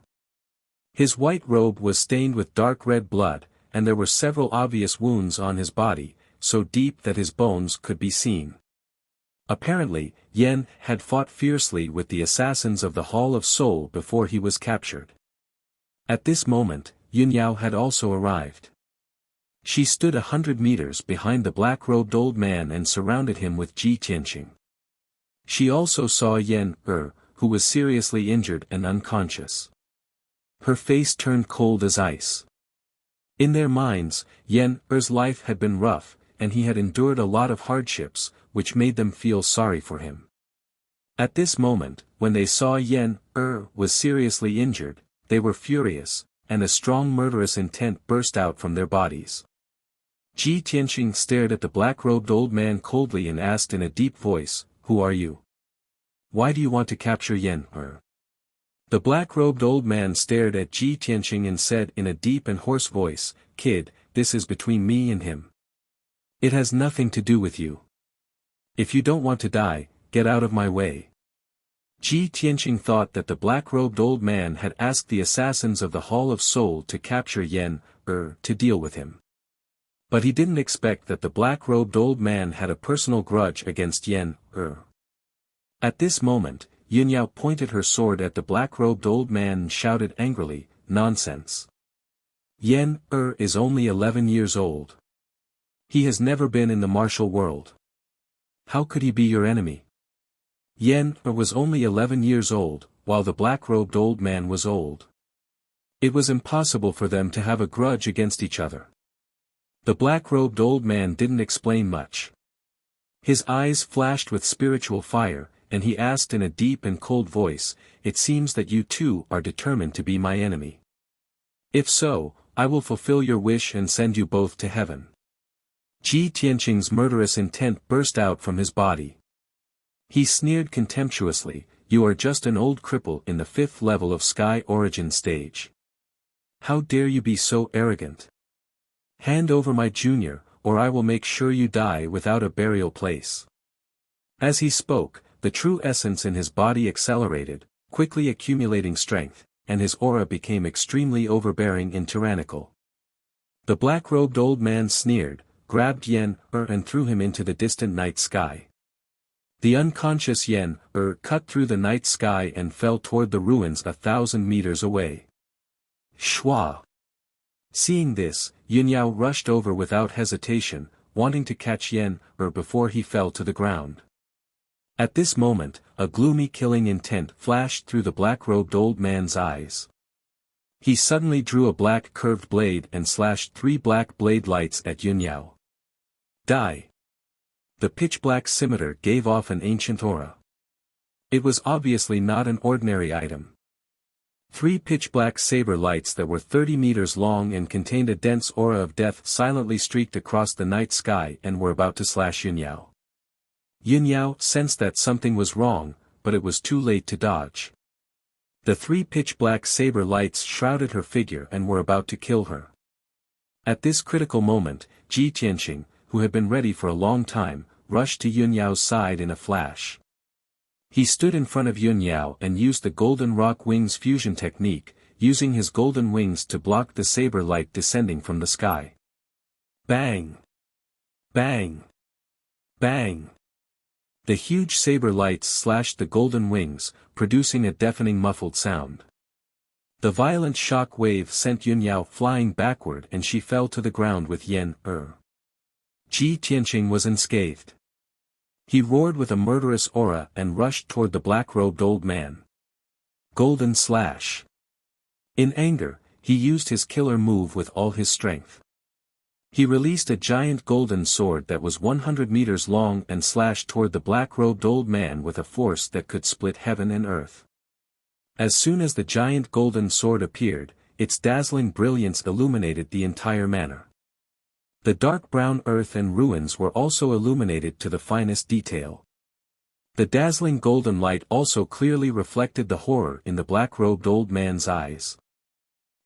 His white robe was stained with dark red blood, and there were several obvious wounds on his body, so deep that his bones could be seen. Apparently, Yen had fought fiercely with the assassins of the Hall of Soul before he was captured. At this moment, Yun Yao had also arrived. She stood 100 meters behind the black-robed old man and surrounded him with Ji Tianqing. She also saw Yen Er, who was seriously injured and unconscious. Her face turned cold as ice. In their minds, Yen Er's life had been rough, and he had endured a lot of hardships, which made them feel sorry for him. At this moment, when they saw Yen Er was seriously injured, they were furious, and a strong murderous intent burst out from their bodies. Ji Tianqing stared at the black-robed old man coldly and asked in a deep voice, "Who are you? Why do you want to capture Yen Er?" The black-robed old man stared at Ji Tianqing and said in a deep and hoarse voice, "Kid, this is between me and him. It has nothing to do with you. If you don't want to die, get out of my way." Ji Tianqing thought that the black-robed old man had asked the assassins of the Hall of Soul to capture Yen Er to deal with him. But he didn't expect that the black-robed old man had a personal grudge against Yen Er. At this moment, Yun Yao pointed her sword at the black-robed old man and shouted angrily, "Nonsense! Yen Er is only 11 years old. He has never been in the martial world. How could he be your enemy?" Yen Er was only 11 years old, while the black-robed old man was old. It was impossible for them to have a grudge against each other. The black-robed old man didn't explain much. His eyes flashed with spiritual fire, and he asked in a deep and cold voice, "It seems that you two are determined to be my enemy. If so, I will fulfill your wish and send you both to heaven." Ji Tianqing's murderous intent burst out from his body. He sneered contemptuously, "You are just an old cripple in the 5th level of Sky Origin stage. How dare you be so arrogant? Hand over my junior, or I will make sure you die without a burial place." As he spoke, the true essence in his body accelerated, quickly accumulating strength, and his aura became extremely overbearing and tyrannical. The black-robed old man sneered, grabbed Yen-Er and threw him into the distant night sky. The unconscious Yen-Er cut through the night sky and fell toward the ruins 1,000 meters away. Shwa! Seeing this, Yunyao rushed over without hesitation, wanting to catch Yen-Er before he fell to the ground. At this moment, a gloomy killing intent flashed through the black-robed old man's eyes. He suddenly drew a black curved blade and slashed 3 black blade lights at Yunyao. Die! The pitch-black scimitar gave off an ancient aura. It was obviously not an ordinary item. 3 pitch-black saber lights that were 30 meters long and contained a dense aura of death silently streaked across the night sky and were about to slash Yunyao. Yunyao sensed that something was wrong, but it was too late to dodge. The 3 pitch-black saber lights shrouded her figure and were about to kill her. At this critical moment, Ji Tianqing, who had been ready for a long time, rushed to Yunyao's side in a flash. He stood in front of Yunyao and used the Golden Rock Wings fusion technique, using his golden wings to block the saber light descending from the sky. Bang! Bang! Bang! The huge saber lights slashed the golden wings, producing a deafening muffled sound. The violent shock wave sent Yunyao flying backward and she fell to the ground with Yen-Er. Ji Tianqing was unscathed. He roared with a murderous aura and rushed toward the black-robed old man. Golden Slash. In anger, he used his killer move with all his strength. He released a giant golden sword that was 100 meters long and slashed toward the black-robed old man with a force that could split heaven and earth. As soon as the giant golden sword appeared, its dazzling brilliance illuminated the entire manor. The dark brown earth and ruins were also illuminated to the finest detail. The dazzling golden light also clearly reflected the horror in the black-robed old man's eyes.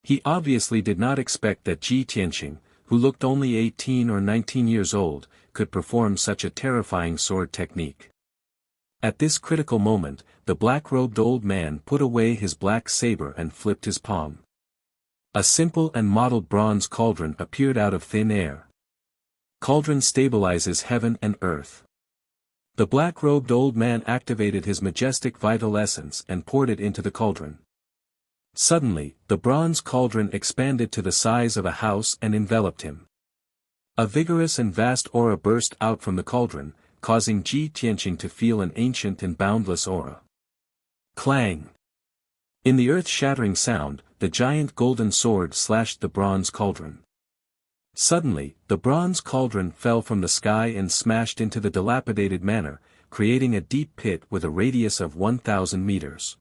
He obviously did not expect that Ji Tianqing, who looked only 18 or 19 years old, could perform such a terrifying sword technique. At this critical moment, the black-robed old man put away his black saber and flipped his palm. A simple and modeled bronze cauldron appeared out of thin air. Cauldron stabilizes heaven and earth. The black-robed old man activated his majestic vital essence and poured it into the cauldron. Suddenly, the bronze cauldron expanded to the size of a house and enveloped him. A vigorous and vast aura burst out from the cauldron, causing Ji Tianqing to feel an ancient and boundless aura. Clang! In the earth-shattering sound, the giant golden sword slashed the bronze cauldron. Suddenly, the bronze cauldron fell from the sky and smashed into the dilapidated manor, creating a deep pit with a radius of 1,000 meters.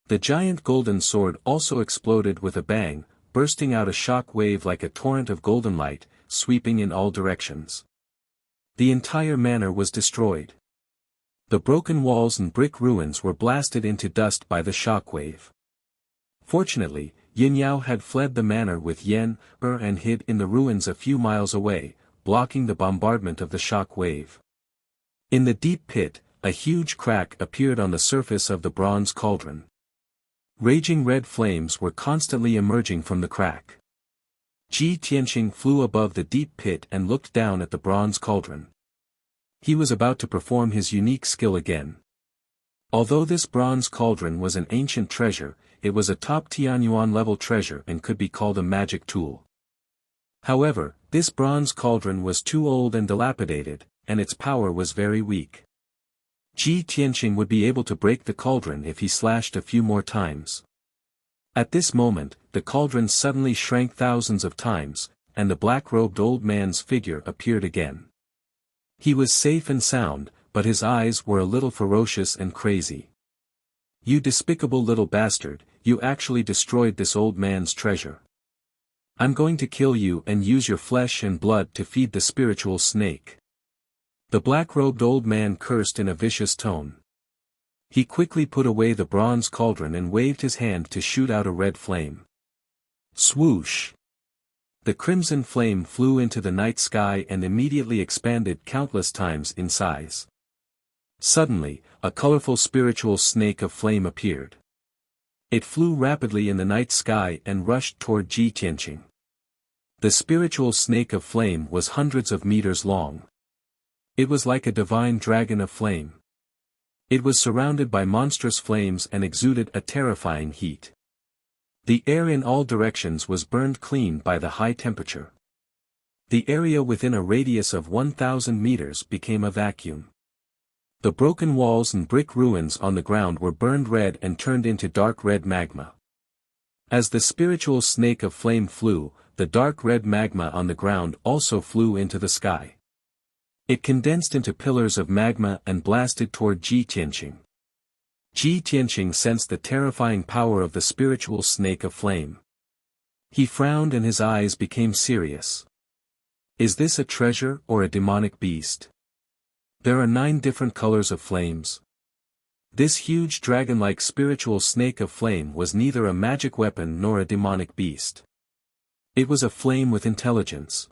The giant golden sword also exploded with a bang, bursting out a shock wave like a torrent of golden light, sweeping in all directions. The entire manor was destroyed. The broken walls and brick ruins were blasted into dust by the shock wave. Fortunately, Yunyao had fled the manor with Yen-Er and hid in the ruins a few miles away, blocking the bombardment of the shock wave. In the deep pit, a huge crack appeared on the surface of the bronze cauldron. Raging red flames were constantly emerging from the crack. Ji Tianqing flew above the deep pit and looked down at the bronze cauldron. He was about to perform his unique skill again. Although this bronze cauldron was an ancient treasure, it was a top Tianyuan level treasure and could be called a magic tool. However, this bronze cauldron was too old and dilapidated, and its power was very weak. Ji Tianqing would be able to break the cauldron if he slashed a few more times. At this moment, the cauldron suddenly shrank thousands of times, and the black-robed old man's figure appeared again. He was safe and sound, but his eyes were a little ferocious and crazy. "You despicable little bastard, you actually destroyed this old man's treasure. I'm going to kill you and use your flesh and blood to feed the spiritual snake." The black-robed old man cursed in a vicious tone. He quickly put away the bronze cauldron and waved his hand to shoot out a red flame. Swoosh! The crimson flame flew into the night sky and immediately expanded countless times in size. Suddenly, a colorful spiritual snake of flame appeared. It flew rapidly in the night sky and rushed toward Ji Tianqing. The spiritual snake of flame was hundreds of meters long. It was like a divine dragon of flame. It was surrounded by monstrous flames and exuded a terrifying heat. The air in all directions was burned clean by the high temperature. The area within a radius of 1,000 meters became a vacuum. The broken walls and brick ruins on the ground were burned red and turned into dark red magma. As the spiritual snake of flame flew, the dark red magma on the ground also flew into the sky. It condensed into pillars of magma and blasted toward Ji Tianqing. Ji Tianqing sensed the terrifying power of the spiritual snake of flame. He frowned and his eyes became serious. Is this a treasure or a demonic beast? There are 9 different colors of flames. This huge dragon-like spiritual snake of flame was neither a magic weapon nor a demonic beast. It was a flame with intelligence.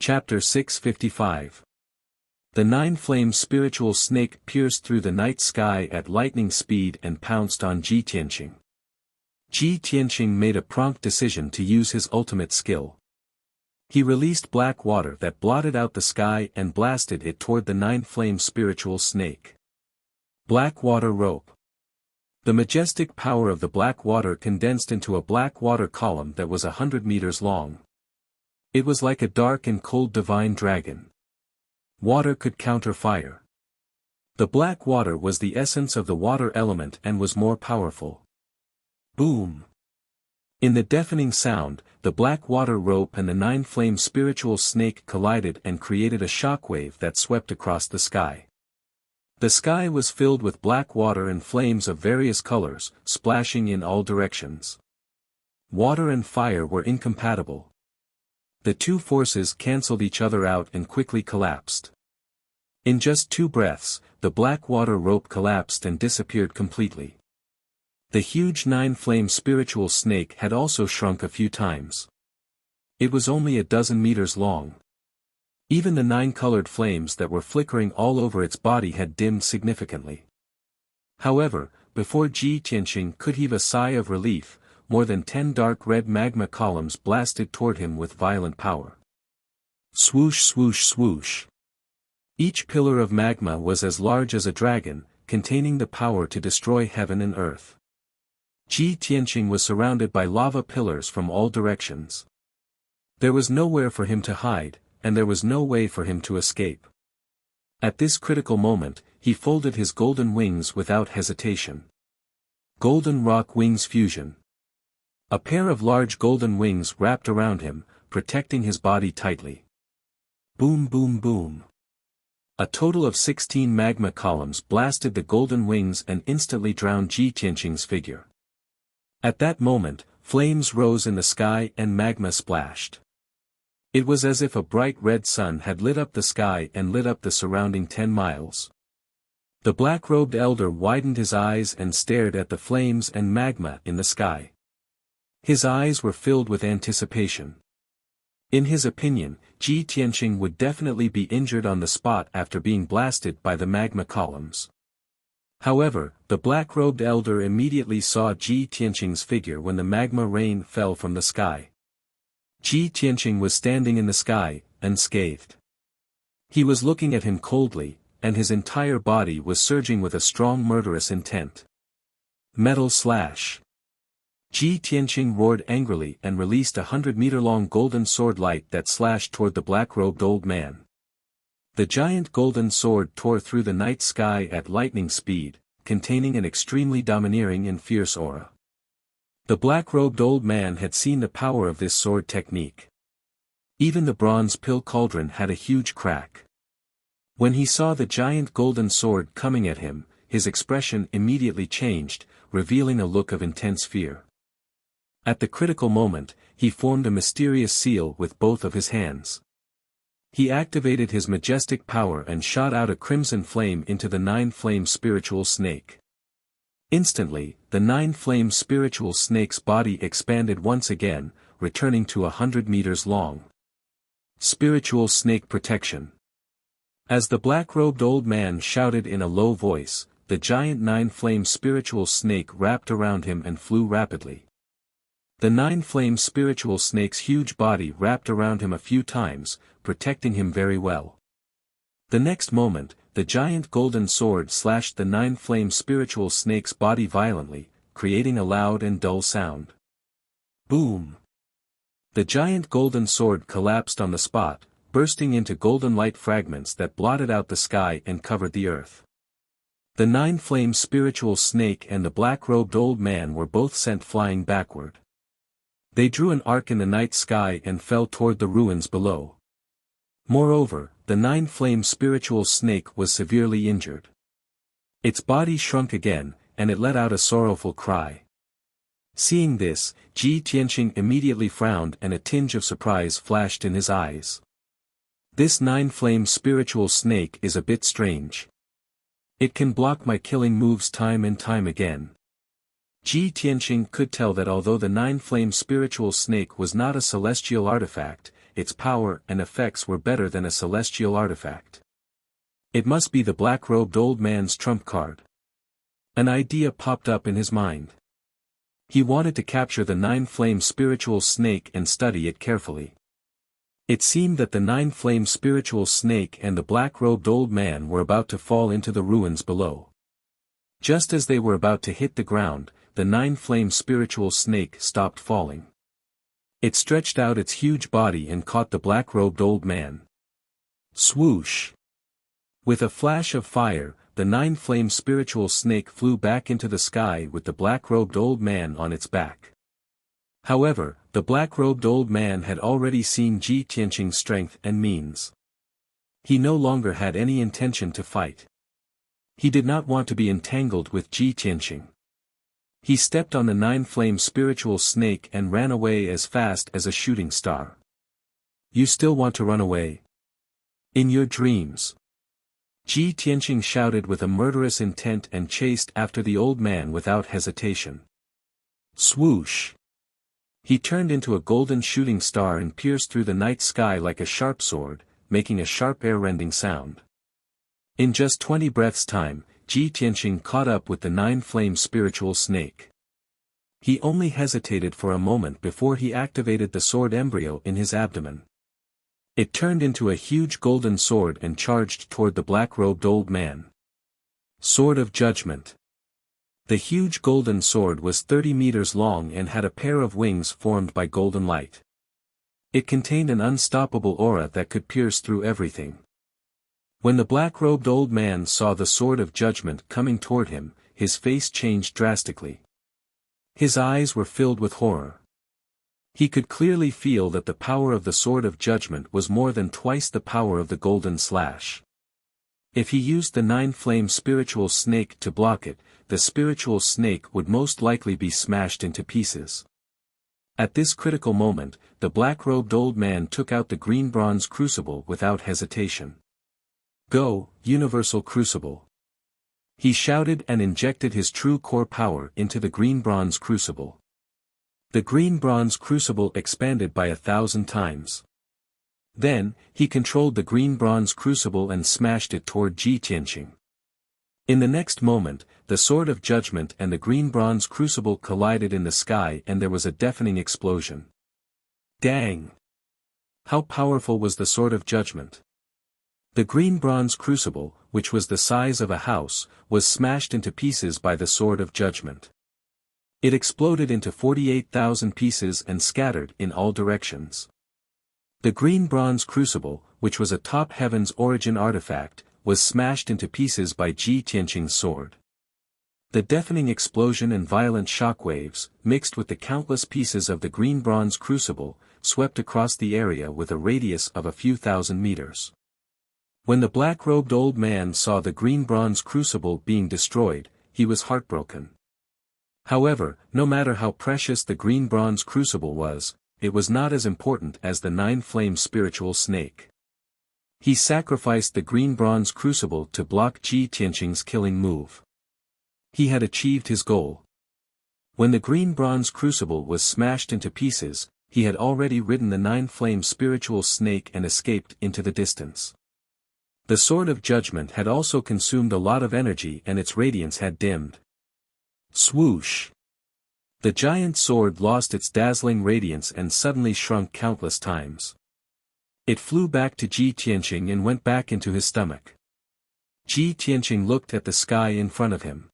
Chapter 655. The 9-flame spiritual snake pierced through the night sky at lightning speed and pounced on Ji Tianqing. Ji Tianqing made a prompt decision to use his ultimate skill. He released black water that blotted out the sky and blasted it toward the 9-flame spiritual snake. Black water rope. The majestic power of the black water condensed into a black water column that was 100 meters long. It was like a dark and cold divine dragon. Water could counter fire. The black water was the essence of the water element and was more powerful. Boom! In the deafening sound, the black water rope and the 9-flame spiritual snake collided and created a shockwave that swept across the sky. The sky was filled with black water and flames of various colors, splashing in all directions. Water and fire were incompatible. The two forces cancelled each other out and quickly collapsed. In just 2 breaths, the black water rope collapsed and disappeared completely. The huge 9-flame spiritual snake had also shrunk a few times. It was only a dozen meters long. Even the 9 colored flames that were flickering all over its body had dimmed significantly. However, before Ji Tianqing could heave a sigh of relief, more than 10 dark red magma columns blasted toward him with violent power. Swoosh swoosh swoosh. Each pillar of magma was as large as a dragon, containing the power to destroy heaven and earth. Ji Tianqing was surrounded by lava pillars from all directions. There was nowhere for him to hide, and there was no way for him to escape. At this critical moment, he folded his golden wings without hesitation. Golden rock wings fusion. A pair of large golden wings wrapped around him, protecting his body tightly. Boom boom boom. A total of 16 magma columns blasted the golden wings and instantly drowned Ji Tianqing's figure. At that moment, flames rose in the sky and magma splashed. It was as if a bright red sun had lit up the sky and lit up the surrounding 10 miles. The black-robed elder widened his eyes and stared at the flames and magma in the sky. His eyes were filled with anticipation. In his opinion, Ji Tianqing would definitely be injured on the spot after being blasted by the magma columns. However, the black-robed elder immediately saw Ji Tianqing's figure when the magma rain fell from the sky. Ji Tianqing was standing in the sky, unscathed. He was looking at him coldly, and his entire body was surging with a strong murderous intent. Metal slash. Ji Tianqing roared angrily and released a 100-meter-long golden sword light that slashed toward the black-robed old man. The giant golden sword tore through the night sky at lightning speed, containing an extremely domineering and fierce aura. The black-robed old man had seen the power of this sword technique. Even the bronze pill cauldron had a huge crack. When he saw the giant golden sword coming at him, his expression immediately changed, revealing a look of intense fear. At the critical moment, he formed a mysterious seal with both of his hands. He activated his majestic power and shot out a crimson flame into the 9-flame spiritual snake. Instantly, the 9-flame spiritual snake's body expanded once again, returning to 100 meters long. Spiritual snake protection. As the black-robed old man shouted in a low voice, the giant nine-flame spiritual snake wrapped around him and flew rapidly. The nine-flame spiritual snake's huge body wrapped around him a few times, protecting him very well. The next moment, the giant golden sword slashed the nine-flame spiritual snake's body violently, creating a loud and dull sound. Boom! The giant golden sword collapsed on the spot, bursting into golden light fragments that blotted out the sky and covered the earth. The nine-flame spiritual snake and the black-robed old man were both sent flying backward. They drew an arc in the night sky and fell toward the ruins below. Moreover, the nine-flame spiritual snake was severely injured. Its body shrunk again, and it let out a sorrowful cry. Seeing this, Ji Tianqing immediately frowned and a tinge of surprise flashed in his eyes. This nine-flame spiritual snake is a bit strange. It can block my killing moves time and time again. Ji Tianqing could tell that although the nine-flame spiritual snake was not a celestial artifact, its power and effects were better than a celestial artifact. It must be the black-robed old man's trump card. An idea popped up in his mind. He wanted to capture the nine-flame spiritual snake and study it carefully. It seemed that the nine-flame spiritual snake and the black-robed old man were about to fall into the ruins below. Just as they were about to hit the ground, the nine-flame spiritual snake stopped falling. It stretched out its huge body and caught the black-robed old man. Swoosh! With a flash of fire, the nine-flame spiritual snake flew back into the sky with the black-robed old man on its back. However, the black-robed old man had already seen Ji Tianqing's strength and means. He no longer had any intention to fight. He did not want to be entangled with Ji Tianqing. He stepped on the nine-flame spiritual snake and ran away as fast as a shooting star. You still want to run away? In your dreams. Ji Tianqing shouted with a murderous intent and chased after the old man without hesitation. Swoosh! He turned into a golden shooting star and pierced through the night sky like a sharp sword, making a sharp air-rending sound. In just 20 breaths' time, Ji Tianqing caught up with the nine-flame spiritual snake. He only hesitated for a moment before he activated the sword embryo in his abdomen. It turned into a huge golden sword and charged toward the black-robed old man. Sword of Judgment. The huge golden sword was 30 meters long and had a pair of wings formed by golden light. It contained an unstoppable aura that could pierce through everything. When the black-robed old man saw the Sword of Judgment coming toward him, his face changed drastically. His eyes were filled with horror. He could clearly feel that the power of the Sword of Judgment was more than twice the power of the golden slash. If he used the nine-flame spiritual snake to block it, the spiritual snake would most likely be smashed into pieces. At this critical moment, the black-robed old man took out the green bronze crucible without hesitation. Go, Universal Crucible! He shouted and injected his true core power into the green bronze crucible. The green bronze crucible expanded by 1,000 times. Then, he controlled the green bronze crucible and smashed it toward Ji Tianqing. In the next moment, the Sword of Judgment and the green bronze crucible collided in the sky and there was a deafening explosion. Dang! How powerful was the Sword of Judgment? The green bronze crucible, which was the size of a house, was smashed into pieces by the Sword of Judgment. It exploded into 48,000 pieces and scattered in all directions. The green bronze crucible, which was a top heaven's origin artifact, was smashed into pieces by Ji Tianqing's sword. The deafening explosion and violent shockwaves, mixed with the countless pieces of the green bronze crucible, swept across the area with a radius of a few thousand meters. When the black-robed old man saw the green bronze crucible being destroyed, he was heartbroken. However, no matter how precious the green bronze crucible was, it was not as important as the nine-flame spiritual snake. He sacrificed the green bronze crucible to block Ji Tianqing's killing move. He had achieved his goal. When the green bronze crucible was smashed into pieces, he had already ridden the nine-flame spiritual snake and escaped into the distance. The Sword of Judgment had also consumed a lot of energy and its radiance had dimmed. Swoosh! The giant sword lost its dazzling radiance and suddenly shrunk countless times. It flew back to Ji Tianqing and went back into his stomach. Ji Tianqing looked at the sky in front of him.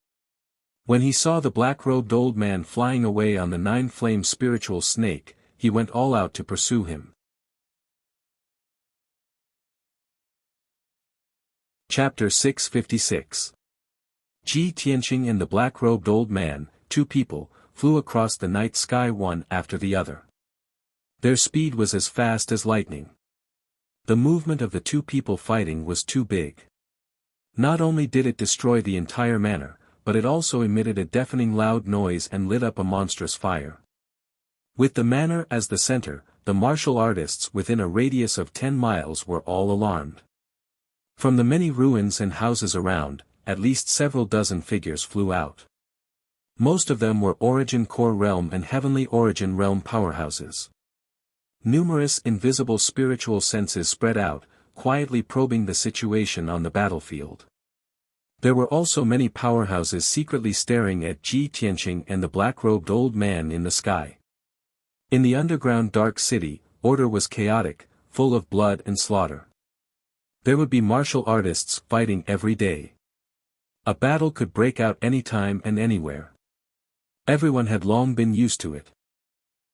When he saw the black-robed old man flying away on the nine-flame spiritual snake, he went all out to pursue him. Chapter 656. Ji Tianqing and the black-robed old man, two people, flew across the night sky one after the other. Their speed was as fast as lightning. The movement of the two people fighting was too big. Not only did it destroy the entire manor, but it also emitted a deafening loud noise and lit up a monstrous fire. With the manor as the center, the martial artists within a radius of 10 miles were all alarmed. From the many ruins and houses around, at least several dozen figures flew out. Most of them were Origin Core Realm and Heavenly Origin Realm powerhouses. Numerous invisible spiritual senses spread out, quietly probing the situation on the battlefield. There were also many powerhouses secretly staring at Ji Tianqing and the black-robed old man in the sky. In the underground dark city, order was chaotic, full of blood and slaughter. There would be martial artists fighting every day. A battle could break out anytime and anywhere. Everyone had long been used to it.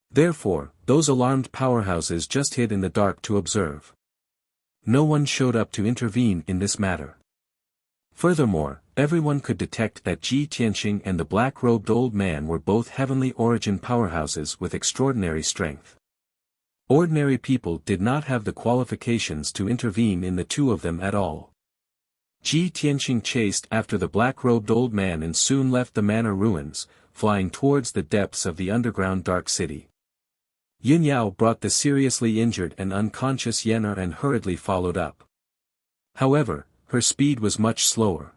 Therefore, those alarmed powerhouses just hid in the dark to observe. No one showed up to intervene in this matter. Furthermore, everyone could detect that Ji Tianqing and the black-robed old man were both heavenly origin powerhouses with extraordinary strength. Ordinary people did not have the qualifications to intervene in the two of them at all. Ji Tianqing chased after the black-robed old man and soon left the manor ruins, flying towards the depths of the underground dark city. Yun Yao brought the seriously injured and unconscious Yener and hurriedly followed up. However, her speed was much slower.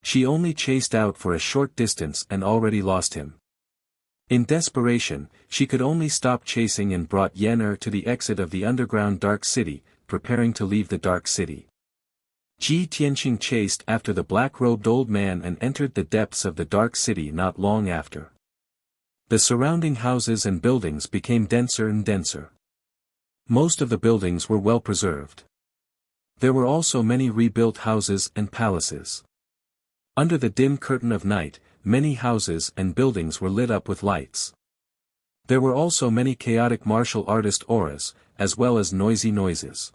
She only chased out for a short distance and already lost him. In desperation, she could only stop chasing and brought Yener to the exit of the underground dark city, preparing to leave the dark city. Ji Tianqing chased after the black-robed old man and entered the depths of the dark city not long after. The surrounding houses and buildings became denser and denser. Most of the buildings were well preserved. There were also many rebuilt houses and palaces. Under the dim curtain of night, many houses and buildings were lit up with lights. There were also many chaotic martial artist auras, as well as noisy noises.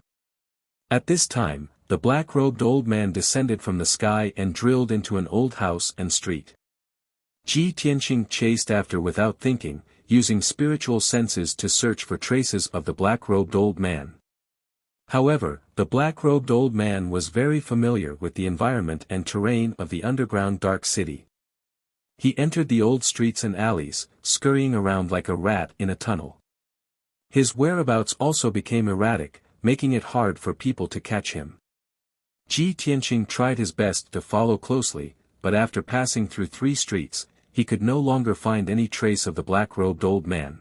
At this time, the black-robed old man descended from the sky and drilled into an old house and street. Ji Tianqing chased after without thinking, using spiritual senses to search for traces of the black-robed old man. However, the black-robed old man was very familiar with the environment and terrain of the underground dark city. He entered the old streets and alleys, scurrying around like a rat in a tunnel. His whereabouts also became erratic, making it hard for people to catch him. Ji Tianqing tried his best to follow closely, but after passing through 3 streets, he could no longer find any trace of the black-robed old man.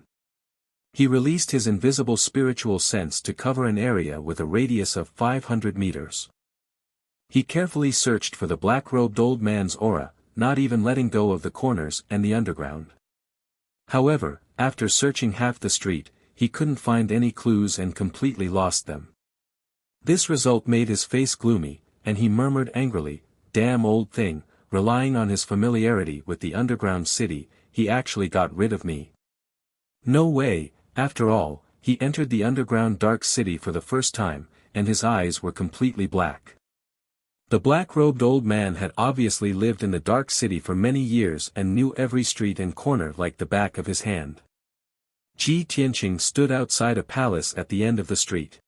He released his invisible spiritual sense to cover an area with a radius of 500 meters. He carefully searched for the black-robed old man's aura, not even letting go of the corners and the underground. However, after searching half the street, he couldn't find any clues and completely lost them. This result made his face gloomy, and he murmured angrily, "Damn old thing, relying on his familiarity with the underground city, he actually got rid of me." No way, after all, he entered the underground dark city for the first time, and his eyes were completely black. The black-robed old man had obviously lived in the dark city for many years and knew every street and corner like the back of his hand. Ji Tianqing stood outside a palace at the end of the street.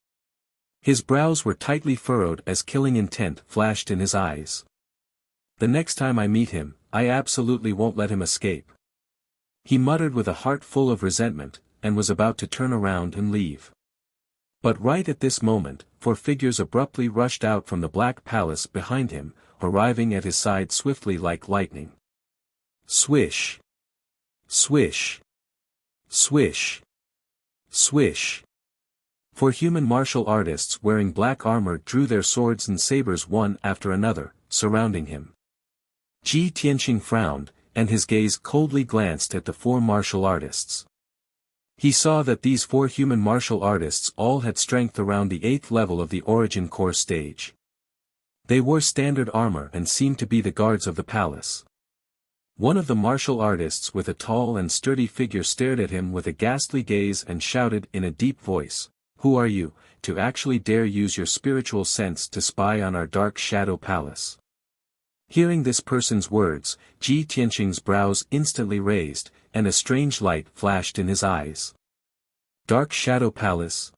His brows were tightly furrowed as killing intent flashed in his eyes. "The next time I meet him, I absolutely won't let him escape," he muttered with a heart full of resentment, and was about to turn around and leave. But right at this moment, 4 figures abruptly rushed out from the black palace behind him, arriving at his side swiftly like lightning. Swish! Swish! Swish! Swish! 4 human martial artists wearing black armor drew their swords and sabers one after another, surrounding him. Ji Tianqing frowned, and his gaze coldly glanced at the 4 martial artists. He saw that these 4 human martial artists all had strength around the 8th level of the origin core stage. They wore standard armor and seemed to be the guards of the palace. One of the martial artists with a tall and sturdy figure stared at him with a ghastly gaze and shouted in a deep voice, "Who are you, to actually dare use your spiritual sense to spy on our dark shadow palace?" Hearing this person's words, Ji Tianqing's brows instantly raised, and a strange light flashed in his eyes. Dark Shadow Palace?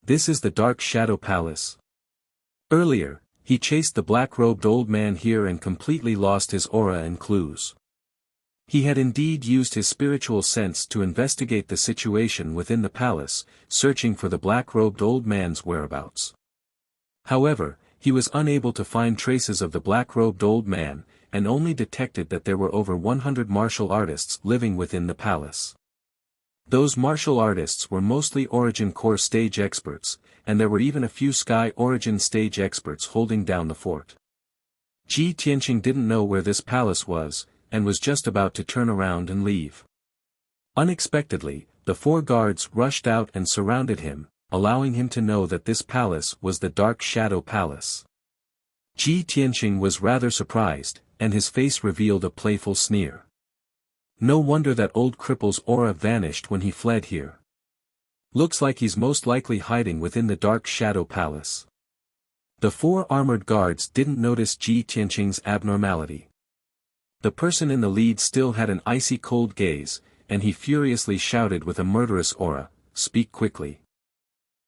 This is the Dark Shadow Palace. Earlier, he chased the black-robed old man here and completely lost his aura and clues. He had indeed used his spiritual sense to investigate the situation within the palace, searching for the black-robed old man's whereabouts. However, he was unable to find traces of the black-robed old man, and only detected that there were over 100 martial artists living within the palace. Those martial artists were mostly Origin Core stage experts, and there were even a few Sky Origin stage experts holding down the fort. Ji Tianqing didn't know where this palace was, and was just about to turn around and leave. Unexpectedly, the 4 guards rushed out and surrounded him, allowing him to know that this palace was the Dark Shadow Palace. Ji Tianqing was rather surprised, and his face revealed a playful sneer. No wonder that old cripple's aura vanished when he fled here. Looks like he's most likely hiding within the Dark Shadow Palace. The 4 armored guards didn't notice Ji Tianqing's abnormality. The person in the lead still had an icy cold gaze, and he furiously shouted with a murderous aura, "Speak quickly.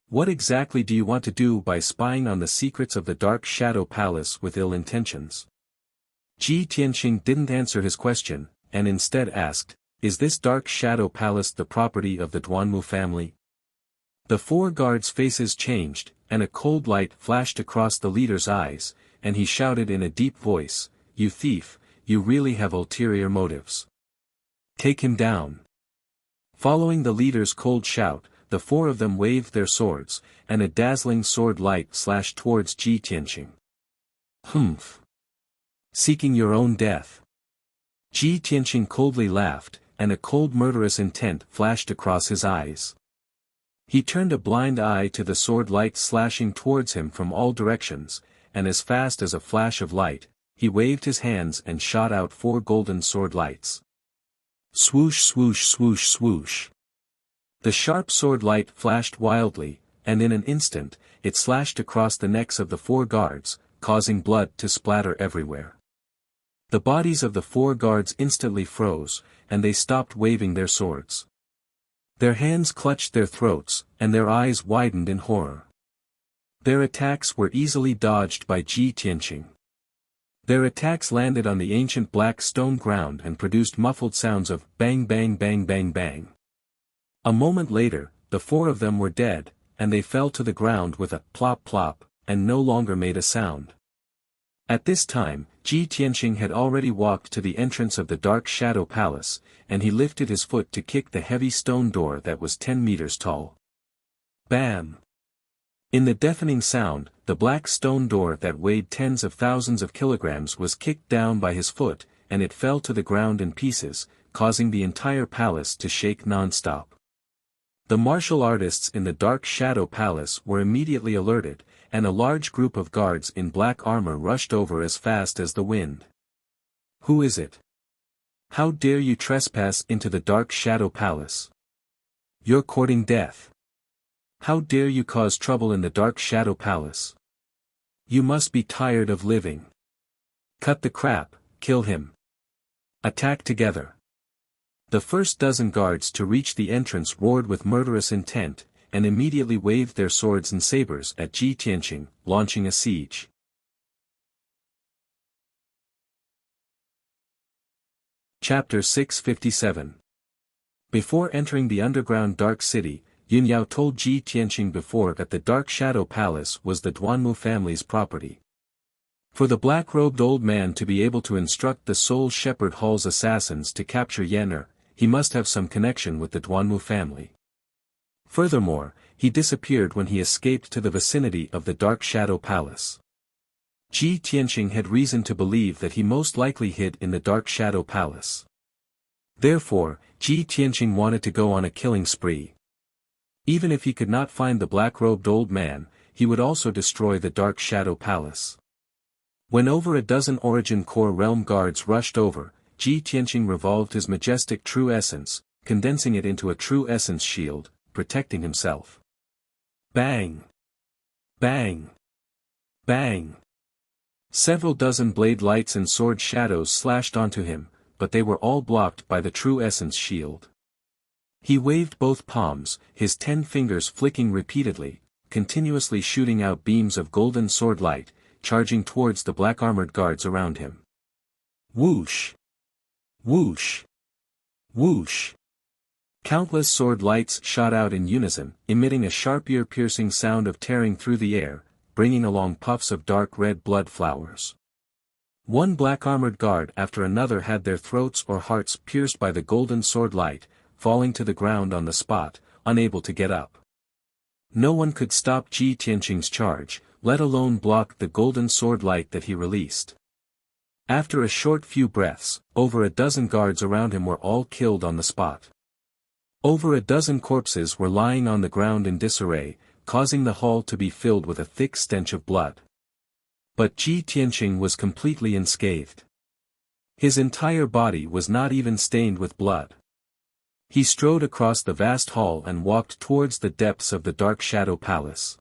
What exactly do you want to do by spying on the secrets of the Dark Shadow Palace with ill intentions?" Ji Tianqing didn't answer his question, and instead asked, "Is this Dark Shadow Palace the property of the Duanmu family?" The 4 guards' faces changed, and a cold light flashed across the leader's eyes, and he shouted in a deep voice, "You thief, you really have ulterior motives. Take him down." Following the leader's cold shout, the 4 of them waved their swords, and a dazzling sword light slashed towards Ji Tianqing. "Humph. Seeking your own death." Ji Tianqing coldly laughed, and a cold murderous intent flashed across his eyes. He turned a blind eye to the sword light slashing towards him from all directions, and as fast as a flash of light, he waved his hands and shot out 4 golden sword lights. Swoosh swoosh swoosh swoosh. The sharp sword light flashed wildly, and in an instant, it slashed across the necks of the 4 guards, causing blood to splatter everywhere. The bodies of the 4 guards instantly froze, and they stopped waving their swords. Their hands clutched their throats, and their eyes widened in horror. Their attacks were easily dodged by Ji Tianqing. Their attacks landed on the ancient black stone ground and produced muffled sounds of bang bang bang bang bang. A moment later, the 4 of them were dead, and they fell to the ground with a plop plop, and no longer made a sound. At this time, Ji Tianqing had already walked to the entrance of the Dark Shadow Palace, and he lifted his foot to kick the heavy stone door that was 10 meters tall. Bam! In the deafening sound, the black stone door that weighed tens of thousands of kilograms was kicked down by his foot, and it fell to the ground in pieces, causing the entire palace to shake non-stop. The martial artists in the Dark Shadow Palace were immediately alerted, and a large group of guards in black armor rushed over as fast as the wind. "Who is it? How dare you trespass into the Dark Shadow Palace? You're courting death. How dare you cause trouble in the Dark Shadow Palace? You must be tired of living. Cut the crap, kill him. Attack together." The first dozen guards to reach the entrance roared with murderous intent, and immediately waved their swords and sabers at Ji Tianqing, launching a siege. Chapter 657. Before entering the underground Dark City, Yun Yao told Ji Tianqing before that the Dark Shadow Palace was the Duanmu family's property. For the black-robed old man to be able to instruct the Soul Shepherd Hall's assassins to capture Yen Er, he must have some connection with the Duanmu family. Furthermore, he disappeared when he escaped to the vicinity of the Dark Shadow Palace. Ji Tianqing had reason to believe that he most likely hid in the Dark Shadow Palace. Therefore, Ji Tianqing wanted to go on a killing spree. Even if he could not find the black-robed old man, he would also destroy the Dark Shadow Palace. When over a dozen Origin Core Realm guards rushed over, Ji Tianqing revolved his majestic True Essence, condensing it into a True Essence shield, protecting himself. Bang! Bang! Bang! Several dozen blade lights and sword shadows slashed onto him, but they were all blocked by the True Essence shield. He waved both palms, his 10 fingers flicking repeatedly, continuously shooting out beams of golden sword light, charging towards the black-armored guards around him. Whoosh! Whoosh! Whoosh! Countless sword lights shot out in unison, emitting a sharp ear-piercing sound of tearing through the air, bringing along puffs of dark red blood flowers. One black-armored guard after another had their throats or hearts pierced by the golden sword light, falling to the ground on the spot, unable to get up. No one could stop Ji Tianqing's charge, let alone block the golden sword light that he released. After a short few breaths, over a dozen guards around him were all killed on the spot. Over a dozen corpses were lying on the ground in disarray, causing the hall to be filled with a thick stench of blood. But Ji Tianqing was completely unscathed. His entire body was not even stained with blood. He strode across the vast hall and walked towards the depths of the Dark Shadow Palace.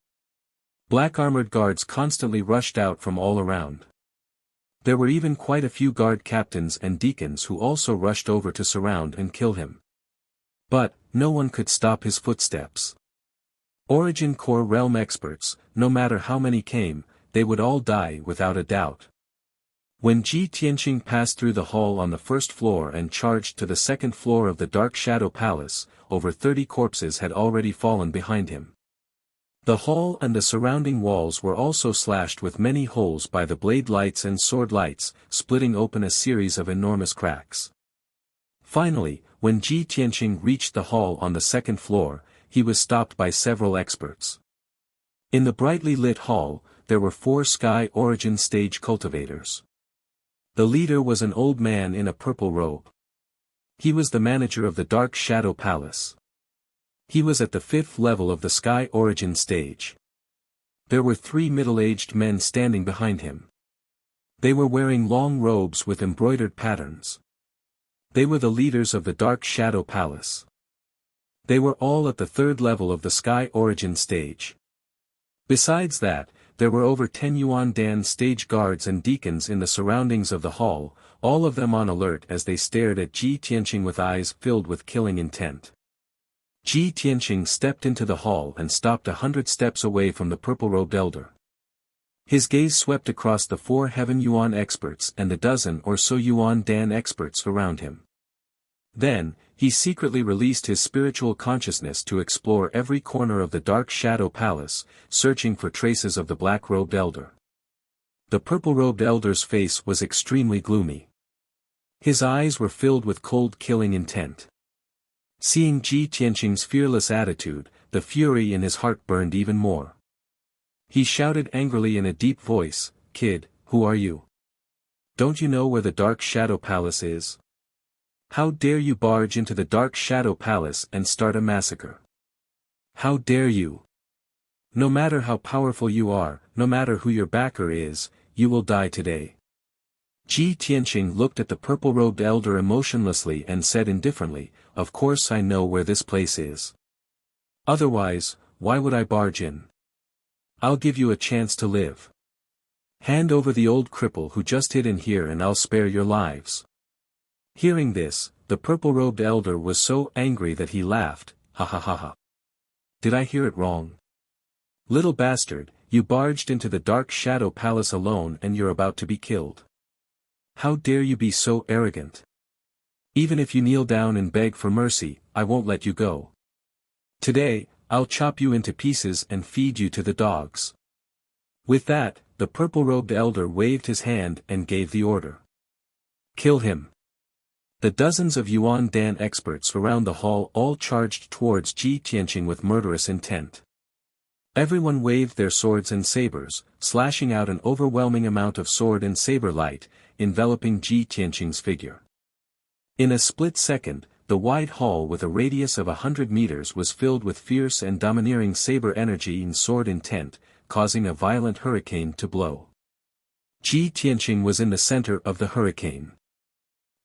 Black-armored guards constantly rushed out from all around. There were even quite a few guard captains and deacons who also rushed over to surround and kill him. But, no one could stop his footsteps. Origin Core Realm experts, no matter how many came, they would all die without a doubt. When Ji Tianqing passed through the hall on the first floor and charged to the second floor of the Dark Shadow Palace, over 30 corpses had already fallen behind him. The hall and the surrounding walls were also slashed with many holes by the blade lights and sword lights, splitting open a series of enormous cracks. Finally, when Ji Tianqing reached the hall on the second floor, he was stopped by several experts. In the brightly lit hall, there were 4 Sky Origin stage cultivators. The leader was an old man in a purple robe. He was the manager of the Dark Shadow Palace. He was at the 5th level of the Sky Origin stage. There were 3 middle-aged men standing behind him. They were wearing long robes with embroidered patterns. They were the leaders of the Dark Shadow Palace. They were all at the 3rd level of the Sky Origin stage. Besides that, there were over 10 Yuan Dan stage guards and deacons in the surroundings of the hall, all of them on alert as they stared at Ji Tianqing with eyes filled with killing intent. Ji Tianqing stepped into the hall and stopped 100 steps away from the purple-robed elder. His gaze swept across the 4 Heaven Yuan experts and the dozen or so Yuan Dan experts around him. Then, he secretly released his spiritual consciousness to explore every corner of the Dark Shadow Palace, searching for traces of the black-robed elder. The purple-robed elder's face was extremely gloomy. His eyes were filled with cold killing intent. Seeing Ji Tianqing's fearless attitude, the fury in his heart burned even more. He shouted angrily in a deep voice, "Kid, who are you? Don't you know where the Dark Shadow Palace is? How dare you barge into the Dark Shadow Palace and start a massacre? How dare you? No matter how powerful you are, no matter who your backer is, you will die today." Ji Tianqing looked at the purple-robed elder emotionlessly and said indifferently, "Of course I know where this place is. Otherwise, why would I barge in? I'll give you a chance to live. Hand over the old cripple who just hid in here and I'll spare your lives." Hearing this, the purple-robed elder was so angry that he laughed, "Ha ha ha ha. Did I hear it wrong? Little bastard, you barged into the Dark Shadow Palace alone and you're about to be killed. How dare you be so arrogant? Even if you kneel down and beg for mercy, I won't let you go. Today, I'll chop you into pieces and feed you to the dogs." With that, the purple-robed elder waved his hand and gave the order. "Kill him." The dozens of Yuan Dan experts around the hall all charged towards Ji Tianqing with murderous intent. Everyone waved their swords and sabers, slashing out an overwhelming amount of sword and saber light, enveloping Ji Tianqing's figure. In a split second, the wide hall with a radius of 100 meters was filled with fierce and domineering saber energy and sword intent, causing a violent hurricane to blow. Ji Tianqing was in the center of the hurricane.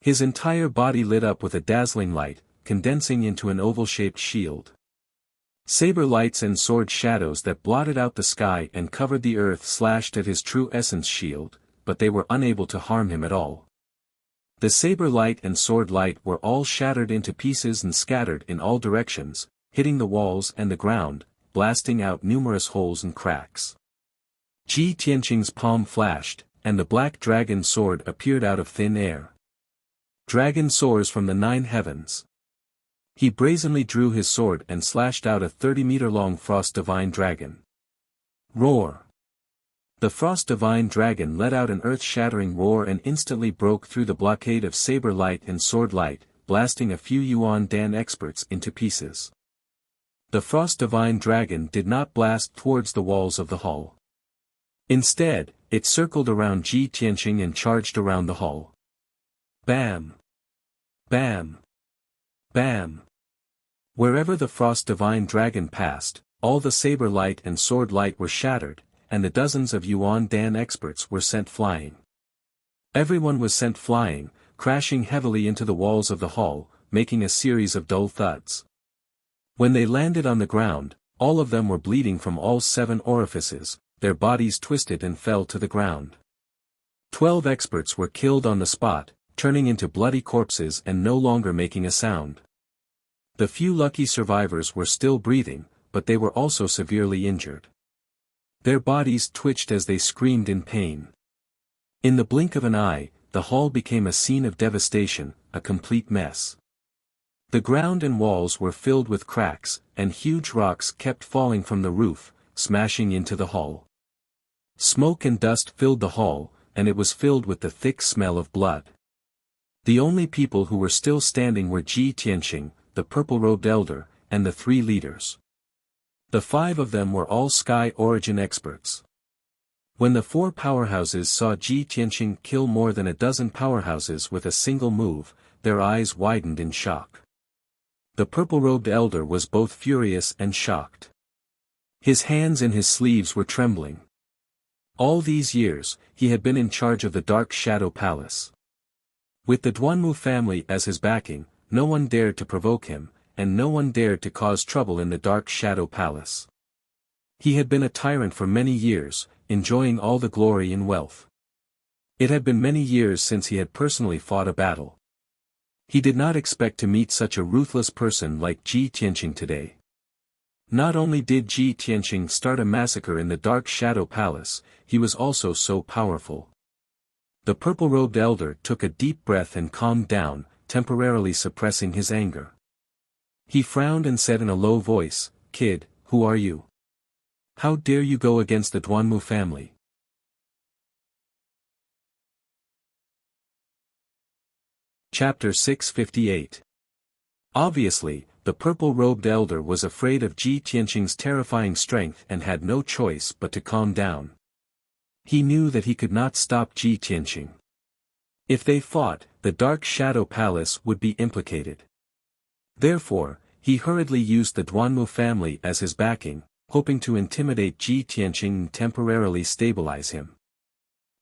His entire body lit up with a dazzling light, condensing into an oval-shaped shield. Saber lights and sword shadows that blotted out the sky and covered the earth slashed at his true essence shield, but they were unable to harm him at all. The saber light and sword light were all shattered into pieces and scattered in all directions, hitting the walls and the ground, blasting out numerous holes and cracks. Ji Tianqing's palm flashed, and the black dragon sword appeared out of thin air. Dragon soars from the 9 heavens. He brazenly drew his sword and slashed out a 30-meter-long Frost Divine Dragon. Roar! The Frost Divine Dragon let out an earth-shattering roar and instantly broke through the blockade of saber light and sword light, blasting a few Yuan Dan experts into pieces. The Frost Divine Dragon did not blast towards the walls of the hall. Instead, it circled around Ji Tianqing and charged around the hall. Bam! Bam! Bam! Wherever the Frost Divine Dragon passed, all the saber light and sword light were shattered, and the dozens of Yuan Dan experts were sent flying. Everyone was sent flying, crashing heavily into the walls of the hall, making a series of dull thuds. When they landed on the ground, all of them were bleeding from all 7 orifices, their bodies twisted and fell to the ground. 12 experts were killed on the spot, turning into bloody corpses and no longer making a sound. The few lucky survivors were still breathing, but they were also severely injured. Their bodies twitched as they screamed in pain. In the blink of an eye, the hall became a scene of devastation, a complete mess. The ground and walls were filled with cracks, and huge rocks kept falling from the roof, smashing into the hall. Smoke and dust filled the hall, and it was filled with the thick smell of blood. The only people who were still standing were Ji Tianqing, the purple-robed elder, and the 3 leaders. The 5 of them were all Sky Origin experts. When the 4 powerhouses saw Ji Tianqing kill more than a dozen powerhouses with a single move, their eyes widened in shock. The purple-robed elder was both furious and shocked. His hands and his sleeves were trembling. All these years, he had been in charge of the Dark Shadow Palace. With the Duanmu family as his backing, no one dared to provoke him, and no one dared to cause trouble in the Dark Shadow Palace. He had been a tyrant for many years, enjoying all the glory and wealth. It had been many years since he had personally fought a battle. He did not expect to meet such a ruthless person like Ji Tianqing today. Not only did Ji Tianqing start a massacre in the Dark Shadow Palace, he was also so powerful. The purple-robed elder took a deep breath and calmed down, temporarily suppressing his anger. He frowned and said in a low voice, "Kid, who are you? How dare you go against the Duanmu family?" Chapter 658. Obviously, the purple-robed elder was afraid of Ji Tianqing's terrifying strength and had no choice but to calm down. He knew that he could not stop Ji Tianqing. If they fought, the Dark Shadow Palace would be implicated. Therefore, he hurriedly used the Duanmu family as his backing, hoping to intimidate Ji Tianqing and temporarily stabilize him.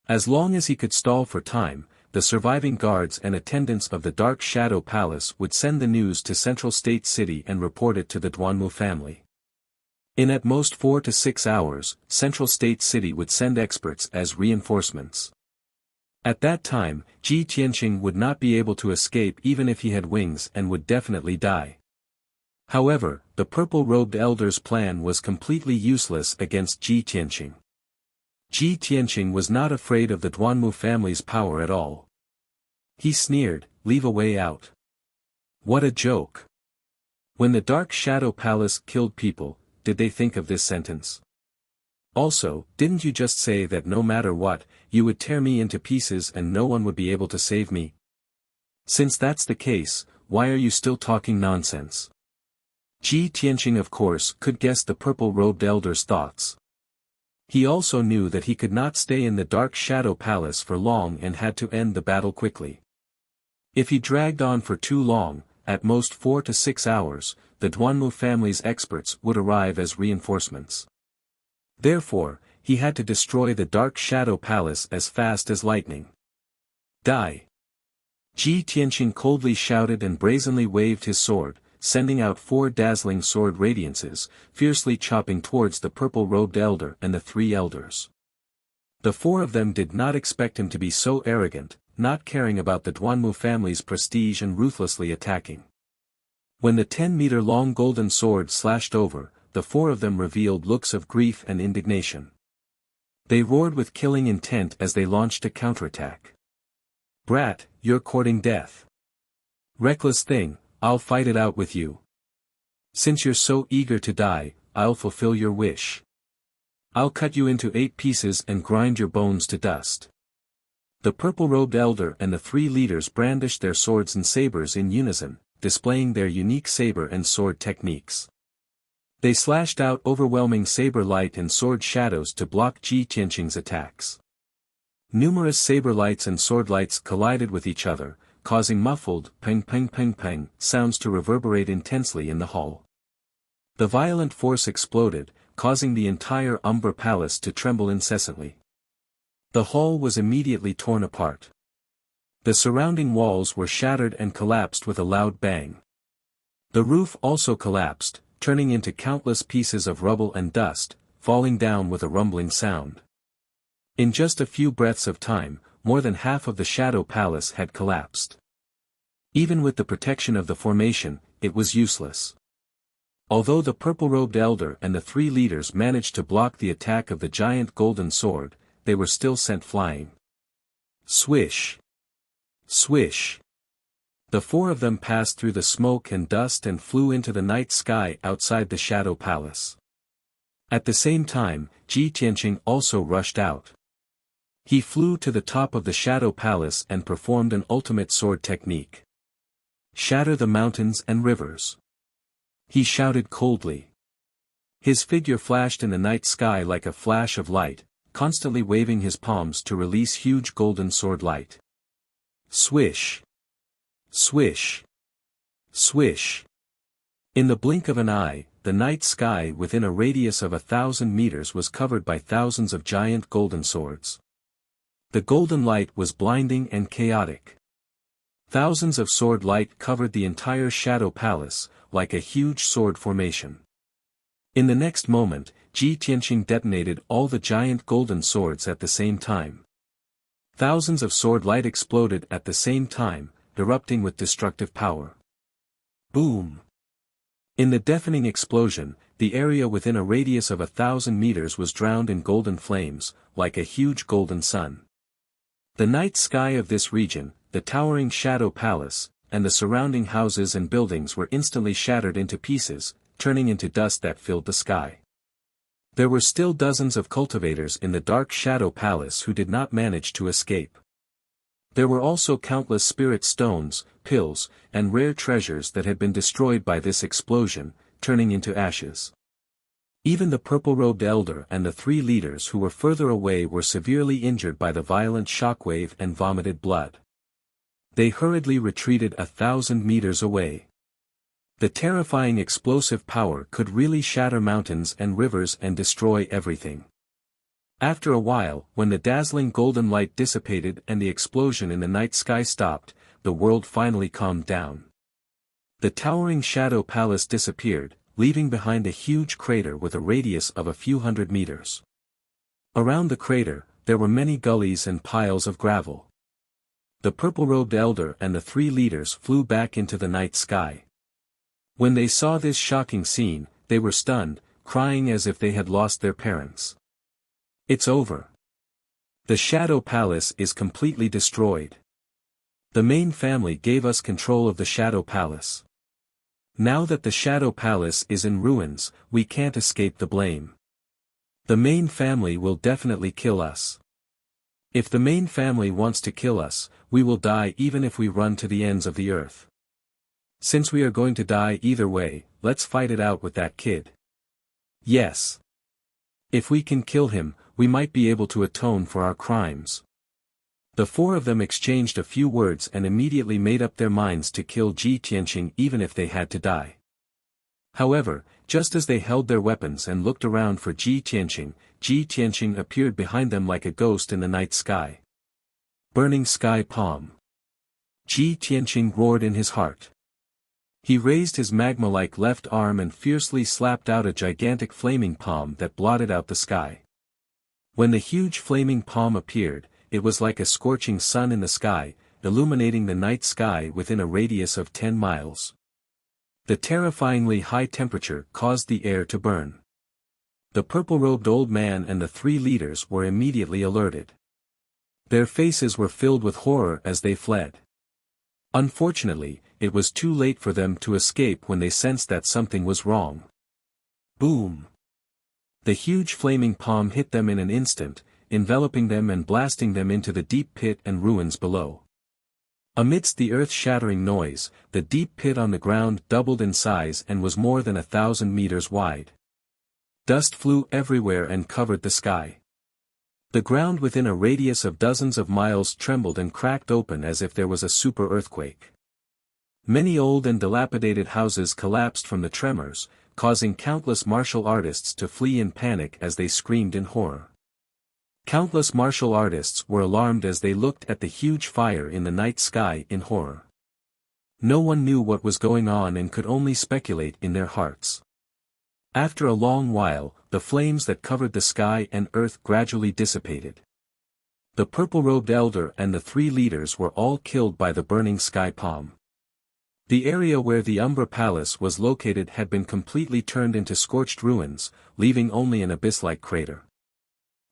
As long as he could stall for time, the surviving guards and attendants of the Dark Shadow Palace would send the news to Central State City and report it to the Duanmu family. In at most 4 to 6 hours, Central State City would send experts as reinforcements. At that time, Ji Tianqing would not be able to escape even if he had wings and would definitely die. However, the purple-robed elder's plan was completely useless against Ji Tianqing. Ji Tianqing was not afraid of the Duanmu family's power at all. He sneered, "Leave a way out." What a joke. When the Dark Shadow Palace killed people, did they think of this sentence? Also, didn't you just say that no matter what, you would tear me into pieces and no one would be able to save me? Since that's the case, why are you still talking nonsense? Ji Tianqing of course could guess the purple-robed elder's thoughts. He also knew that he could not stay in the dark shadow palace for long and had to end the battle quickly. If he dragged on for too long, at most 4 to 6 hours, the Duanmu family's experts would arrive as reinforcements. Therefore, he had to destroy the dark shadow palace as fast as lightning. Die! Ji Tianqing coldly shouted and brazenly waved his sword, sending out 4 dazzling sword radiances, fiercely chopping towards the purple-robed elder and the 3 elders. The 4 of them did not expect him to be so arrogant, not caring about the Duanmu family's prestige and ruthlessly attacking. When the 10-meter-long golden sword slashed over, the 4 of them revealed looks of grief and indignation. They roared with killing intent as they launched a counterattack. "Brat, you're courting death. Reckless thing, I'll fight it out with you. Since you're so eager to die, I'll fulfill your wish. I'll cut you into 8 pieces and grind your bones to dust." The purple-robed elder and the 3 leaders brandished their swords and sabers in unison, displaying their unique saber and sword techniques. They slashed out overwhelming saber light and sword shadows to block Ji Tianqing's attacks. Numerous saber lights and sword lights collided with each other, causing muffled ping ping ping ping sounds to reverberate intensely in the hall. The violent force exploded, causing the entire Umbra Palace to tremble incessantly. The hall was immediately torn apart. The surrounding walls were shattered and collapsed with a loud bang. The roof also collapsed, turning into countless pieces of rubble and dust, falling down with a rumbling sound. In just a few breaths of time, more than half of the Shadow Palace had collapsed. Even with the protection of the formation, it was useless. Although the purple-robed elder and the 3 leaders managed to block the attack of the giant golden sword, they were still sent flying. Swish! Swish! The 4 of them passed through the smoke and dust and flew into the night sky outside the Shadow Palace. At the same time, Ji Tianqing also rushed out. He flew to the top of the Shadow Palace and performed an ultimate sword technique. Shatter the mountains and rivers. He shouted coldly. His figure flashed in the night sky like a flash of light, constantly waving his palms to release huge golden sword light. Swish! Swish! Swish! In the blink of an eye, the night sky within a radius of 1,000 meters was covered by thousands of giant golden swords. The golden light was blinding and chaotic. Thousands of sword light covered the entire Shadow Palace, like a huge sword formation. In the next moment, Ji Tianqing detonated all the giant golden swords at the same time. Thousands of sword light exploded at the same time, erupting with destructive power. Boom! In the deafening explosion, the area within a radius of 1,000 meters was drowned in golden flames, like a huge golden sun. The night sky of this region, the towering Shadow Palace, and the surrounding houses and buildings were instantly shattered into pieces, turning into dust that filled the sky. There were still dozens of cultivators in the dark Shadow Palace who did not manage to escape. There were also countless spirit stones, pills, and rare treasures that had been destroyed by this explosion, turning into ashes. Even the purple-robed elder and the 3 leaders who were further away were severely injured by the violent shockwave and vomited blood. They hurriedly retreated 1,000 meters away. The terrifying explosive power could really shatter mountains and rivers and destroy everything. After a while, when the dazzling golden light dissipated and the explosion in the night sky stopped, the world finally calmed down. The towering Shadow Palace disappeared, leaving behind a huge crater with a radius of a few hundred meters. Around the crater, there were many gullies and piles of gravel. The purple-robed elder and the 3 leaders flew back into the night sky. When they saw this shocking scene, they were stunned, crying as if they had lost their parents. It's over. The Shadow Palace is completely destroyed. The main family gave us control of the Shadow Palace. Now that the Shadow Palace is in ruins, we can't escape the blame. The main family will definitely kill us. If the main family wants to kill us, we will die even if we run to the ends of the earth. Since we are going to die either way, let's fight it out with that kid. Yes. If we can kill him, we might be able to atone for our crimes. The four of them exchanged a few words and immediately made up their minds to kill Ji Tianqing even if they had to die. However, just as they held their weapons and looked around for Ji Tianqing appeared behind them like a ghost in the night sky. Burning sky palm. Ji Tianqing roared in his heart. He raised his magma-like left arm and fiercely slapped out a gigantic flaming palm that blotted out the sky. When the huge flaming palm appeared, it was like a scorching sun in the sky, illuminating the night sky within a radius of 10 miles. The terrifyingly high temperature caused the air to burn. The purple-robed old man and the three leaders were immediately alerted. Their faces were filled with horror as they fled. Unfortunately, it was too late for them to escape when they sensed that something was wrong. Boom! The huge flaming palm hit them in an instant, enveloping them and blasting them into the deep pit and ruins below. Amidst the earth-shattering noise, the deep pit on the ground doubled in size and was more than 1,000 meters wide. Dust flew everywhere and covered the sky. The ground within a radius of dozens of miles trembled and cracked open as if there was a super earthquake. Many old and dilapidated houses collapsed from the tremors, causing countless martial artists to flee in panic as they screamed in horror. Countless martial artists were alarmed as they looked at the huge fire in the night sky in horror. No one knew what was going on and could only speculate in their hearts. After a long while, the flames that covered the sky and earth gradually dissipated. The purple-robed elder and the three leaders were all killed by the burning sky palm. The area where the Umbra Palace was located had been completely turned into scorched ruins, leaving only an abyss-like crater.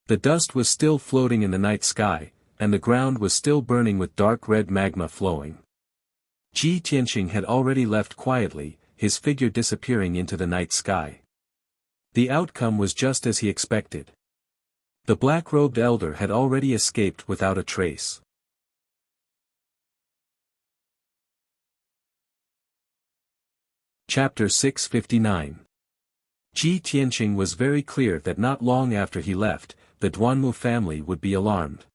The dust was still floating in the night sky, and the ground was still burning with dark red magma flowing. Ji Tianqing had already left quietly, his figure disappearing into the night sky. The outcome was just as he expected. The black-robed elder had already escaped without a trace. Chapter 659. Ji Tianqing was very clear that not long after he left, the Duanmu family would be alarmed.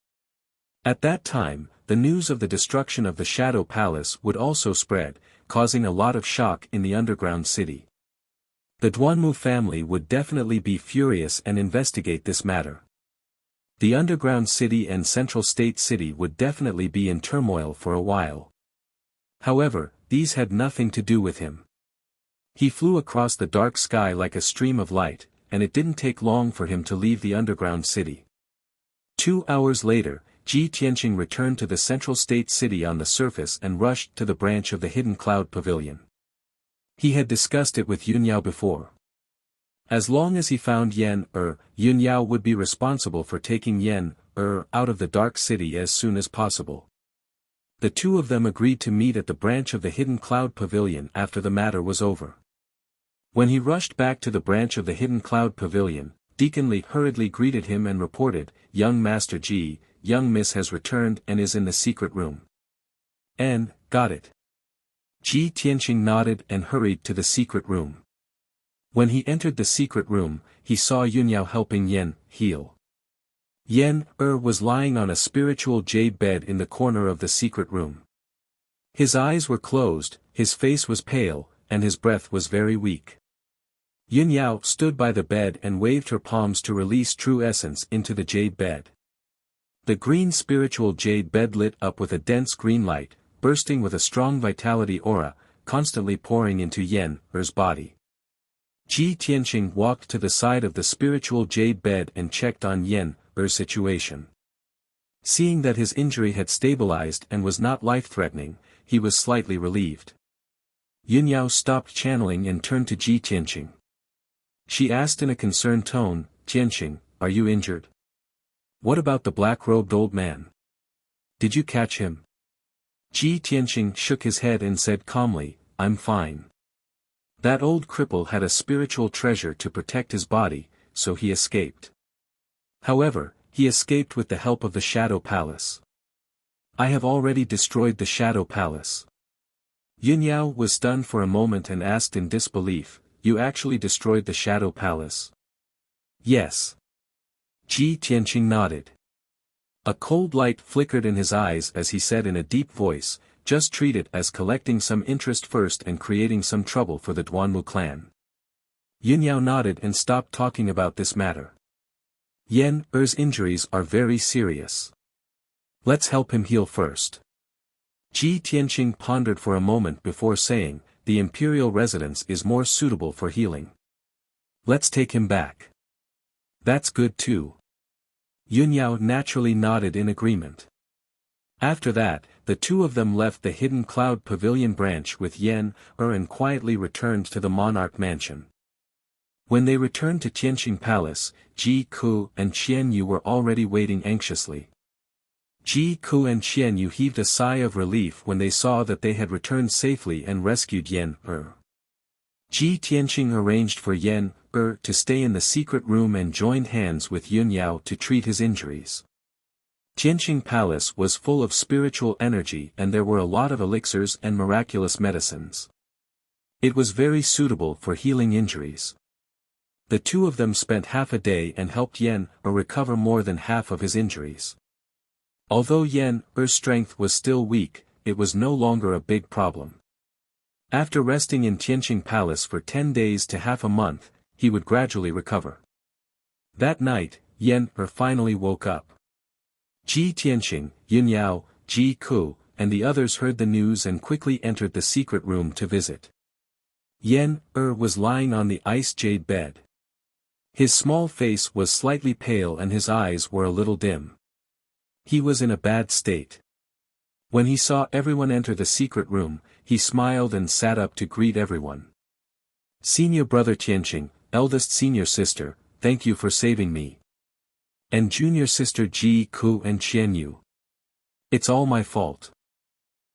At that time, the news of the destruction of the Shadow Palace would also spread, causing a lot of shock in the underground city. The Duanmu family would definitely be furious and investigate this matter. The underground city and central state city would definitely be in turmoil for a while. However, these had nothing to do with him. He flew across the dark sky like a stream of light, and it didn't take long for him to leave the underground city. 2 hours later, Ji Tianqing returned to the central state city on the surface and rushed to the branch of the hidden cloud pavilion. He had discussed it with Yunyao before. As long as he found Yunyao would be responsible for taking out of the dark city as soon as possible. The two of them agreed to meet at the branch of the hidden cloud pavilion after the matter was over. When he rushed back to the branch of the hidden cloud pavilion, Deacon Li hurriedly greeted him and reported, "Young Master Ji, young Miss has returned and is in the secret room." "And, got it." Ji Tianqing nodded and hurried to the secret room. When he entered the secret room, he saw Yunyao helping Yen heal. Yen was lying on a spiritual jade bed in the corner of the secret room. His eyes were closed, his face was pale, and his breath was very weak. Yunyao stood by the bed and waved her palms to release true essence into the jade bed. The green spiritual jade bed lit up with a dense green light, bursting with a strong vitality aura, constantly pouring into Yen's body. Ji Tianqing walked to the side of the spiritual jade bed and checked on Yen's situation. Seeing that his injury had stabilized and was not life-threatening, he was slightly relieved. Yunyao stopped channeling and turned to Ji Tianqing. She asked in a concerned tone, "Tianqing, are you injured? What about the black-robed old man? Did you catch him?" Ji Tianqing shook his head and said calmly, "I'm fine. That old cripple had a spiritual treasure to protect his body, so he escaped. However, he escaped with the help of the Shadow Palace. I have already destroyed the Shadow Palace. Yunyao was stunned for a moment and asked in disbelief, "You actually destroyed the Shadow Palace?" "Yes." Ji Tianqing nodded. A cold light flickered in his eyes as he said in a deep voice, "Just treat it as collecting some interest first and creating some trouble for the Duanmu clan." Yunyao nodded and stopped talking about this matter. Yan Er's injuries are very serious. Let's help him heal first. Ji Tianqing pondered for a moment before saying, "The imperial residence is more suitable for healing. Let's take him back." "That's good too." Yunyao naturally nodded in agreement. After that, the two of them left the Hidden Cloud Pavilion branch with Yan Er and quietly returned to the monarch mansion. When they returned to Tianqing Palace, Ji Ku and Qian Yu were already waiting anxiously. Ji Ku and Qian Yu heaved a sigh of relief when they saw that they had returned safely and rescued Yan Er. Ji Tianqing arranged for Yan Er to stay in the secret room and joined hands with Yunyao to treat his injuries. Tianqing Palace was full of spiritual energy and there were a lot of elixirs and miraculous medicines. It was very suitable for healing injuries. The two of them spent half a day and helped Yan Er recover more than half of his injuries. Although Yan Er's strength was still weak, it was no longer a big problem. After resting in Tianqing Palace for 10 days to half a month, he would gradually recover. That night, Yan Er finally woke up. Ji Tianqing, Yunyao, Ji Ku, and the others heard the news and quickly entered the secret room to visit. Yan Er was lying on the ice jade bed. His small face was slightly pale and his eyes were a little dim. He was in a bad state. When he saw everyone enter the secret room, he smiled and sat up to greet everyone. "Senior brother Tianqing, eldest senior sister, thank you for saving me. And junior sister Ji Ku and Qian Yu. It's all my fault.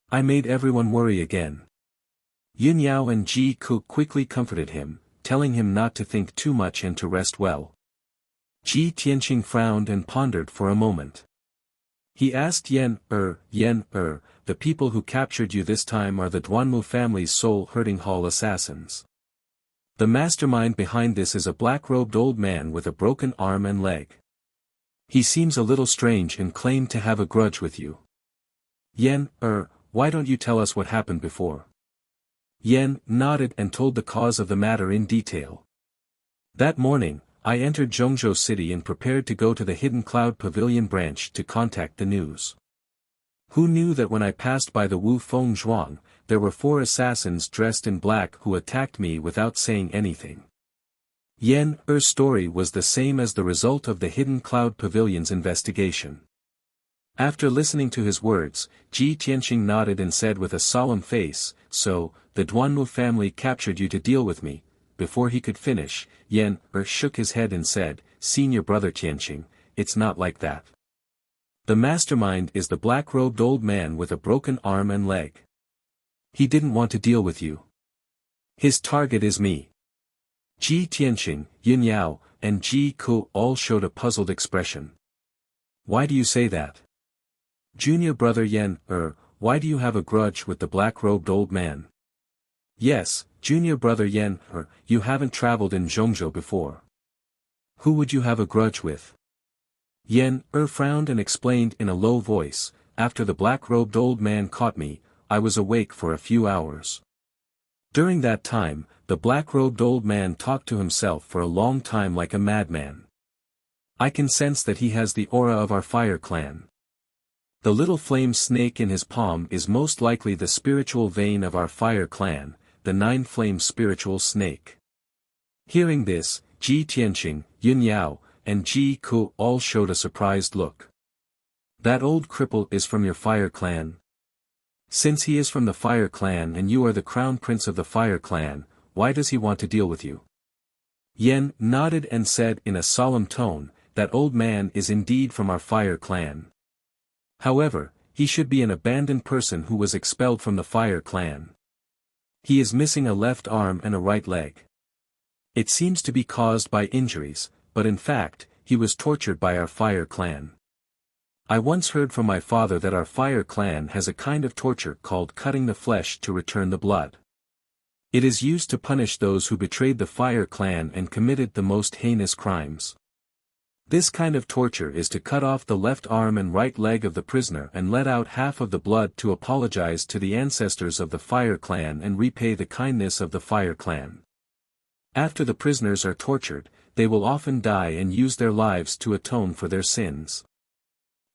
I made everyone worry again." Yunyao and Ji Ku quickly comforted him, telling him not to think too much and to rest well. Ji Tianqing frowned and pondered for a moment. He asked Yan Er, "The people who captured you this time are the Duanmu family's soul-hurting hall assassins. The mastermind behind this is a black-robed old man with a broken arm and leg. He seems a little strange and claimed to have a grudge with you. Yan Er, why don't you tell us what happened before?" Yan nodded and told the cause of the matter in detail. "That morning, I entered Zhongzhou City and prepared to go to the Hidden Cloud Pavilion branch to contact the news. Who knew that when I passed by the Wu Feng Zhuang, there were 4 assassins dressed in black who attacked me without saying anything." Yan Er's story was the same as the result of the Hidden Cloud Pavilion's investigation. After listening to his words, Ji Tianqing nodded and said with a solemn face, "So, the Duanmu family captured you to deal with me." Before he could finish, Yan Er shook his head and said, "Senior brother Tianqing, it's not like that. The mastermind is the black-robed old man with a broken arm and leg. He didn't want to deal with you. His target is me." Ji Tianqing, Yunyao, and Ji Ku all showed a puzzled expression. "Why do you say that? Junior brother Yan Er, why do you have a grudge with the black-robed old man?" "Yes, junior brother Yan Er, you haven't traveled in Zhongzhou before. Who would you have a grudge with?" Yan Er frowned and explained in a low voice, "After the black-robed old man caught me, I was awake for a few hours. During that time, the black-robed old man talked to himself for a long time like a madman. I can sense that he has the aura of our fire clan. The little flame snake in his palm is most likely the spiritual vein of our fire clan, the 9-flame spiritual snake." Hearing this, Ji Tianqing, Yunyao, and Ji Ku all showed a surprised look. "That old cripple is from your fire clan? Since he is from the fire clan and you are the crown prince of the fire clan, why does he want to deal with you?" Yan nodded and said in a solemn tone, "That old man is indeed from our fire clan. However, he should be an abandoned person who was expelled from the fire clan. He is missing a left arm and a right leg. It seems to be caused by injuries, but in fact, he was tortured by our fire clan. I once heard from my father that our fire clan has a kind of torture called cutting the flesh to return the blood. It is used to punish those who betrayed the fire clan and committed the most heinous crimes. This kind of torture is to cut off the left arm and right leg of the prisoner and let out half of the blood to apologize to the ancestors of the fire clan and repay the kindness of the fire clan. After the prisoners are tortured, they will often die and use their lives to atone for their sins.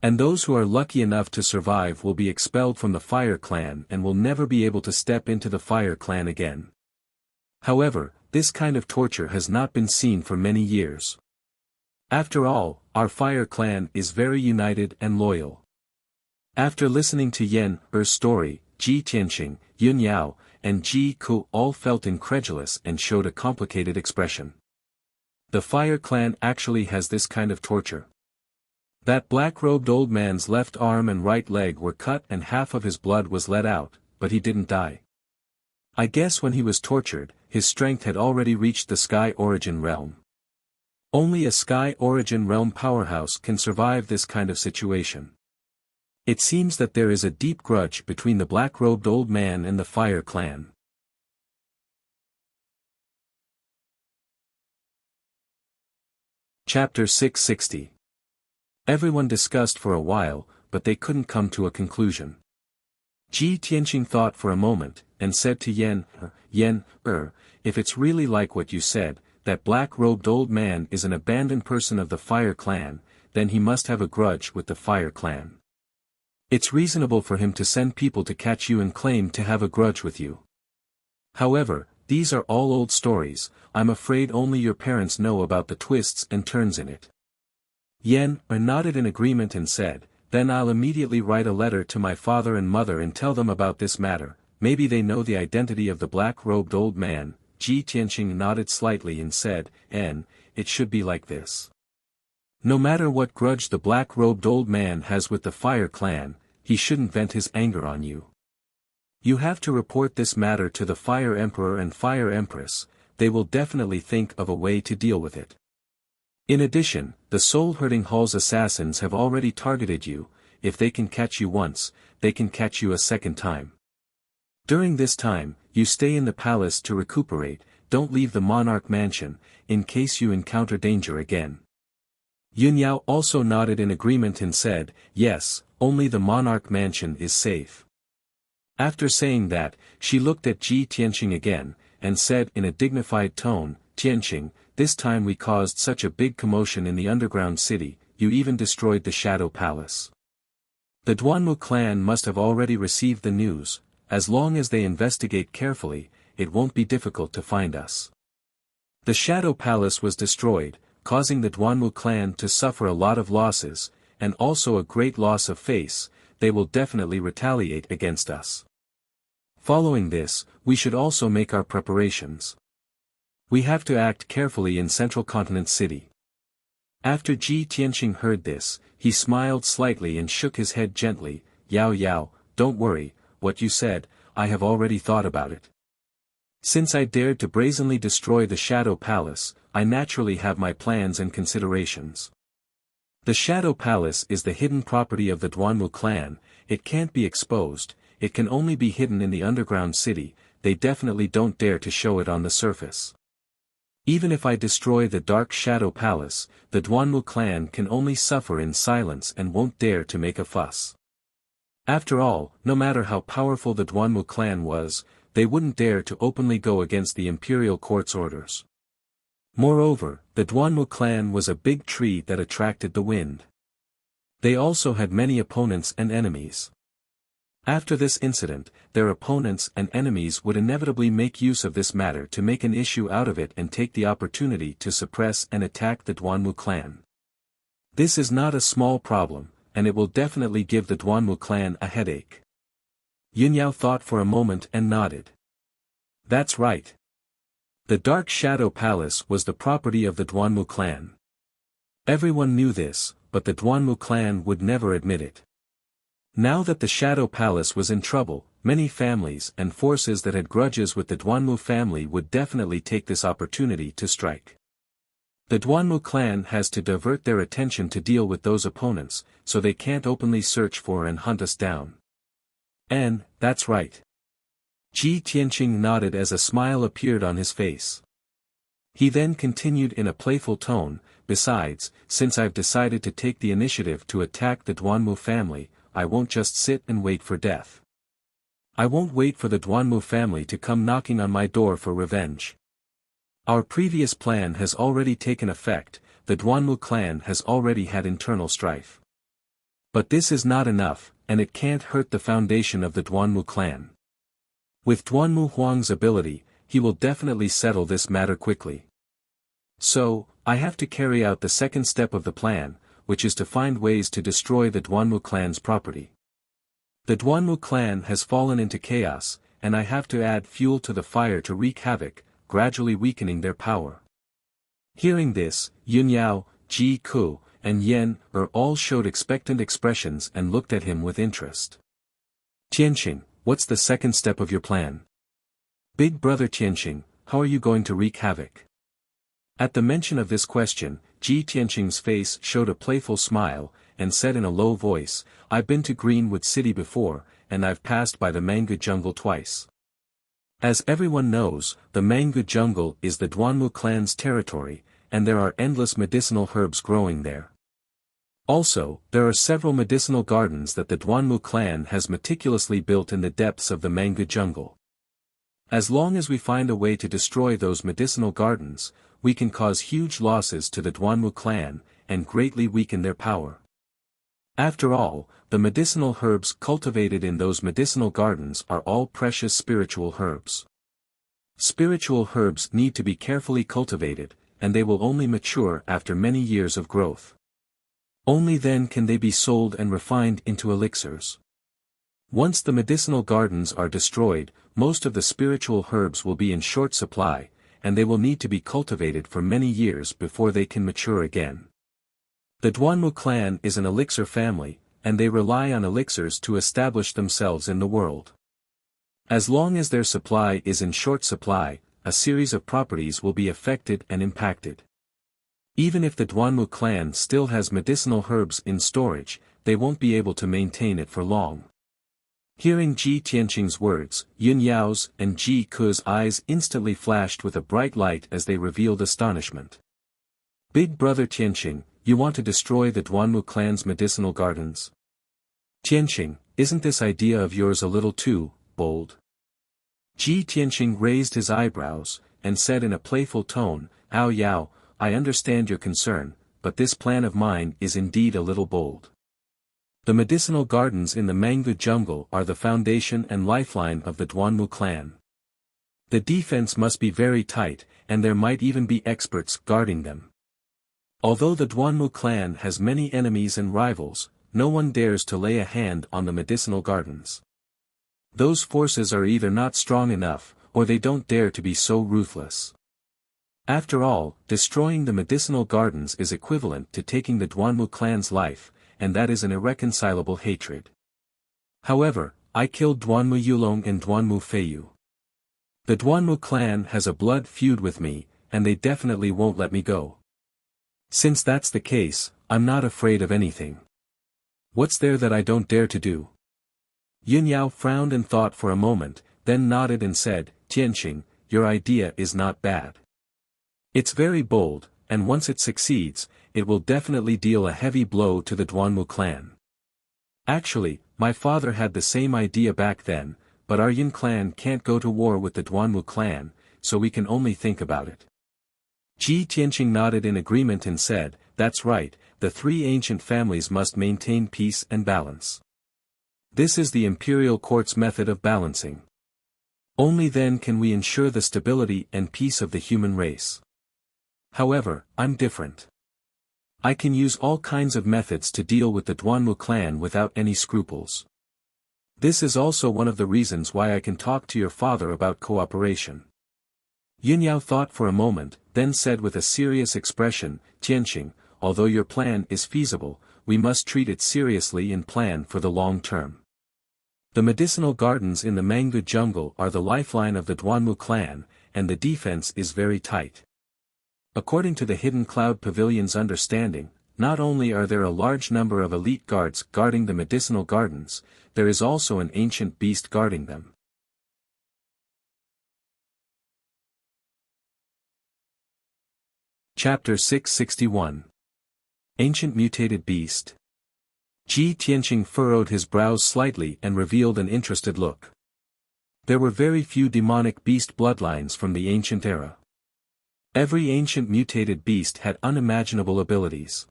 And those who are lucky enough to survive will be expelled from the fire clan and will never be able to step into the fire clan again. However, this kind of torture has not been seen for many years. After all, our fire clan is very united and loyal. After listening to Yan Er's story, Ji Tianqing, Yun Yao, and Ji Ku all felt incredulous and showed a complicated expression. The fire clan actually has this kind of torture. That black-robed old man's left arm and right leg were cut and half of his blood was let out, but he didn't die. I guess when he was tortured, his strength had already reached the Sky Origin realm. Only a Sky Origin realm powerhouse can survive this kind of situation. It seems that there is a deep grudge between the black-robed old man and the fire clan. Chapter 660. Everyone discussed for a while, but they couldn't come to a conclusion. Ji Tianqing thought for a moment, and said to Yan Er, if it's really like what you said, that black-robed old man is an abandoned person of the fire clan, then he must have a grudge with the fire clan. It's reasonable for him to send people to catch you and claim to have a grudge with you. However, these are all old stories. I'm afraid only your parents know about the twists and turns in it. Yan Er nodded in agreement and said, then I'll immediately write a letter to my father and mother and tell them about this matter. Maybe they know the identity of the black-robed old man. Ji Tianqing nodded slightly and said, it should be like this. No matter what grudge the black-robed old man has with the fire clan, he shouldn't vent his anger on you. You have to report this matter to the Fire Emperor and Fire Empress. They will definitely think of a way to deal with it. In addition, the Soul-Herding Hall's assassins have already targeted you. If they can catch you once, they can catch you a second time. During this time, you stay in the palace to recuperate. Don't leave the monarch mansion, in case you encounter danger again. Yun Yao also nodded in agreement and said, yes, only the monarch mansion is safe. After saying that, she looked at Ji Tianqing again, and said in a dignified tone, Tianqing, this time we caused such a big commotion in the underground city, you even destroyed the Shadow Palace. The Duanmu clan must have already received the news. As long as they investigate carefully, it won't be difficult to find us. The Shadow Palace was destroyed, causing the Duanmu clan to suffer a lot of losses, and also a great loss of face. They will definitely retaliate against us. Following this, we should also make our preparations. We have to act carefully in Central Continent City. After Ji Tianqing heard this, he smiled slightly and shook his head gently. Yao, don't worry, what you said, I have already thought about it. Since I dared to brazenly destroy the Shadow Palace, I naturally have my plans and considerations. The Shadow Palace is the hidden property of the Duanmu clan. It can't be exposed, it can only be hidden in the underground city. They definitely don't dare to show it on the surface. Even if I destroy the Dark Shadow Palace, the Duanmu clan can only suffer in silence and won't dare to make a fuss. After all, no matter how powerful the Duanmu clan was, they wouldn't dare to openly go against the imperial court's orders. Moreover, the Duanmu clan was a big tree that attracted the wind. They also had many opponents and enemies. After this incident, their opponents and enemies would inevitably make use of this matter to make an issue out of it and take the opportunity to suppress and attack the Duanmu clan. This is not a small problem, and it will definitely give the Duanmu clan a headache. Yun Yao thought for a moment and nodded. That's right. The Dark Shadow Palace was the property of the Duanmu clan. Everyone knew this, but the Duanmu clan would never admit it. Now that the Shadow Palace was in trouble, many families and forces that had grudges with the Duanmu family would definitely take this opportunity to strike. The Duanmu clan has to divert their attention to deal with those opponents, so they can't openly search for and hunt us down. And, that's right. Ji Tianqing nodded as a smile appeared on his face. He then continued in a playful tone, besides, since I've decided to take the initiative to attack the Duanmu family, I won't just sit and wait for death. I won't wait for the Duanmu family to come knocking on my door for revenge. Our previous plan has already taken effect, the Duanmu clan has already had internal strife. But this is not enough, and it can't hurt the foundation of the Duanmu clan. With Duanmu Huang's ability, he will definitely settle this matter quickly. So, I have to carry out the second step of the plan, which is to find ways to destroy the Duanmu clan's property. The Duanmu clan has fallen into chaos, and I have to add fuel to the fire to wreak havoc, gradually weakening their power. Hearing this, Yun Yao, Ji Ku, and Yen all showed expectant expressions and looked at him with interest. Tianqing, what's the second step of your plan? Big brother Tianqing, how are you going to wreak havoc? At the mention of this question, Ji Tianqing's face showed a playful smile, and said in a low voice, I've been to Greenwood City before, and I've passed by the Mangu Jungle twice. As everyone knows, the Mangu Jungle is the Duanmu clan's territory, and there are endless medicinal herbs growing there. Also, there are several medicinal gardens that the Duanmu clan has meticulously built in the depths of the Mangu Jungle. As long as we find a way to destroy those medicinal gardens, we can cause huge losses to the Duanmu clan, and greatly weaken their power. After all, the medicinal herbs cultivated in those medicinal gardens are all precious spiritual herbs. Spiritual herbs need to be carefully cultivated, and they will only mature after many years of growth. Only then can they be sold and refined into elixirs. Once the medicinal gardens are destroyed, most of the spiritual herbs will be in short supply, and they will need to be cultivated for many years before they can mature again. The Duanmu clan is an elixir family, and they rely on elixirs to establish themselves in the world. As long as their supply is in short supply, a series of properties will be affected and impacted. Even if the Duanmu clan still has medicinal herbs in storage, they won't be able to maintain it for long. Hearing Ji Tianqing's words, Yun Yao's and Ji Ku's eyes instantly flashed with a bright light as they revealed astonishment. Big brother Tianqing, you want to destroy the Duanmu clan's medicinal gardens? Tianqing, isn't this idea of yours a little too bold? Ji Tianqing raised his eyebrows, and said in a playful tone, Ao Yao, I understand your concern, but this plan of mine is indeed a little bold. The medicinal gardens in the Mangu Jungle are the foundation and lifeline of the Duanmu clan. The defense must be very tight, and there might even be experts guarding them. Although the Duanmu clan has many enemies and rivals, no one dares to lay a hand on the medicinal gardens. Those forces are either not strong enough, or they don't dare to be so ruthless. After all, destroying the medicinal gardens is equivalent to taking the Duanmu clan's life, and that is an irreconcilable hatred. However, I killed Duanmu Yulong and Duanmu Feiyu. The Duanmu clan has a blood feud with me, and they definitely won't let me go. Since that's the case, I'm not afraid of anything. What's there that I don't dare to do? Yun Yao frowned and thought for a moment, then nodded and said, Tianqing, your idea is not bad. It's very bold, and once it succeeds, it will definitely deal a heavy blow to the Duanmu clan. Actually, my father had the same idea back then, but our Yin clan can't go to war with the Duanmu clan, so we can only think about it. Ji Tianqing nodded in agreement and said, that's right, the three ancient families must maintain peace and balance. This is the imperial court's method of balancing. Only then can we ensure the stability and peace of the human race. However, I'm different. I can use all kinds of methods to deal with the Duanmu clan without any scruples. This is also one of the reasons why I can talk to your father about cooperation. Yun Yao thought for a moment, then said with a serious expression, Tianqing, although your plan is feasible, we must treat it seriously and plan for the long term. The medicinal gardens in the Mangu Jungle are the lifeline of the Duanmu clan, and the defense is very tight. According to the Hidden Cloud Pavilion's understanding, not only are there a large number of elite guards guarding the medicinal gardens, there is also an ancient beast guarding them. Chapter 661. Ancient Mutated Beast. Ji Tianqing furrowed his brows slightly and revealed an interested look. There were very few demonic beast bloodlines from the ancient era. Every ancient mutated beast had unimaginable abilities.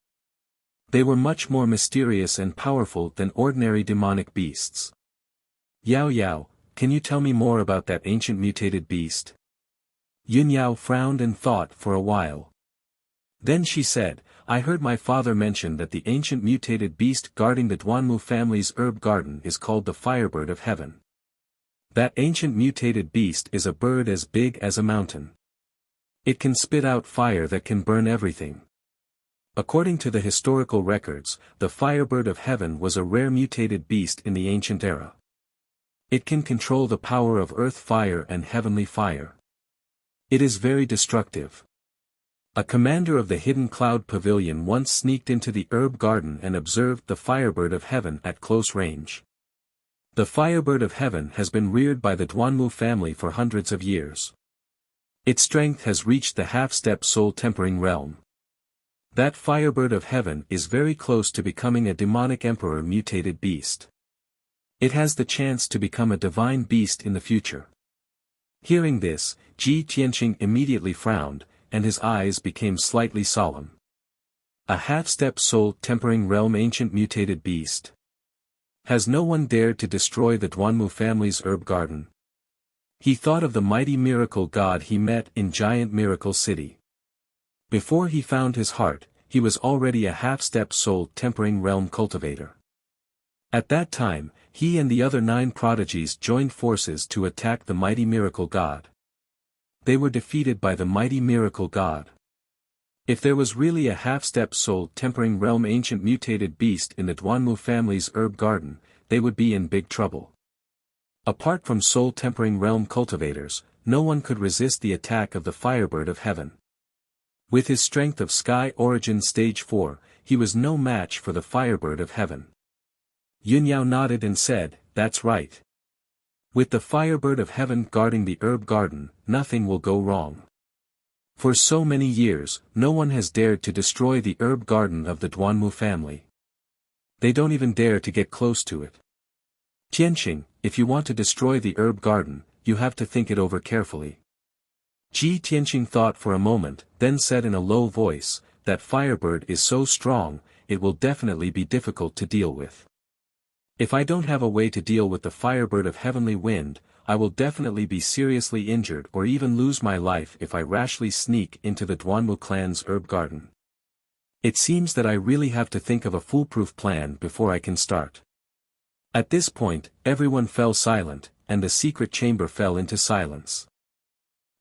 They were much more mysterious and powerful than ordinary demonic beasts. Yao Yao, can you tell me more about that ancient mutated beast? Yun Yao frowned and thought for a while. Then she said, I heard my father mention that the ancient mutated beast guarding the Duanmu family's herb garden is called the Firebird of Heaven. That ancient mutated beast is a bird as big as a mountain. It can spit out fire that can burn everything. According to the historical records, the Firebird of Heaven was a rare mutated beast in the ancient era. It can control the power of earth fire and heavenly fire. It is very destructive. A commander of the Hidden Cloud Pavilion once sneaked into the herb garden and observed the Firebird of Heaven at close range. The Firebird of Heaven has been reared by the Duanmu family for hundreds of years. Its strength has reached the half-step soul-tempering realm. That Firebird of Heaven is very close to becoming a demonic emperor mutated beast. It has the chance to become a divine beast in the future. Hearing this, Ji Tianqing immediately frowned, and his eyes became slightly solemn. A half-step soul-tempering realm ancient mutated beast. Has no one dared to destroy the Duanmu family's herb garden? He thought of the mighty miracle god he met in Giant Miracle City. Before he found his heart, he was already a half-step soul-tempering realm cultivator. At that time, he and the other 9 prodigies joined forces to attack the mighty miracle god. They were defeated by the mighty miracle god. If there was really a half-step soul-tempering realm ancient mutated beast in the Duanmu family's herb garden, they would be in big trouble. Apart from soul-tempering realm cultivators, no one could resist the attack of the Firebird of Heaven. With his strength of Sky Origin Stage 4, he was no match for the Firebird of Heaven. Yun Yao nodded and said, that's right. With the Firebird of Heaven guarding the herb garden, nothing will go wrong. For so many years, no one has dared to destroy the herb garden of the Duanmu family. They don't even dare to get close to it. Tianqing, if you want to destroy the herb garden, you have to think it over carefully. Ji Tianqing thought for a moment, then said in a low voice, that Firebird is so strong, it will definitely be difficult to deal with. If I don't have a way to deal with the Firebird of Heavenly Wind, I will definitely be seriously injured or even lose my life if I rashly sneak into the Duanmu clan's herb garden. It seems that I really have to think of a foolproof plan before I can start. At this point, everyone fell silent, and the secret chamber fell into silence.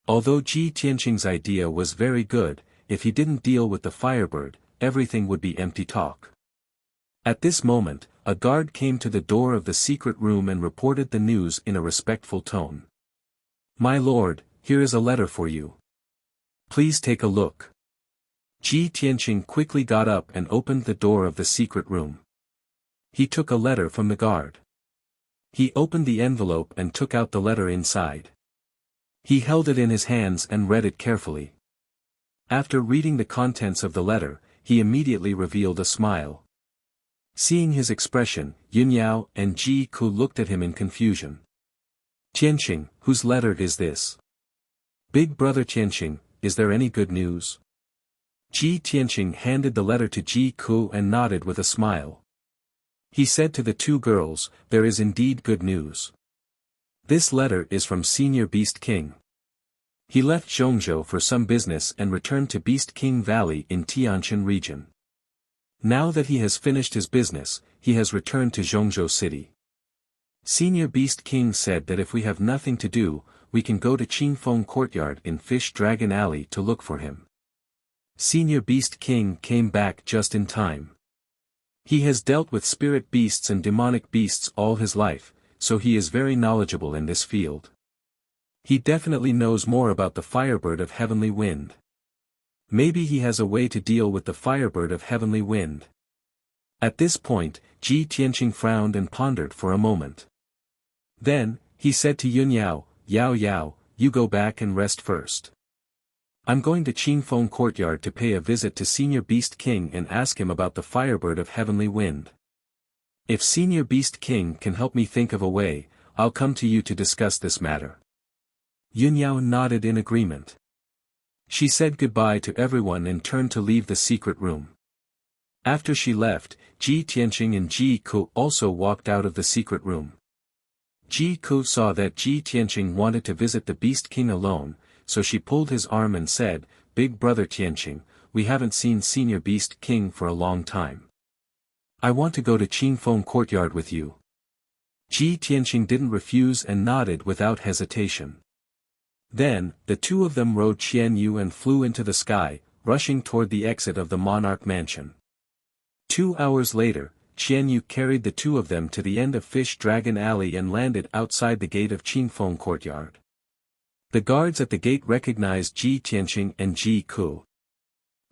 Although Ji Tianqing's idea was very good, if he didn't deal with the Firebird, everything would be empty talk. At this moment, a guard came to the door of the secret room and reported the news in a respectful tone. My lord, here is a letter for you. Please take a look. Ji Tianqing quickly got up and opened the door of the secret room. He took a letter from the guard. He opened the envelope and took out the letter inside. He held it in his hands and read it carefully. After reading the contents of the letter, he immediately revealed a smile. Seeing his expression, Yun Yao and Ji Ku looked at him in confusion. Tianqing, whose letter is this? Big brother Tianqing, is there any good news? Ji Tianqing handed the letter to Ji Ku and nodded with a smile. He said to the 2 girls, there is indeed good news. This letter is from Senior Beast King. He left Zhongzhou for some business and returned to Beast King Valley in Tianshan region. Now that he has finished his business, he has returned to Zhongzhou City. Senior Beast King said that if we have nothing to do, we can go to Qingfeng Courtyard in Fish Dragon Alley to look for him. Senior Beast King came back just in time. He has dealt with spirit beasts and demonic beasts all his life, so he is very knowledgeable in this field. He definitely knows more about the Firebird of Heavenly Wind. Maybe he has a way to deal with the firebird of heavenly wind. At this point, Ji Tianqing frowned and pondered for a moment. Then, he said to Yun Yao, "Yao Yao, you go back and rest first. I'm going to Qingfeng courtyard to pay a visit to Senior Beast King and ask him about the firebird of heavenly wind. If Senior Beast King can help me think of a way, I'll come to you to discuss this matter." Yun Yao nodded in agreement. She said goodbye to everyone and turned to leave the secret room. After she left, Ji Tianqing and Ji Ku also walked out of the secret room. Ji Ku saw that Ji Tianqing wanted to visit the Beast King alone, so she pulled his arm and said, "Big brother Tianqing, we haven't seen Senior Beast King for a long time. I want to go to Qingfeng courtyard with you." Ji Tianqing didn't refuse and nodded without hesitation. Then, the two of them rode Qian Yu and flew into the sky, rushing toward the exit of the monarch mansion. 2 hours later, Qian Yu carried the two of them to the end of Fish Dragon Alley and landed outside the gate of Qingfeng courtyard. The guards at the gate recognized Ji Tianqing and Ji Ku.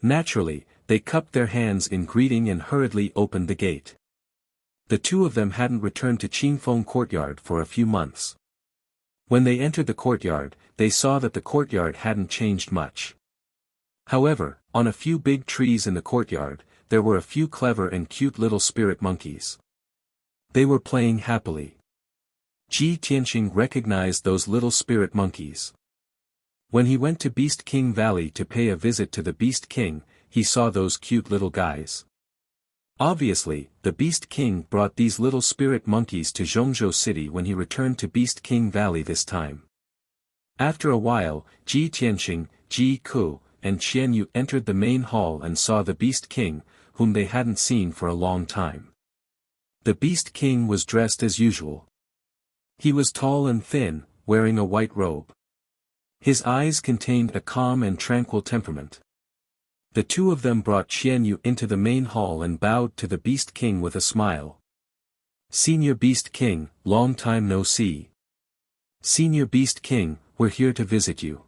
Naturally, they cupped their hands in greeting and hurriedly opened the gate. The two of them hadn't returned to Qingfeng courtyard for a few months. When they entered the courtyard, they saw that the courtyard hadn't changed much. However, on a few big trees in the courtyard, there were a few clever and cute little spirit monkeys. They were playing happily. Ji Tianqing recognized those little spirit monkeys. When he went to Beast King Valley to pay a visit to the Beast King, he saw those cute little guys. Obviously, the Beast King brought these little spirit monkeys to Zhongzhou City when he returned to Beast King Valley this time. After a while, Ji Tianqing, Ji Ku, and Qian Yu entered the main hall and saw the Beast King, whom they hadn't seen for a long time. The Beast King was dressed as usual. He was tall and thin, wearing a white robe. His eyes contained a calm and tranquil temperament. The two of them brought Qian Yu into the main hall and bowed to the Beast King with a smile. "Senior Beast King, long time no see. Senior Beast King, we're here to visit you."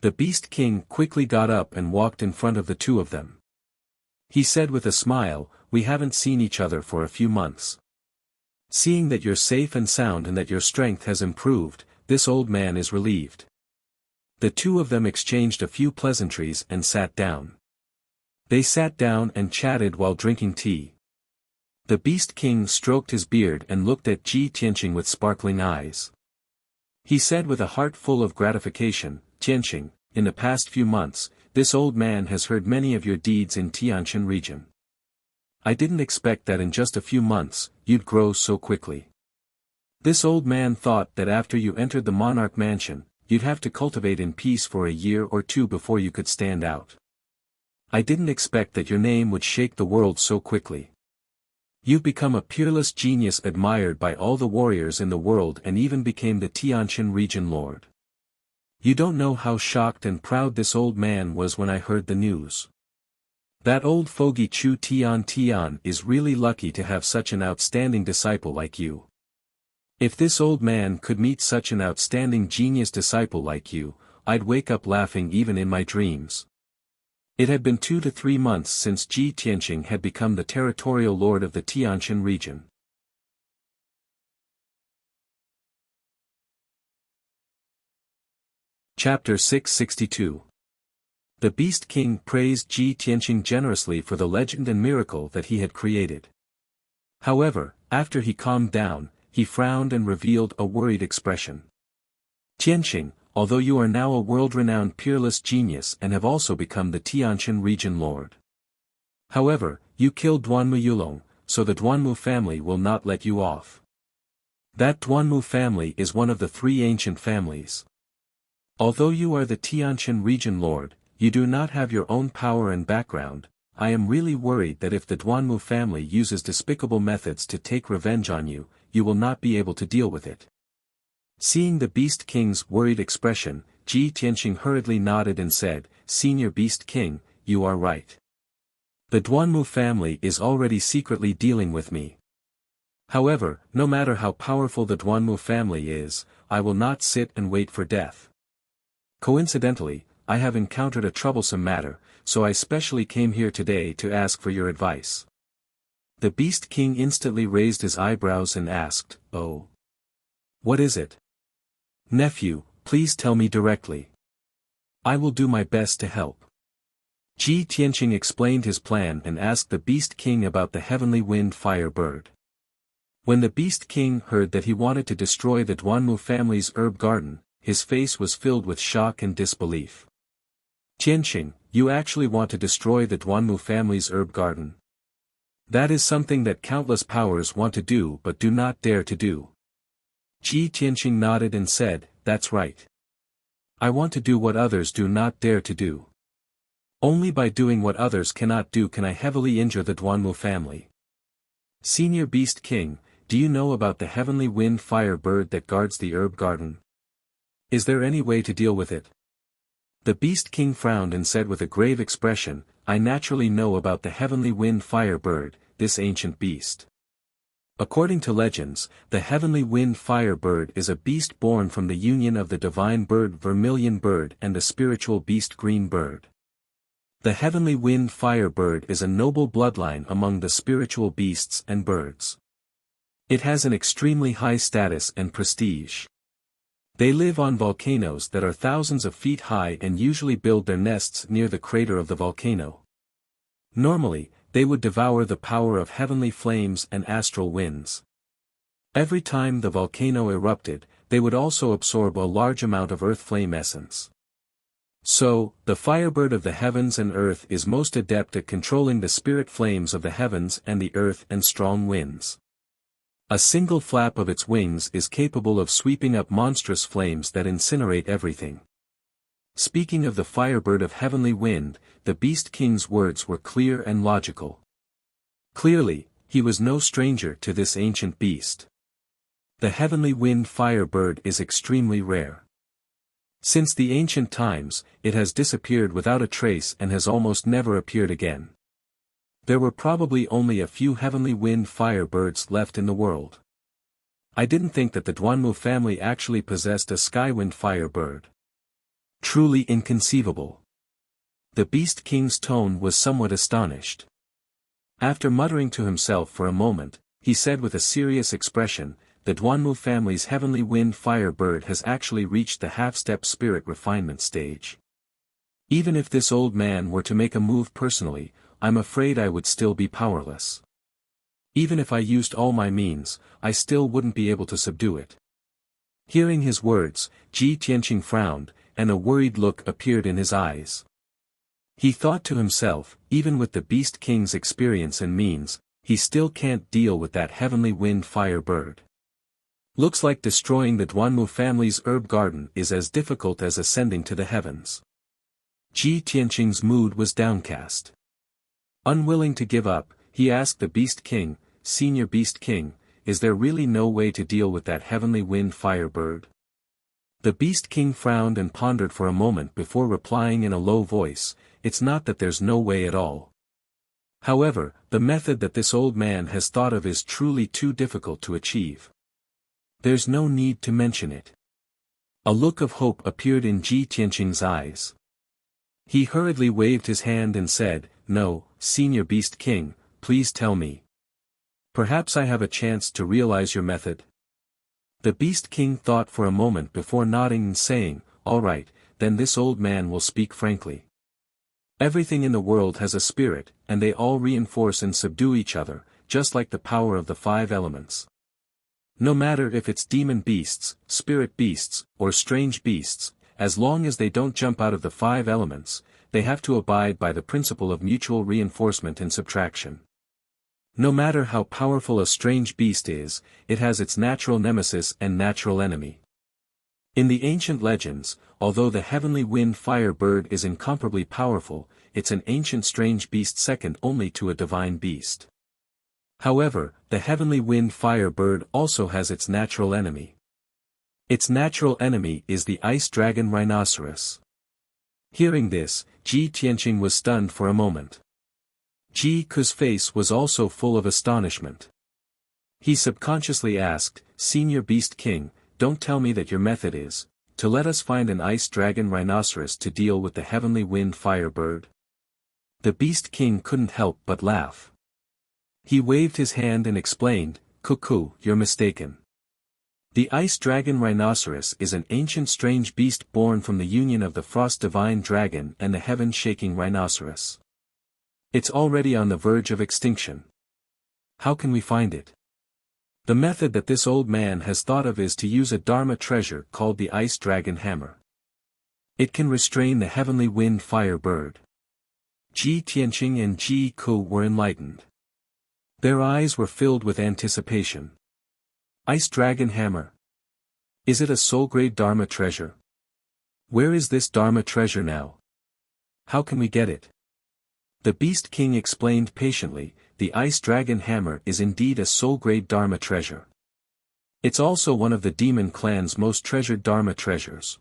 The Beast King quickly got up and walked in front of the two of them. He said with a smile, "We haven't seen each other for a few months. Seeing that you're safe and sound and that your strength has improved, this old man is relieved." The two of them exchanged a few pleasantries and sat down. They sat down and chatted while drinking tea. The Beast King stroked his beard and looked at Ji Tianqing with sparkling eyes. He said with a heart full of gratification, "Tianqing, in the past few months, this old man has heard many of your deeds in Tianshan region. I didn't expect that in just a few months, you'd grow so quickly. This old man thought that after you entered the monarch mansion, you'd have to cultivate in peace for a year or two before you could stand out. I didn't expect that your name would shake the world so quickly. You've become a peerless genius admired by all the warriors in the world and even became the Tianshan region lord. You don't know how shocked and proud this old man was when I heard the news. That old fogey Chu Tian is really lucky to have such an outstanding disciple like you. If this old man could meet such an outstanding genius disciple like you, I'd wake up laughing even in my dreams." It had been 2 to 3 months since Ji Tianqing had become the territorial lord of the Tianshan region. Chapter 662. The Beast King praised Ji Tianqing generously for the legend and miracle that he had created. However, after he calmed down, he frowned and revealed a worried expression. "Tianqing, although you are now a world-renowned peerless genius and have also become the Tianshan region lord. However, you killed Duanmu Yulong, so the Duanmu family will not let you off. That Duanmu family is one of the 3 ancient families. Although you are the Tianshan region lord, you do not have your own power and background. I am really worried that if the Duanmu family uses despicable methods to take revenge on you, you will not be able to deal with it." Seeing the Beast King's worried expression, Ji Tianqing hurriedly nodded and said, "Senior Beast King, you are right. The Duanmu family is already secretly dealing with me. However, no matter how powerful the Duanmu family is, I will not sit and wait for death. Coincidentally, I have encountered a troublesome matter, so I specially came here today to ask for your advice. The Beast King instantly raised his eyebrows and asked, "Oh. What is it? Nephew, please tell me directly. I will do my best to help." Ji Tianqing explained his plan and asked the Beast King about the heavenly wind fire bird. When the Beast King heard that he wanted to destroy the Duanmu family's herb garden, his face was filled with shock and disbelief. "Tianqing, you actually want to destroy the Duanmu family's herb garden? That is something that countless powers want to do but do not dare to do." Ji Tianqing nodded and said, "That's right. I want to do what others do not dare to do. Only by doing what others cannot do can I heavily injure the Duanmu family. Senior Beast King, do you know about the heavenly wind fire bird that guards the herb garden? Is there any way to deal with it?" The Beast King frowned and said with a grave expression, "I naturally know about the heavenly wind fire bird, this ancient beast. According to legends, the heavenly wind fire bird is a beast born from the union of the divine bird vermilion bird and the spiritual beast green bird. The heavenly wind fire bird is a noble bloodline among the spiritual beasts and birds. It has an extremely high status and prestige. They live on volcanoes that are thousands of feet high and usually build their nests near the crater of the volcano. Normally, they would devour the power of heavenly flames and astral winds. Every time the volcano erupted, they would also absorb a large amount of earth flame essence. So, the firebird of the heavens and earth is most adept at controlling the spirit flames of the heavens and the earth and strong winds. A single flap of its wings is capable of sweeping up monstrous flames that incinerate everything." Speaking of the firebird of heavenly wind, the Beast King's words were clear and logical. Clearly, he was no stranger to this ancient beast. The heavenly wind firebird is extremely rare. Since the ancient times, it has disappeared without a trace and has almost never appeared again. There were probably only a few heavenly wind firebirds left in the world. I didn't think that the Duanmu family actually possessed a skywind firebird. Truly inconceivable. The Beast King's tone was somewhat astonished. After muttering to himself for a moment, he said with a serious expression, "The Duanmu family's heavenly wind firebird has actually reached the half-step spirit refinement stage. Even if this old man were to make a move personally, I'm afraid I would still be powerless. Even if I used all my means, I still wouldn't be able to subdue it." Hearing his words, Ji Tianqing frowned, and a worried look appeared in his eyes. He thought to himself, even with the Beast King's experience and means, he still can't deal with that heavenly wind fire bird. Looks like destroying the Duanmu family's herb garden is as difficult as ascending to the heavens. Ji Tianqing's mood was downcast. Unwilling to give up, he asked the Beast King, "Senior Beast King, is there really no way to deal with that heavenly wind fire bird?" The Beast King frowned and pondered for a moment before replying in a low voice, "It's not that there's no way at all. However, the method that this old man has thought of is truly too difficult to achieve. There's no need to mention it." A look of hope appeared in Ji Tianqing's eyes. He hurriedly waved his hand and said, "No, Senior Beast King, please tell me. Perhaps I have a chance to realize your method." The Beast King thought for a moment before nodding and saying, "All right, then this old man will speak frankly. Everything in the world has a spirit, and they all reinforce and subdue each other, just like the power of the 5 elements. No matter if it's demon beasts, spirit beasts, or strange beasts, as long as they don't jump out of the 5 elements, they have to abide by the principle of mutual reinforcement and subtraction. No matter how powerful a strange beast is, it has its natural nemesis and natural enemy. In the ancient legends, although the heavenly wind fire bird is incomparably powerful, it's an ancient strange beast second only to a divine beast. However, the heavenly wind fire bird also has its natural enemy. Its natural enemy is the ice dragon rhinoceros." Hearing this, Ji Tianqing was stunned for a moment. Ji Ku's face was also full of astonishment. He subconsciously asked, "Senior Beast King, don't tell me that your method is to let us find an ice dragon rhinoceros to deal with the heavenly wind fire bird? The Beast King couldn't help but laugh. He waved his hand and explained, "Cuckoo, you're mistaken. The ice dragon rhinoceros is an ancient strange beast born from the union of the frost divine dragon and the heaven-shaking rhinoceros. It's already on the verge of extinction. How can we find it? The method that this old man has thought of is to use a Dharma treasure called the ice dragon hammer. It can restrain the heavenly wind fire bird." Ji Tianqing and Ji Ku were enlightened. Their eyes were filled with anticipation. Ice dragon hammer. Is it a soul-grade Dharma treasure? Where is this Dharma treasure now? How can we get it? The Beast King explained patiently, the ice dragon hammer is indeed a soul-grade Dharma treasure. It's also one of the demon clan's most treasured Dharma treasures.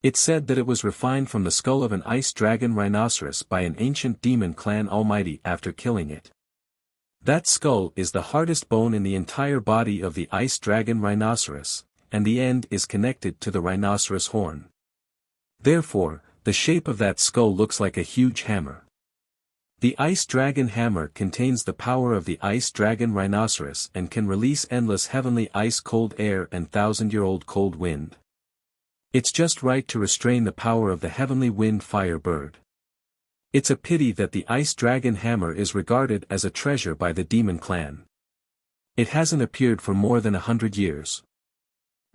It's said that it was refined from the skull of an ice dragon rhinoceros by an ancient demon clan almighty after killing it. That skull is the hardest bone in the entire body of the ice dragon rhinoceros, and the end is connected to the rhinoceros horn. Therefore, the shape of that skull looks like a huge hammer. The ice dragon hammer contains the power of the ice dragon rhinoceros and can release endless heavenly ice-cold air and thousand-year-old cold wind. It's just right to restrain the power of the heavenly wind fire bird. It's a pity that the ice dragon hammer is regarded as a treasure by the demon clan. It hasn't appeared for more than 100 years.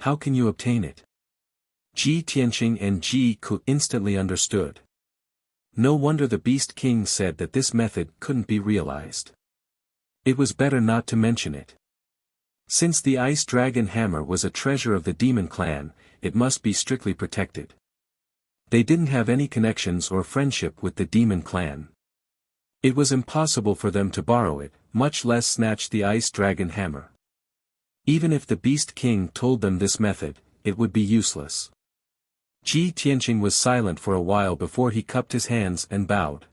How can you obtain it? Ji Tianqing and Ji Ku instantly understood. No wonder the Beast King said that this method couldn't be realized. It was better not to mention it. Since the ice dragon hammer was a treasure of the demon clan, it must be strictly protected. They didn't have any connections or friendship with the demon clan. It was impossible for them to borrow it, much less snatch the ice dragon hammer. Even if the Beast King told them this method, it would be useless. Ji Tianqing was silent for a while before he cupped his hands and bowed.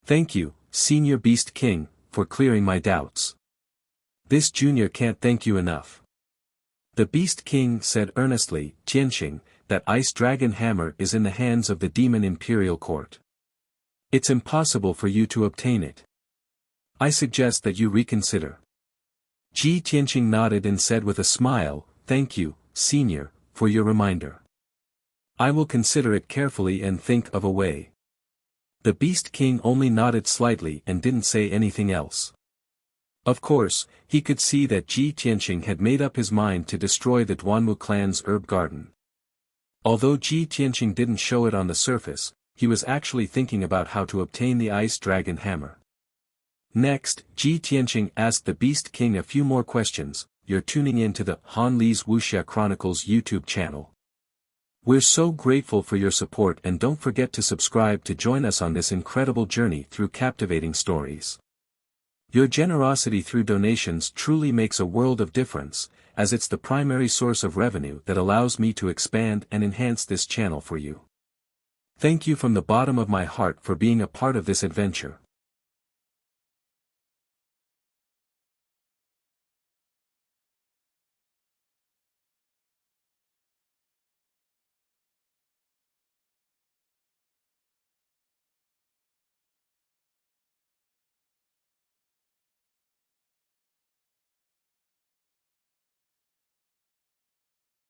"Thank you, Senior Beast King, for clearing my doubts. This junior can't thank you enough." The Beast King said earnestly, "Tianqing, that ice dragon hammer is in the hands of the demon imperial court. It's impossible for you to obtain it. I suggest that you reconsider." Ji Tianqing nodded and said with a smile, "Thank you, Senior, for your reminder. I will consider it carefully and think of a way." The Beast King only nodded slightly and didn't say anything else. Of course, he could see that Ji Tianqing had made up his mind to destroy the Duanwu clan's herb garden. Although Ji Tianqing didn't show it on the surface, he was actually thinking about how to obtain the ice dragon hammer. Next, Ji Tianqing asked the Beast King a few more questions. "You're tuning in to the Han Li's Wuxia Chronicles YouTube channel. We're so grateful for your support, and don't forget to subscribe to join us on this incredible journey through captivating stories. Your generosity through donations truly makes a world of difference, as it's the primary source of revenue that allows me to expand and enhance this channel for you. Thank you from the bottom of my heart for being a part of this adventure.